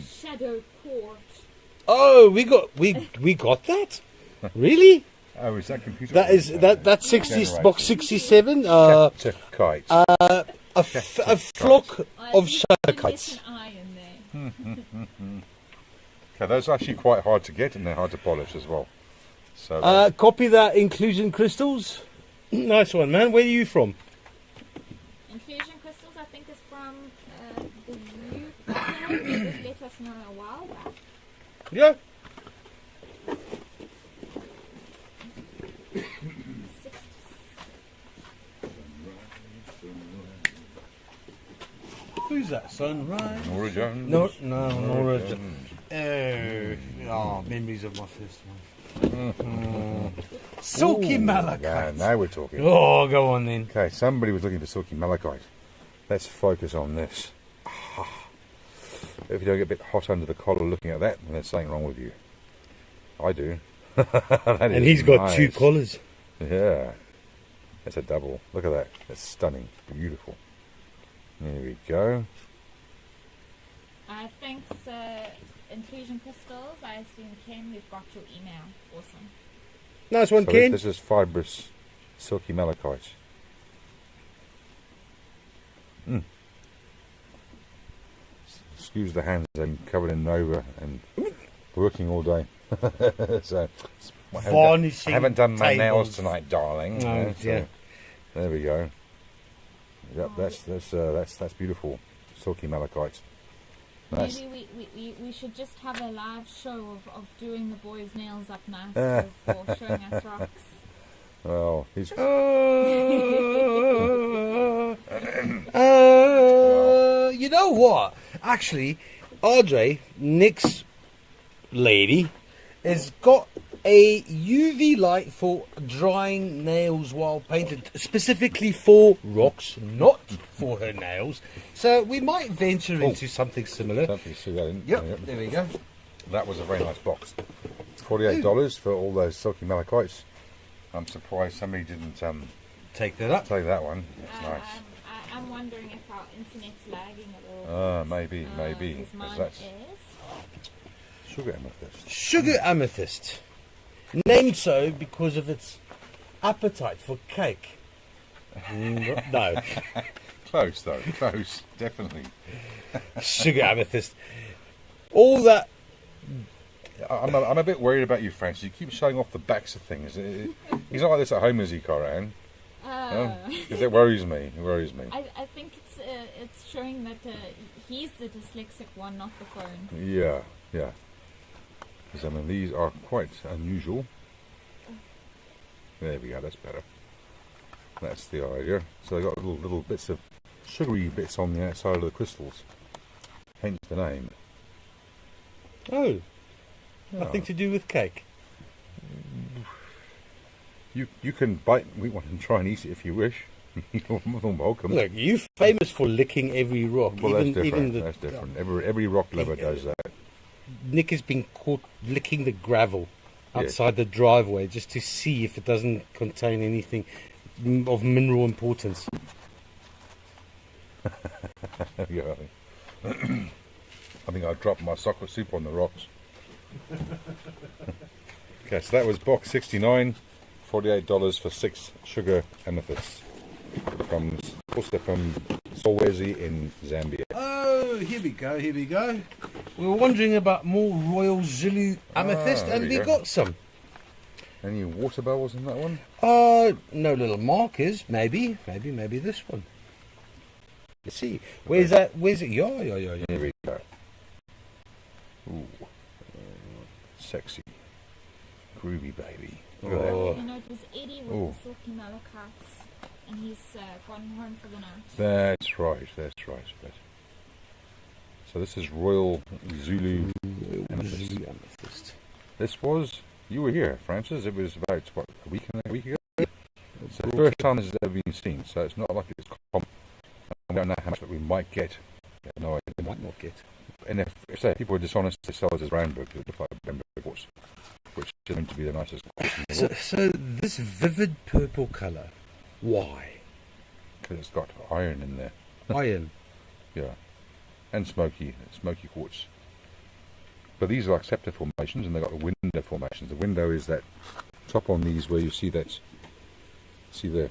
Shadow port. Oh, we got that. Really? Oh, is that computer? That's 60 box 67. Shadowkite. A flock of shadowkites. Okay, those are actually quite hard to get and they're hard to polish as well. So copy that, inclusion crystals. Nice one, man. Where are you from? Infusion crystals, I think, is from the UK. They did let us know a while back. Yeah. Who's that? Sunrise? Nora Jones. No, Nora Jones. Oh, memories of my first one. Silky malachite. Yeah, now we're talking. Oh, go on then. Okay, somebody was looking for silky malachite. Let's focus on this. If you don't get a bit hot under the collar looking at that, then there's something wrong with you. I do. And he's got two collars. Yeah. That's a double. Look at that. That's stunning. Beautiful. There we go. I think inclusion crystals. I assume, Ken, we've got your email. Awesome. Nice one, So Ken. this is fibrous silky malachite. Excuse the hands, I'm covered in Nova and working all day. So I haven't done my nails tonight, darling. No, yeah. There we go. Yep, that's beautiful. Silky malachite. Nice. Maybe we should just have a live show of doing the boys' nails up nice for showing us rocks. Well, he's you know what? Actually, Audrey, Nick's lady, has got a UV light for drying nails while painted, specifically for rocks, not for her nails. So we might venture into something similar. Something to see that in. Yep, there we go. That was a very nice box. $48 for all those silky malachites. I'm surprised somebody didn't Take that up. take that one. That's nice. I'm wondering if our internet's lagging a little. Maybe. Because mine That's is. sugar amethyst. Sugar amethyst. Named so because of its appetite for cake. No. Close though. Close. Definitely. Sugar amethyst. All that. I'm a bit worried about you, Francis. You keep showing off the backs of things. He's not like this at home, is he, Coran? Because it worries me. It worries me. I think it's showing that he's the dyslexic one, not the phone. Yeah. Because I mean, these are quite unusual. There we go. That's better. That's the idea. So they got little bits of sugary bits on the outside of the crystals. Hence the name. Oh. Nothing to do with cake. You can bite. We want to try and eat it if you wish. You're more than welcome. Look, you're famous for licking every rock. Well, that's different. That's different. Every rock lover does that. Nick has been caught licking the gravel outside the driveway just to see if it doesn't contain anything of mineral importance. Yeah, I think I dropped my sock of soup on the rocks. Okay, so that was box 69, $48 for 6 sugar amethysts. Also from Solwezi in Zambia. Oh, here we go. We were wondering about more Royal Zulu amethyst, and we got some. Any water bubbles in that one? No little markers. Maybe this one. Let's see. Where's that? Where's it? Yeah. Here we go. Ooh, sexy, groovy baby. Look at that. Oh. You know, it was Eddie with Oh. the silky malachites, and he's gone home for the night. That's right. But so this is Royal Zulu Amethyst. Amethyst. This was, you were here, Francis. It was about what, a week ago. It's the first time it's ever been seen, so it's not like it's common. I don't know how much that we might get. No idea. They might not get. And if say people are dishonest, they sell it as Randburg. It looks like a Randburg horse, which is meant to be the nicest horse in the world. So this vivid purple colour, why? Because it's got iron in there. Iron. Yeah, and smoky quartz. But these are like scepter formations, and they've got the window formations. The window is that top on these where you see that. See there.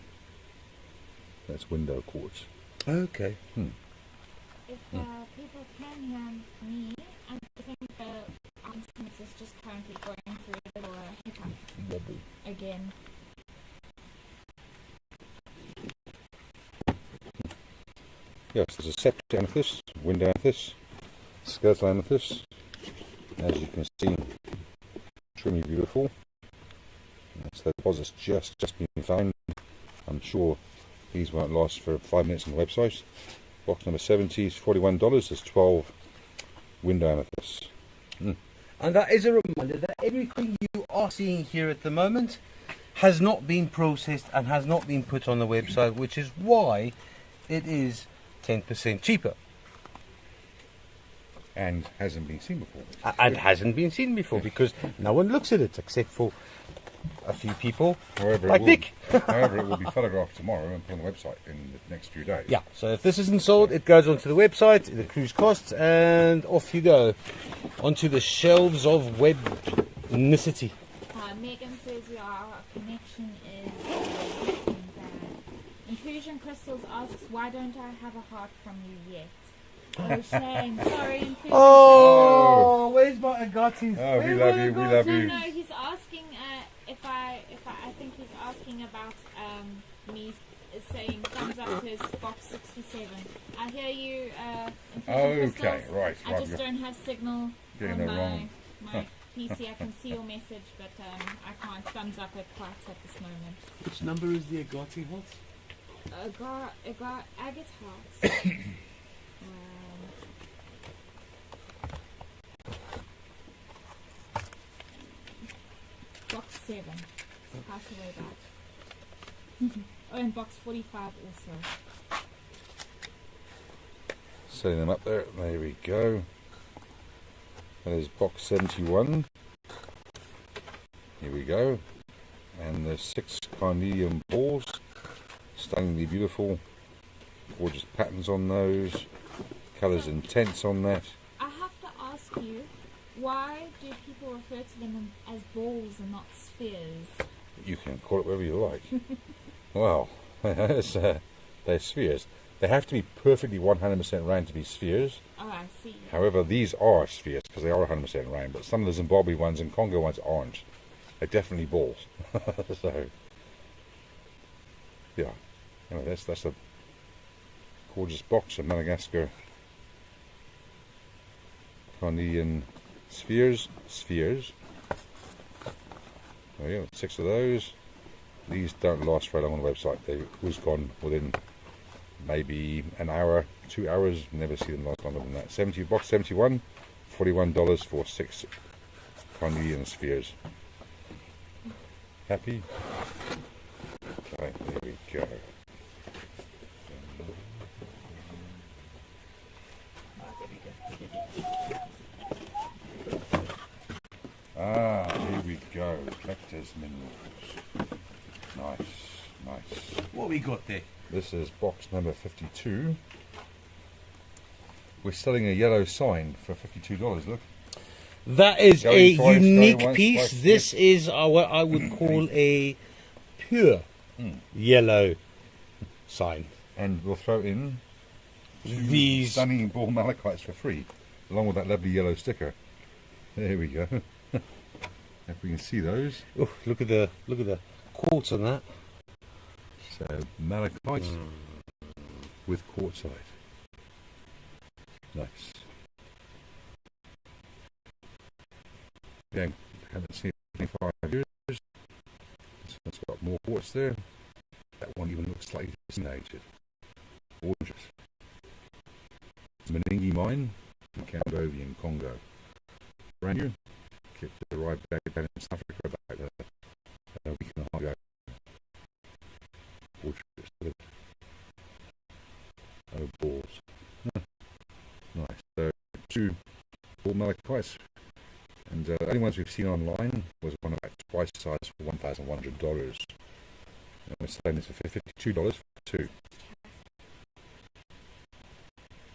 That's window quartz. Okay. If people can hear me, I think the internet is just currently going through a little hiccup Wobble. again. Yes, there's a scepter amethyst, window amethyst, skeletal amethyst. As you can see, extremely beautiful. So the deposit's just been found. I'm sure these won't last for 5 minutes on the website. Box number 70 is $41. There's 12 window amethysts. And that is a reminder that everything you are seeing here at the moment has not been processed and has not been put on the website, which is why it is 10% cheaper. And hasn't been seen before. And hasn't been seen before because no one looks at it except for a few people like Nick. However, it will be photographed tomorrow and put on the website in the next few days. Yeah, so if this isn't sold, it goes onto the website, it accrues costs, and off you go onto the shelves of webnicity. Megan says our connection is bad. Inclusion Crystals asks, why don't I have a heart from you yet? Oh, shame. Sorry, Inclusion. Oh, where's my Agatis? Oh, we love you, we love you. No, he's asking if I think he's asking about me saying thumbs up to his box 67. I hear you, Inclusion Okay, Crystals. right. I just don't have signal Getting on that wrong. my PC. I can see your message, but I can't thumbs up it quite at this moment. Which number is the Agati hot? Agate hearts. Box 7. Pass away that. Oh, and box 45 also. Setting them up there. There we go. That is box 71. Here we go. And there's 6 carnelian balls. Stunningly beautiful. Gorgeous patterns on those. Colours and tints on that. I have to ask you, why do people refer to them as balls and not spheres? You can call it whatever you like. Well, they're spheres. They have to be perfectly 100% round to be spheres. Oh, I see. However, these are spheres because they are 100% round, but some of the Zimbabwe ones and Congo ones aren't. They're definitely balls. So, yeah. Anyway, that's a gorgeous box of Madagascar carnelian spheres. There you go, 6 of those. These don't last very long on the website. They was gone within maybe an hour, 2 hours. Never see them last longer than that. 70 box 71, $41 for 6 carnelian spheres. Happy? Okay, there we go. Here we go. Collector's Minerals. Nice. What we got there? This is box number 52. We're selling a yellow sign for $52. Look. That is Going a twice, unique going once, piece. twice, This is what I would call a pure yellow sign. And we'll throw in These stunning ball malachites for free, along with that lovely yellow sticker. There we go. If we can see those. oh, look at the quartz on that. So malachite with quartzite. Nice. Yeah, haven't seen it in 5 years. This one's got more quartz there. That one even looks like it's teenaged. Gorgeous. Meningi mine in Cambodia and Congo. Brand new. Kept it arrived back in South Africa about a week and a half ago. Gorgeous. Oh, balls. Nice. So, 2 ball malachites. And the only ones we've seen online was one about twice the size for $1,100. And we're selling this for $52 for 2.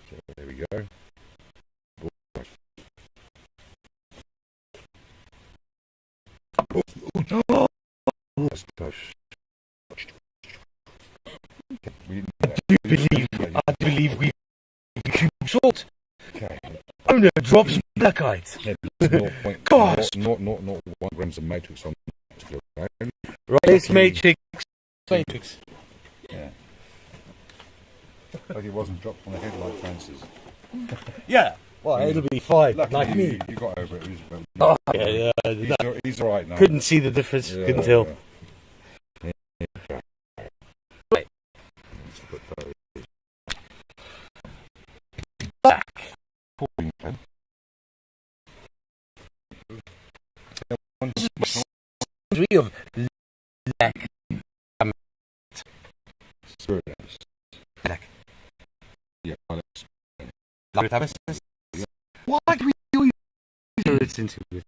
So there we go. Oh, that's close. I believe we've short. Okay. Owner drops blackite. Yeah, Gosh. 0.1 grams of matrix on Right, it's matrix. Matrix. Yeah. Like it wasn't dropped on the head like Francis. Yeah. Well, it'll be fine. Luckily, like me. You got over it. Oh, yeah. He's alright now. Couldn't see the difference. Yeah, Couldn't tell. Yeah. Right. Let's put those Back. Three of lack. Spirits. Lack. Yeah, Alex. Why do we use spirits into it?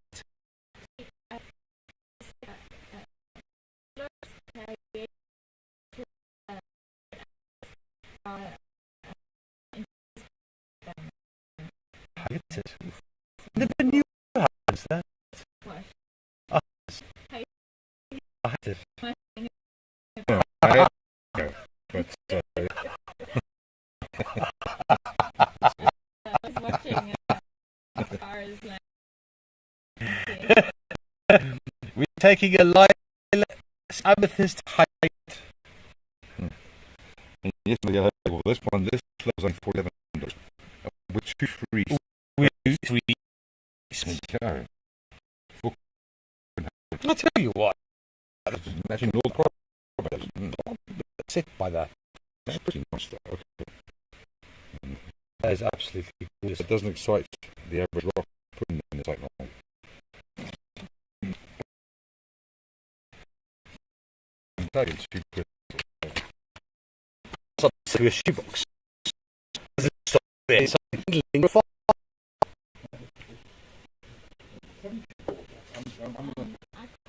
Never knew how that. What? I had it. But I was watching Cars like We're taking a light amethyst height. yesterday, well, this level's only $411. With 2 free. With 3. Okay. I'll tell you what. Imagine all the problems. Sick by that. That's pretty nice though. Okay. That is absolutely gorgeous. It doesn't excite the average rock putting in it's like long. It's cheap. It's up to a shoebox. Doesn't stop there. It's handling far.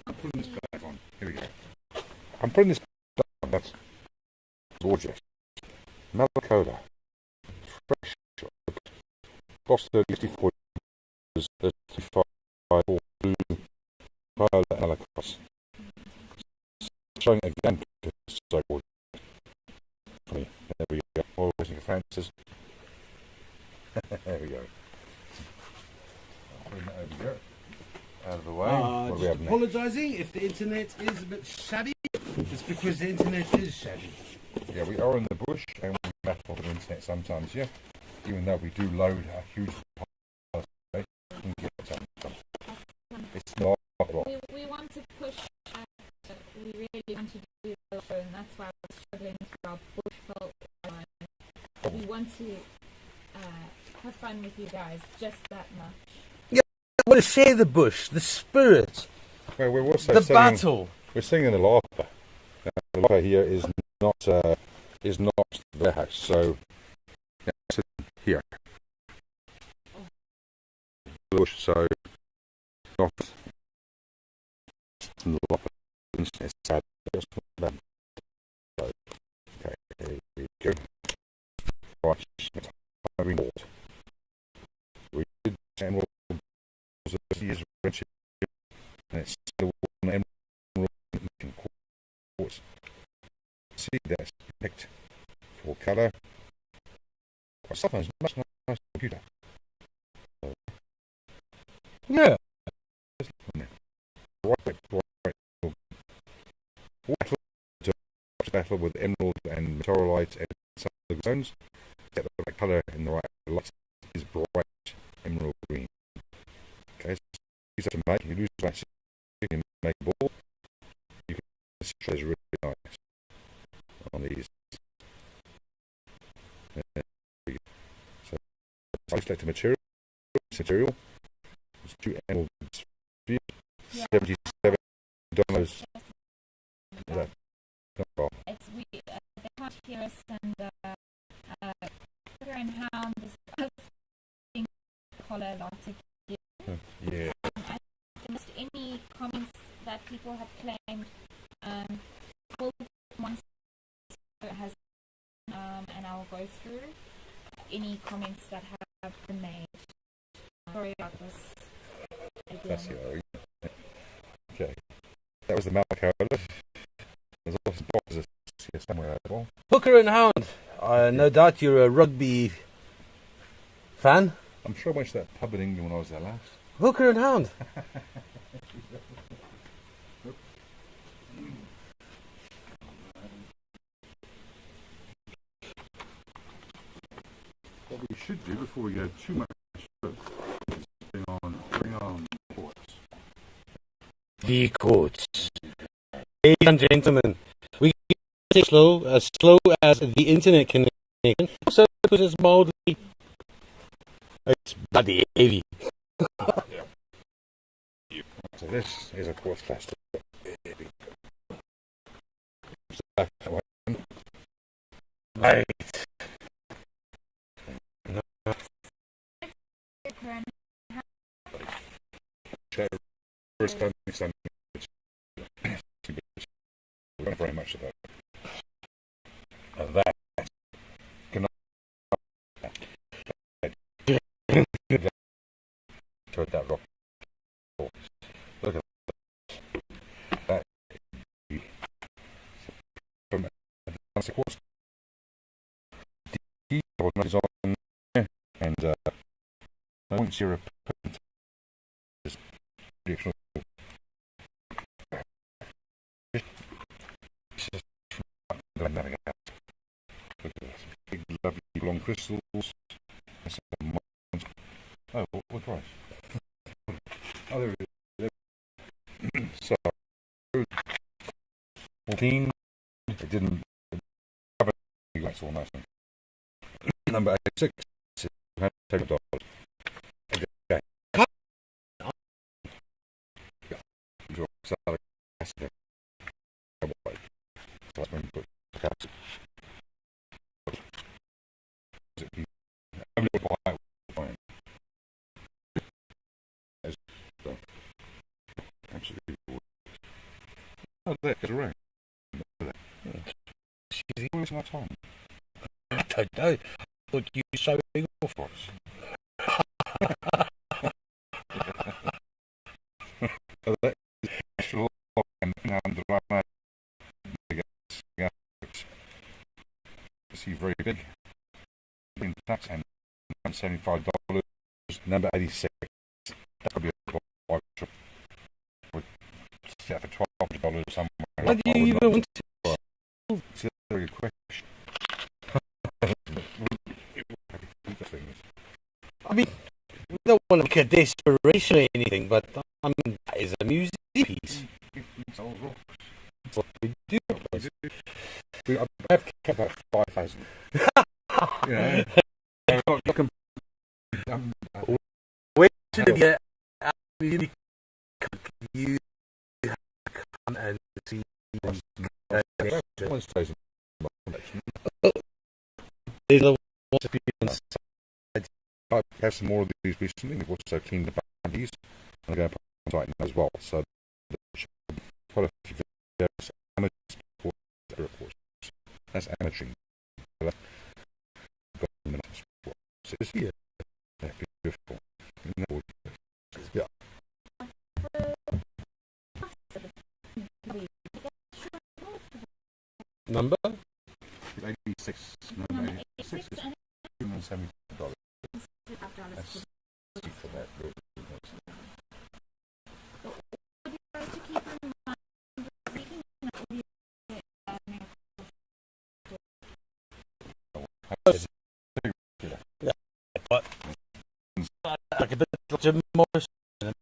I'm putting this back on. Here we go. I'm putting this back on. That's gorgeous. Malacoda. Fresh. Cost 30 is 35 for blue violet malachite. Showing again it's so gorgeous. There we go. Oh, waiting for Francis. There we go. I'll bring that over here. Out of the way. What do we have next? Apologising if the internet is a bit shabby. It's because the internet is shabby. Yeah, we are in the bush and we battle with the internet sometimes, yeah. Even though we do load a huge part of it, we can get some. It's not rock. we want to push. We really want to do the show, and that's why we're struggling through our bushveld line. We want to have fun with you guys, just that much. I want to share the bush, the spirit, Well, we're also the singing, battle. We're singing the lapa. The lapa here is not the house, so it's here. Bush, so not the lapa. It's sad. Just not them. So, okay, here we go. Right, reward. We did emerald years of friendship, and it's still an emerald quartz. See, that's picked for colour. Sometimes much nice computer. Yeah. Battle with emerald and meteorite and some of the zones. Get the right colour in the right light is easy to make. You lose about 6 and make a ball. You can see it's really nice on these. So I select the material. It's 2 emerald spheres, $77. It's we they can't hear us, and Sugar and Hound is asking collar a lot to give. Yeah. I missed any comments that people have claimed. All one has, and I'll go through any comments that have been made. Sorry about this. Again. That's it. Okay. That was the Malachi. There's also boxes here somewhere as well. Hooker and Hound. No doubt you're a rugby fan. I'm sure I went to that pub in England when I was there last. Hooker and Hound. What we should do before we go too much further is bring on courts. The courts. Ladies and gentlemen, we can slow as the internet connection. So it is mildly. It's bloody heavy. So this is a quartz plaster. Right. First time next time. We don't very much of that. That cannot turn that rock. Look at that. From the quartz. The is on there, and once you're a is additional. Big, lovely, long crystals. Oh, what price? Oh, there it is. So, 14. It didn't cover. That's all nice. Number 86. $110. Okay. Salary. That's when you put the caps. Absolutely. Oh, there, it's around. She's wasting my time. I don't know. But you so big for us. That is actual and see very big. In tax and $75. Number 86. That could be a white shop. Set for $12 somewhere. Why do you even want to? It's a very good question. I mean, we don't want to make a desperation or anything, but I mean, that is a museum piece. It's all rocks. That's what we do. I've kept about 5,000. Yeah. Where should you really you come and see There's a lot of people on site. I've had some more of these recently. We've also cleaned the bandies and I'm going to put them on site as well. So quite a few videos, amateur sports. That's amateur. So it's here. Yeah, beautiful. Yeah. Number? 86. Number 86 is $270. That's cheap for that. But like a bit like Jim Morrison.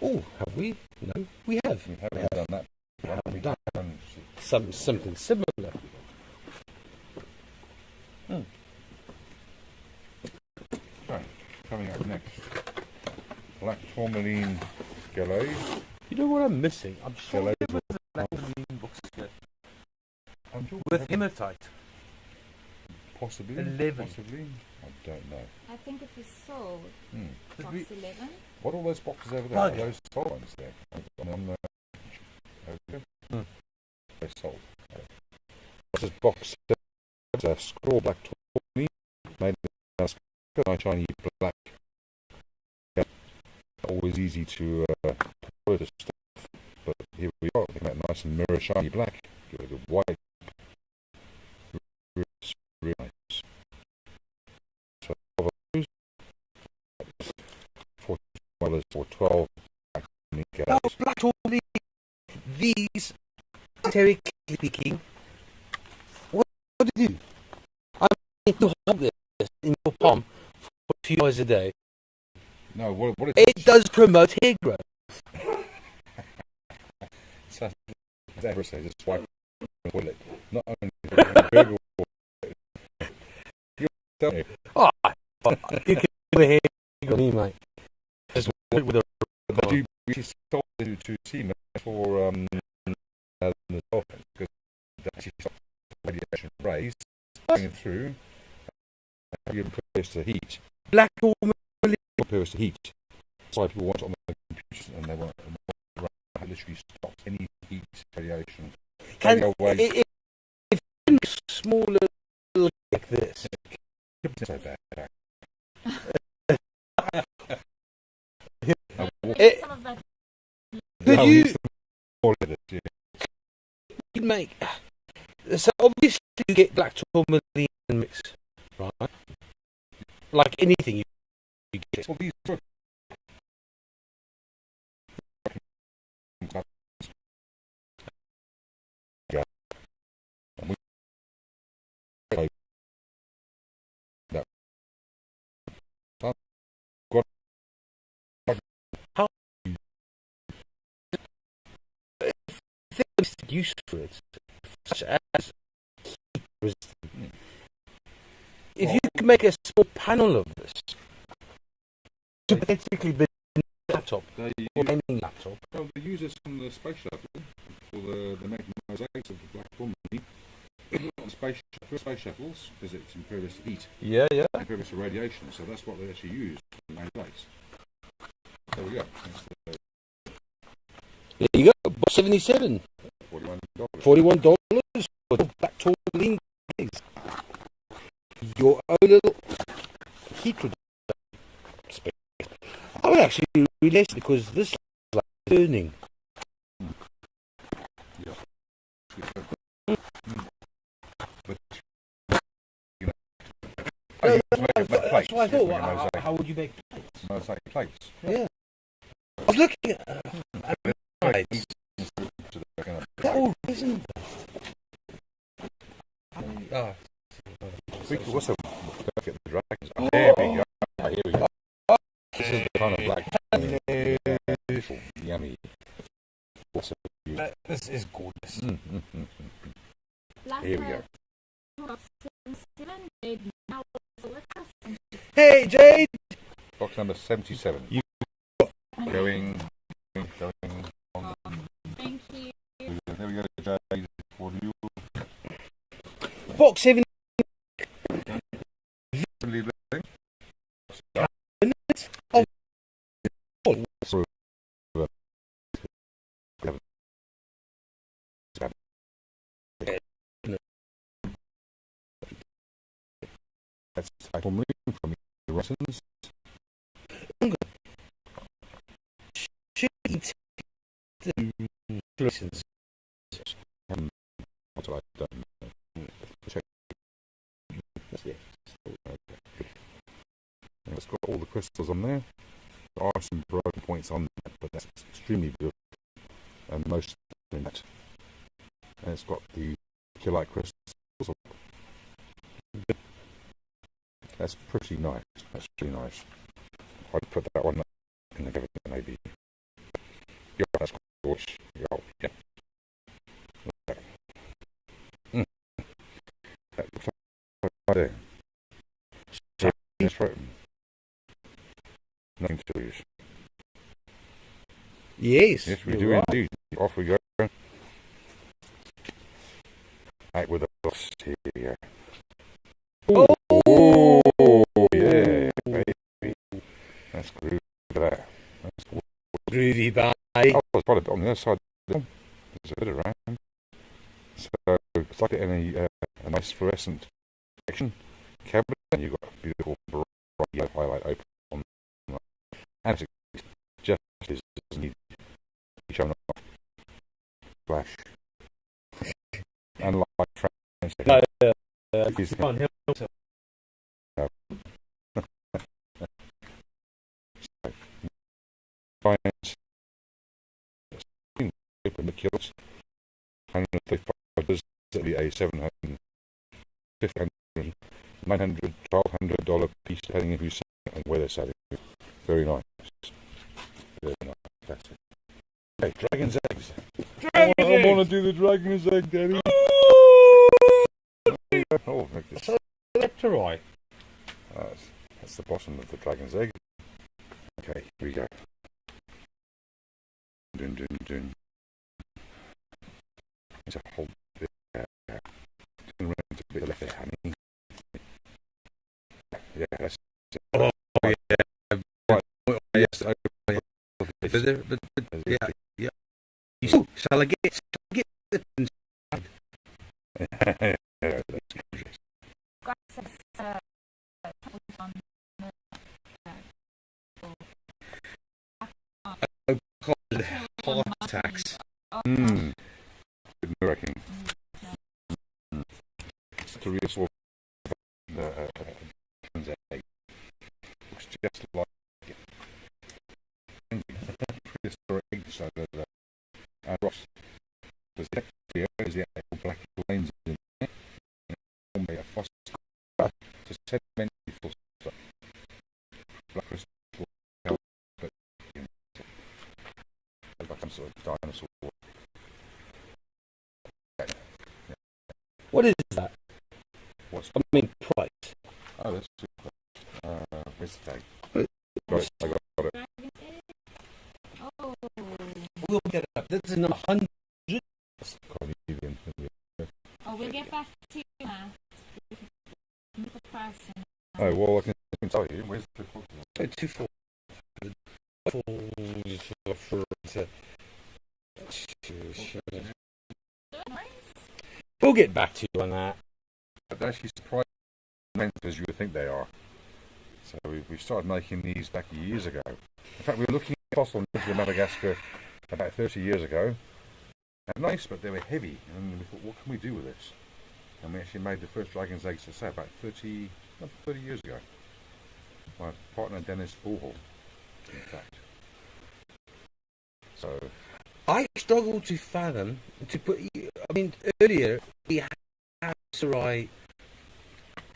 Oh, have we? No, we have. We haven't done that. Haven't done something similar. Okay, coming up next, black tourmaline galets. You know what I'm missing? I'm sure Galets there was a black tourmaline box here I'm sure with hematite. possibly. 11. Possibly. I don't know. I think it was sold. Did Box we- 11. What are all those boxes over there? Oh, Are yeah. those sold ones there? On the over there? They're sold. This is box. It's a scroll black tourmaline made in nice shiny black. Yeah. Always easy to put it stuff, but here we are. They make nice and mirror shiny black. Give it a white. Really nice. So of those, $40 or 12 black tourmaline Oh, galleys. black tourmaline. These, technically speaking, what do you do? I need to hold this in your palm for a few hours a day. No, what It does promote hair growth. So, as ever says, it's swipe the toilet. Not only burger Oh, you can do a hair growth, me, mate. Just with a but you sold it to team for the dolphins because they actually stopped radiation rays going through. You impervious to heat. black tourmaline. Impervious to heat. That's why people want it on the computers and they want it literally stops any heat radiation. Can Radio waves. if you make a smaller like this, It's so bad. it, Some of that. could No, you it's more of it, yeah. make? So obviously you get black tourmaline mix, right? Like anything you get. Well, these are Use for it, such as heat resistant. If you can make a small panel of this to basically be a laptop they or gaming laptop, well, they use this on the space shuttle for the making mosaics of the black tourmaline on space shuttles because it's impervious to heat, yeah, impervious to radiation. So that's what they actually use in main place. There we go. That's there you go. 77, $41. $41 for the black tourmaline gaze. Your own little heat reduction space. I would actually release it because this is like burning. But you know, you just make it That's plates. what I You just thought. make a mosaic. How would you make plates? Mosaic plates. Yeah. I was looking at plates. So they're gonna- They're all resin. Ah. We could also look at the dragons. Oh, there we go. Oh, here we go. This is the kind of black. Beautiful. Yummy. Also, This is gorgeous. Black Here we go. Box 77. They now also with us. Hey, Jade! box number 77. You- Going on. Thank you. There we go, Jade. For you. Box 7. Leave that thing. Oh. Through. That's title moving from the Russians. Should eat the lessons. What have I done? Check. Yeah. And it's got all the crystals on there. There are some broken points on that, but that's extremely good. And most in that. And it's got the Kilite crystals. That's pretty nice. That's pretty nice. I'd put that one in the cabinet maybe. Yeah, that's gorgeous. Yeah, yeah. That looks like there. So, that's right. Nothing serious. Yes, Yes, we you're do right. indeed. Off we go. Out with the box here. Oh, Yeah, baby. That's groovy there. That's cool. groovy, bye. Oh, it's probably a bit on the other side. There's a bit around. So it's like a nice fluorescent action cabinet. And you've got a beautiful bright yellow highlight open on the and it's just as neat. Showing off flash. Unlike France. No, He's- can't help himself. Finance, open the kills, 135 dollars, a 700, $1,500, $900, $1,200 piece, depending if you sell it and where they're selling it. Very nice. Very nice. That's it. Hey, dragon's eggs. I want to do the dragon's egg, Daddy. Oh, make this. That's alright. That's the bottom of the dragon's egg. Okay, here we go. Dun, dun, dun. There's a whole bit turn around to the left there, honey. Yeah, that's it. Oh, yeah. Right. Yes, But yeah, yeah. Shall I get the inside? yeah, that's gorgeous. Guys, it's, on Heart attacks. Good nerve-wracking. To reassure the dragon's egg. Looks just like prehistoric egg so that Ross was the here is the actual black lines in there. And a fossil to sedimentary fossil. Black crystal but like some sort of dinosaur. What is that? What's I mean, price. oh that's where's the tag? Got it, I got it. Oh, We'll get it up. This is not 100. oh, we'll get back to that. The price. Oh well, I can tell you. Where's the quote? 24. We'll get back to you on that. They're actually surprising as you would think they are. So we started making these back years ago. In fact, we were looking at fossil in Madagascar about 30 years ago. They're nice, but they were heavy. And we thought, what can we do with this? And we actually made the first dragon's eggs, say, about 30 years ago. My partner Dennis Bullhall, in fact. So I struggle to fathom to put. I mean, earlier he had to write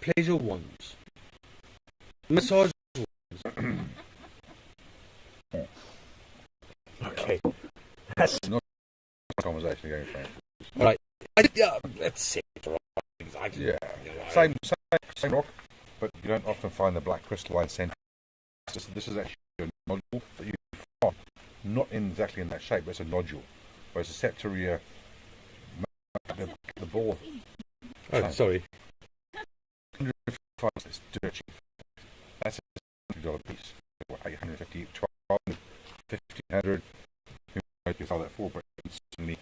pleasure ones, massage ones. Okay, that's not a conversation going Frank. right. That's it. Right. Yeah, same rock, but you don't often find the black crystalline center. This is actually a nodule that you find, not exactly in that shape, but it's a nodule. Whereas the septaria, the ball. Oh, sorry. It's dirt cheap. That's a $100 piece. $850, $1,200, $1,500. Who knows you sell that for? But it's only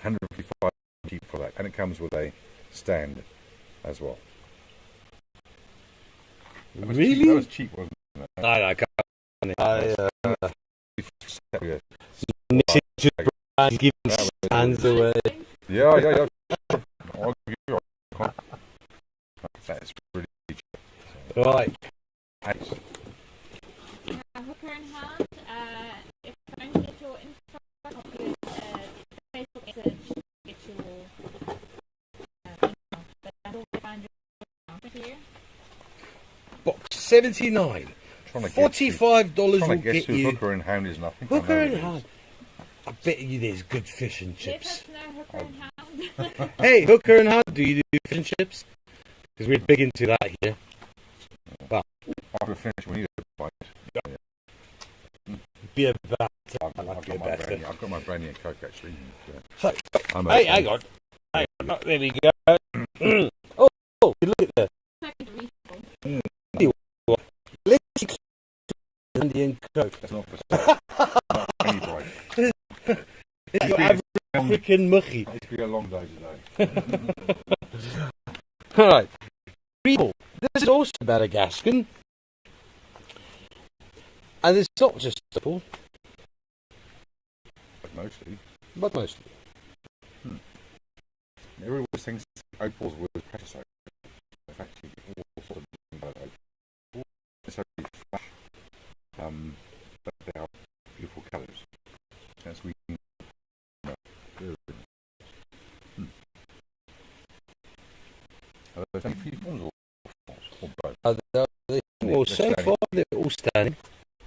$155 cheap for that, and it comes with a stand as well. That was Really? cheap, that was cheap, wasn't it? I can't. Yeah. Giving stands away. Yeah. That's really cheap. Right. Thanks. Hooker in hand. If I don't get your info, I'll do Facebook message to get your email. But I will find your email. Thank you. Box 79. trying to guess $45 will trying to guess get who you. Hooker and Hound is nothing. Hooker and Hound. I bet you there's good fish and Let chips. us know, Hooker and Hound. Hey, Hooker and Hound, do you do fish and chips? Because we're big into that here. But After finish, we need a bite. beer batter. I've got my brandy and Coke actually. So, I'm hey, hang on. Hang on. There we go. oh, look at that. Let's keep brandy and Coke. That's not for any break. It's your average African mucky. It's been a long day today. Alright. People, this is also Madagascan. And it's not just simple, But mostly. mostly. Everyone always thinks opals were precious opals. In fact, you get all sorts of things about opals. It's only flash. But they are beautiful colours. As we know. Are there only a few forms or both? Well, so far they're all standing.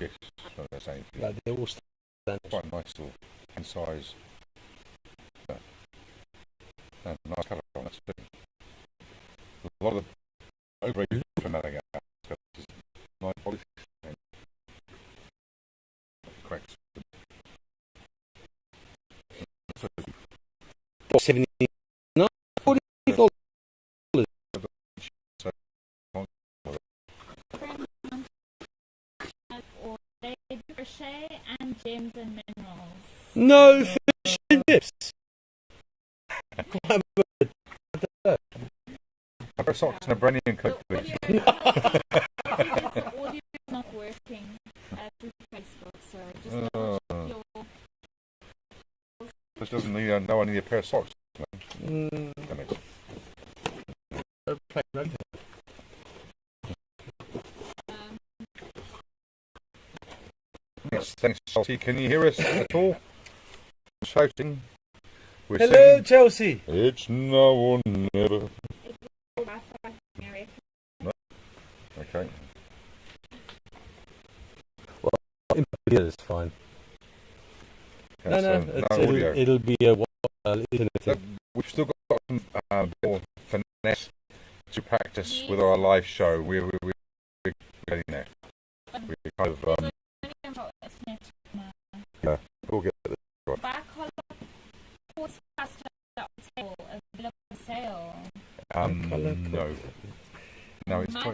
Yes, so they're saying. Like, they're all standing. Quite nice little hand size. And nice colour on it. A lot of the overrated from Madagascar is nice polish and cracks. $79. $40. Or they do crochet and gems and minerals. No fish and chips. A pair of socks and a brandy and Coke, please. Audio is not working through Facebook, so just your This doesn't need no one need a pair of socks. Mm. Damn it. Yes, thanks, Chelsea. Can you hear us at all? Shouting. We're Hello, singing. Chelsea. It's now or never. Wi-Fi area. Okay. Yeah, it's fine. Okay, No, so audio. it'll be a while, isn't it? We've still got some more finesse to practice with our live show. We're getting there. We're kind of yeah, we'll get there. Right. Back collar, horse pasta, table, available for sale. No, it's That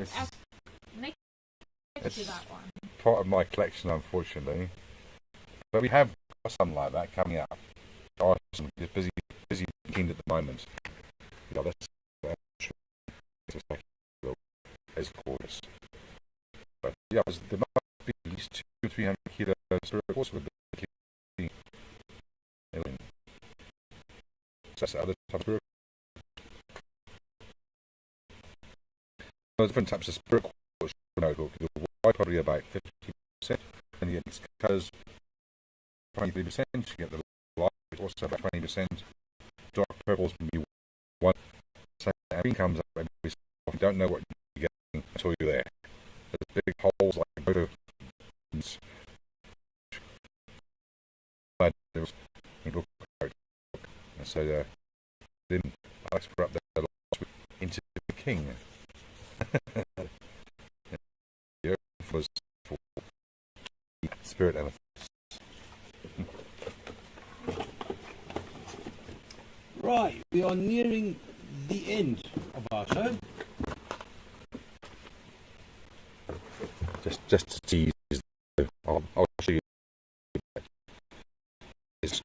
one. part of my collection, unfortunately. But we have got something like that coming up. Arson is busy keen at the moment. You know, as gorgeous. But yeah, there must be at least 200 or 300 kilos of course with the alien. So that's the other type of spirit. There are different types of spirit quartz. The white probably about 50%, and you get colours 23%. You get the light also about 20%. Dark purples can be 1%. So green comes up and you don't know what you're getting until you're there. There's big holes like both of and so then Alex put up there last week into the king. The earth was for spirit elephants. Right, we are nearing the end of our show. Just to tease, I'll show you. It's,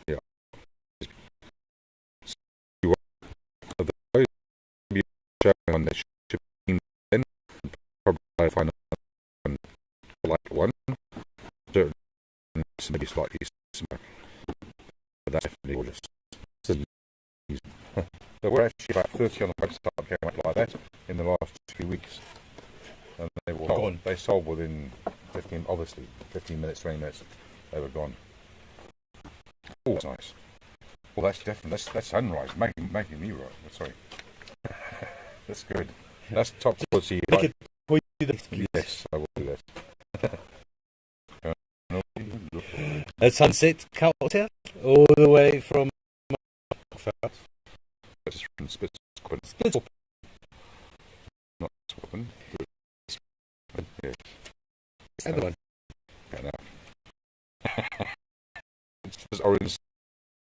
yeah. You are those be showing on the shipping then probably find one like one. So maybe slightly similar. But that's definitely gorgeous. There were actually about 30 on the website came up like that in the last 2 weeks. And they were gone. They sold within 15 minutes, 20 minutes, they were gone. Oh, that's nice. Well, that's definitely, that's sunrise, making me right. Sorry. That's good. That's top quality. Make it for that, please? Yes, I will do that. At Sunset Hotel, all the way from Just from Spitzkoppen. Spitzkoppen. Not Spitzkoppen. Yes. The other one. Yeah, no. It's just orange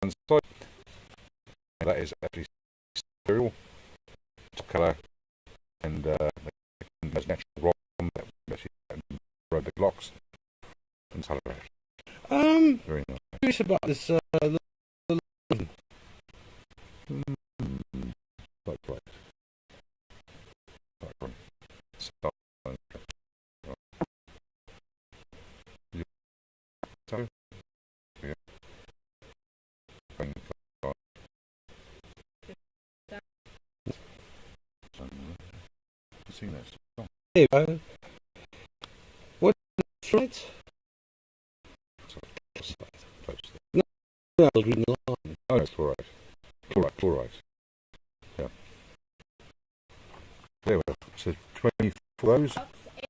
inside. And that is actually cereal, top colour, and there's natural rum that we actually rode the blocks and celebrate. Very nice. Curious about this. Like. So, yeah. Seen this. There you go. What's right? No, green line. Oh, it's chloride. Chloride. Yeah. There we go. So 20 for those. Box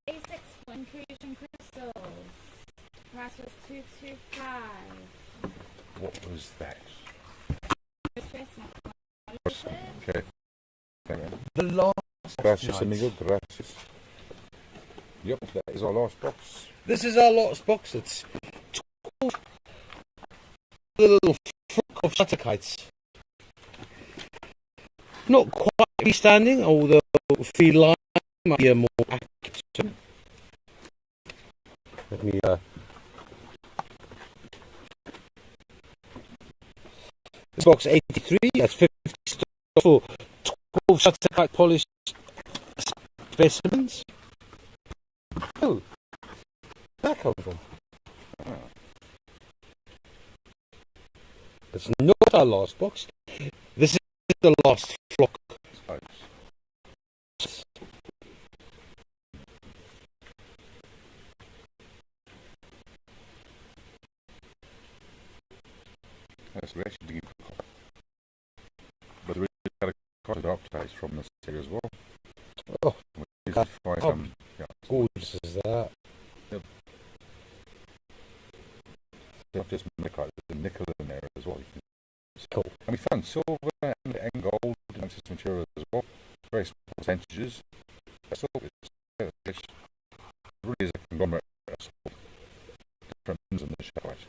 86 for inclusion crystals. Price was 225. What was that? What is it? Okay. Thank you. The last. Gracias, night. amigo. Gracias. Yep, that is our last box. This is our last box. It's 12 little flock of shutterkites. Not quite freestanding, although feline might be a more accurate term. Let me this box 83, that's 50 stock for 12 shutterkite polished specimens. Oh, that come from? It's not our last box. This is the last flock. That's actually digging. But we got a dark taste from this area as well. Oh, We God. find Oh. some, yeah. Gorgeous is that? Not just nickel, there's a nickel in there as well. Cool. And we found silver and gold in this material as well. Very small percentages. That's all it really is a conglomerate of different things in the shellfish.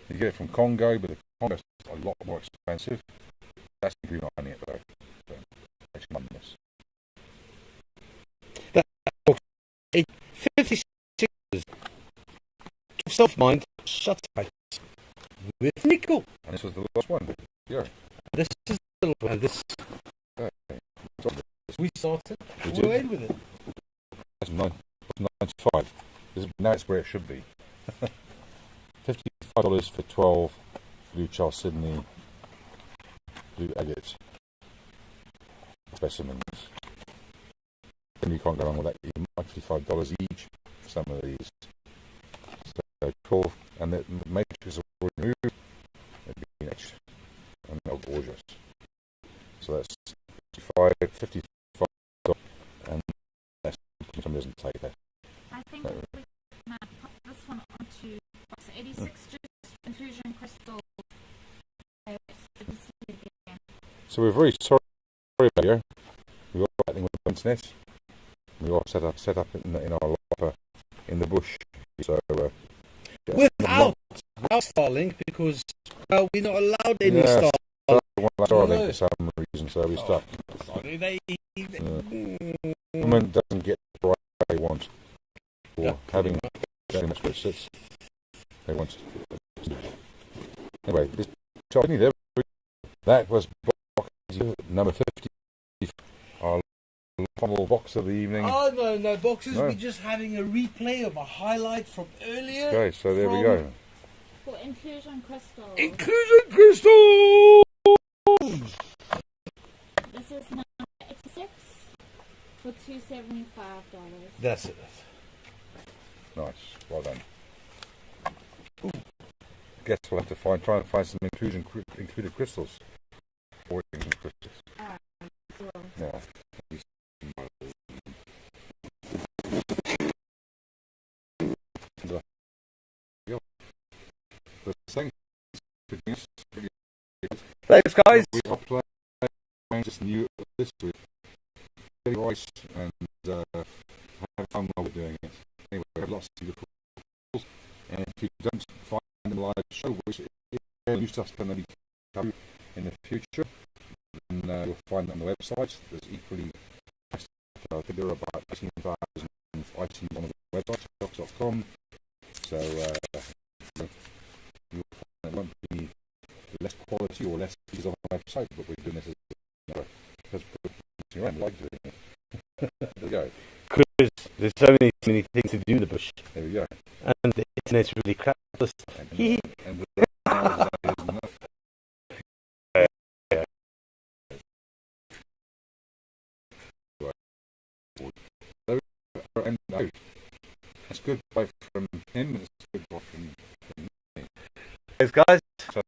You get it from Congo, but the Congo is a lot more expensive. That's if you're not finding it though. So, actually, on this. That box 56 self-mined shutterkites with nickel. And this was the last one. Yeah. This is the last one. This Okay. we started. We We're did. in with it. That's 95. Now it's where it should be. $55 for 12 blue Charles Sydney blue agate specimens. And you can't go wrong with that. You might $55 each for some of these. So 12, and the matrix are already removed. They'd be etched, and they're gorgeous. So that's 55, and that's somebody doesn't take that. I think we can put this one onto box 86, just inclusion crystals. Okay, so this is again. So we're very sorry about you. We got something with the internet. We all set up in our locker in the bush. So Without Starlink, because we're not allowed any yeah, Starlink. Starlink for some reason, so we stuck. Sorry, they Women doesn't get the right they want for Yeah. having very much where it sits. They want. Anyway, this Charlie there. That was box number 50. Our final box of the evening. Oh no, boxes. No. We're just having a replay of a highlight from earlier. Okay, so there we go. For inclusion crystals. Inclusion crystal. This is number 86 for $275. That's it. Nice, well done. Guess we'll have to try and find some included crystals. Or included crystals. So Yeah. But thanks for doing this. Thanks, guys. We are playing just new this week. Getting rice and have fun while we're doing it. Anyway, we have lots of beautiful calls. And if you don't find them live show, which new stuff's going to be coming in the future, then you'll find them on the website. There's equally, I think there are about 18,000 items on the website, shops.com. So you'll find it won't be less quality or less pieces on the website, but we're doing this as because we like doing it. There we go. Because there's so many things to do in the bush. There we go. And the internet's really crap. And that is enough. And no, it's good both from him and it's good both from me. Thanks, guys. So